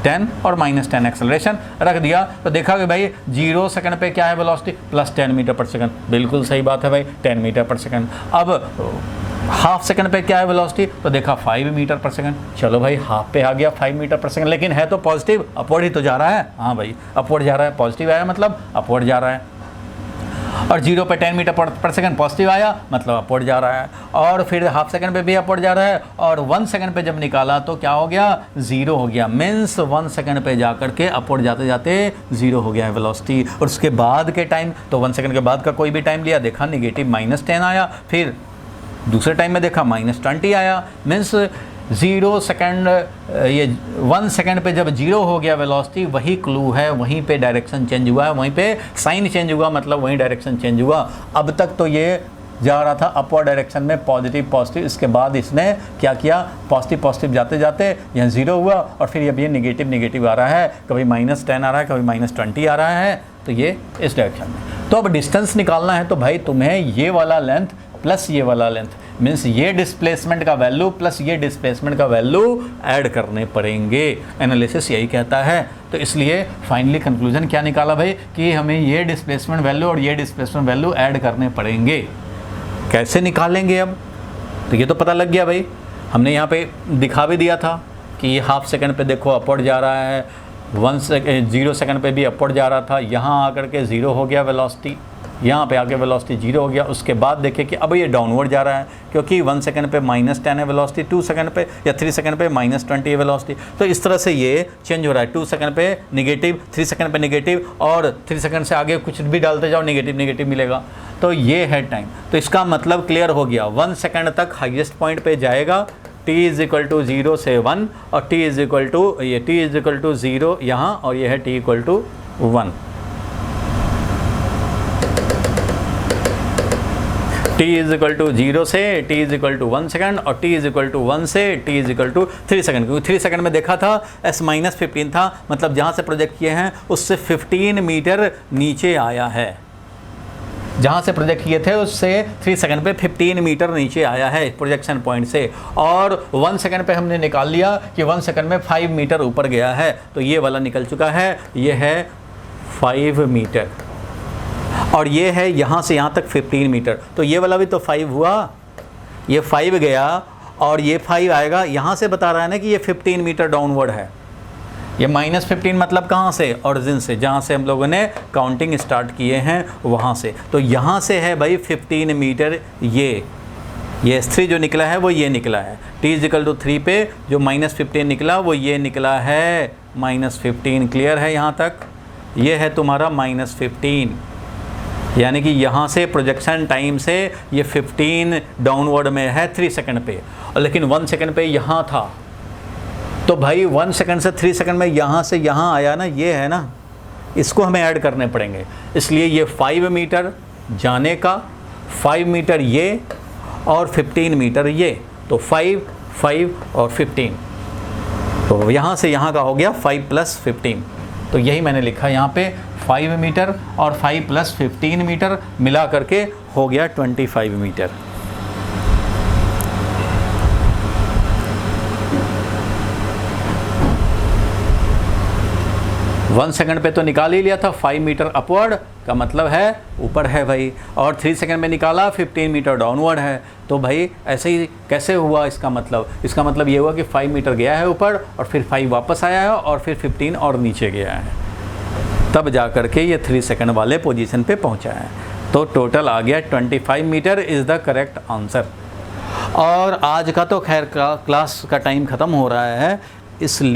10 और -10 एक्सेलरेशन रख दिया। तो देखा कि भाई 0 सेकंड पे क्या है वेलोसिटी, +10 मीटर पर सेकंड, बिल्कुल सही बात है भाई, 10 मीटर पर सेकंड। अब हाफ सेकंड पे क्या है वेलोसिटी, तो देखा 5 मीटर पर सेकंड। चलो भाई हाफ पे आ गया 5 मीटर पर सेकंड, लेकिन है तो पॉजिटिव, अपवर्ड ही तो जा रहा है। हाँ भाई अपवर्ड जा रहा है, पॉजिटिव आया मतलब अपवर्ड जा रहा है। और 0 पे 10 मीटर पर सेकंड पॉजिटिव आया मतलब अपवर्ड जा रहा है। और फिर हाफ सेकंड पे भी अपवर्ड जा रहा है, और 1 सेकंड पे जब निकाला तो क्या हो गया, 0 हो गया। मीन्स 1 सेकंड पे जा करके अपवर्ड जाते जाते 0 हो गया है वेलोसिटी। और उसके बाद के टाइम, तो 1 सेकंड के बाद का कोई भी टाइम लिया, देखा नेगेटिव -10 आया। फिर दूसरे टाइम में देखा -20 आया। मीन्स 0 सेकंड, ये 1 सेकंड पे जब 0 हो गया वेलोसिटी, वही क्लू है, वहीं पे डायरेक्शन चेंज हुआ है, वहीं पे साइन चेंज हुआ, मतलब वहीं डायरेक्शन चेंज हुआ। अब तक तो ये जा रहा था अपवर्ड डायरेक्शन में, पॉजिटिव पॉजिटिव, इसके बाद इसने क्या किया, पॉजिटिव पॉजिटिव जाते जाते यहाँ 0 हुआ और फिर अब ये नेगेटिव नेगेटिव आ रहा है, कभी -10 आ रहा है, कभी -20 आ रहा है, तो ये इस डायरेक्शन में। तो अब डिस्टेंस निकालना है तो भाई तुम्हें ये वाला लेंथ प्लस ये वाला लेंथ, मीन्स ये डिस्प्लेसमेंट का वैल्यू प्लस ये डिस्प्लेसमेंट का वैल्यू ऐड करने पड़ेंगे। एनालिसिस यही कहता है। तो इसलिए फाइनली कंक्लूजन क्या निकाला भाई कि हमें ये डिस्प्लेसमेंट वैल्यू और ये डिस्प्लेसमेंट वैल्यू ऐड करने पड़ेंगे। कैसे निकालेंगे अब, तो ये तो पता लग गया भाई, हमने यहाँ पे दिखा भी दिया था कि ये हाफ सेकंड पे देखो अपवर्ड जा रहा है, 0 सेकंड पे भी अपवर्ड जा रहा था, यहाँ आकर के 0 हो गया वेलोसिटी, यहाँ पे आके वेलोसिटी 0 हो गया। उसके बाद देखिए कि अब ये डाउनवर्ड जा रहा है क्योंकि 1 सेकंड पे -10 है वेलोसिटी, 2 सेकंड पे या 3 सेकंड पे -20 है वेलोसिटी। तो इस तरह से ये चेंज हो रहा है, 2 सेकंड पे नेगेटिव, 3 सेकंड पे नेगेटिव, और 3 सेकंड से आगे कुछ भी डालते जाओ नेगेटिव नेगेटिव मिलेगा। तो ये है टाइम। तो इसका मतलब क्लियर हो गया, 1 सेकंड तक हाईएस्ट पॉइंट पे जाएगा, t = 0 से 1 और t = 0 यहाँ, और ये है t = 1। t = 0 से t = 1 सेकंड और t = 1 से t = 3 सेकंड, क्योंकि 3 सेकंड में देखा था s-15 था, मतलब जहाँ से प्रोजेक्ट किए हैं उससे 15 मीटर नीचे आया है। जहाँ से प्रोजेक्ट किए थे उससे 3 सेकंड पे 15 मीटर नीचे आया है प्रोजेक्शन पॉइंट से, और 1 सेकंड पे हमने निकाल लिया कि 1 सेकंड में 5 मीटर ऊपर गया है। तो ये वाला निकल चुका है, ये है 5 मीटर, और ये है यहाँ से यहाँ तक 15 मीटर। तो ये वाला भी तो 5 हुआ, ये 5 गया और ये 5 आएगा, यहाँ से बता रहा है ना कि ये 15 मीटर डाउनवर्ड है। ये -15 मतलब कहाँ से, ओरिजिन से, जहाँ से हम लोगों ने काउंटिंग स्टार्ट किए हैं वहाँ से। तो यहाँ से है भाई 15 मीटर, ये S3 जो निकला है वो ये निकला है। t = 3 पे जो -15 निकला वो ये निकला है -15। क्लियर है यहाँ तक? ये है तुम्हारा -15, यानी कि यहाँ से प्रोजेक्शन टाइम से ये 15 डाउनवर्ड में है 3 सेकंड पे, और लेकिन 1 सेकंड पे यहाँ था। तो भाई 1 सेकंड से 3 सेकंड में यहाँ से यहाँ आया ना, ये है ना, इसको हमें ऐड करने पड़ेंगे। इसलिए ये 5 मीटर जाने का, 5 मीटर ये, और 15 मीटर ये, तो 5, 5 और 15, तो यहाँ से यहाँ का हो गया 5 + 15। तो यही मैंने लिखा यहाँ पे, 5 मीटर और 5 + 15 मीटर मिला करके हो गया 25 मीटर। वन सेकंड पे तो निकाल ही लिया था, 5 मीटर अपवर्ड का मतलब है ऊपर है भाई, और 3 सेकंड में निकाला 15 मीटर डाउनवर्ड है। तो भाई ऐसे ही कैसे हुआ, इसका मतलब ये हुआ कि 5 मीटर गया है ऊपर और फिर 5 वापस आया है और फिर 15 और नीचे गया है, तब जा कर के ये 3 सेकंड वाले पोजीशन पे पहुंचा है। तो टोटल आ गया 25 metre is the correct answer. और आज का तो खैर क्लास का टाइम ख़त्म हो रहा है, इसलिए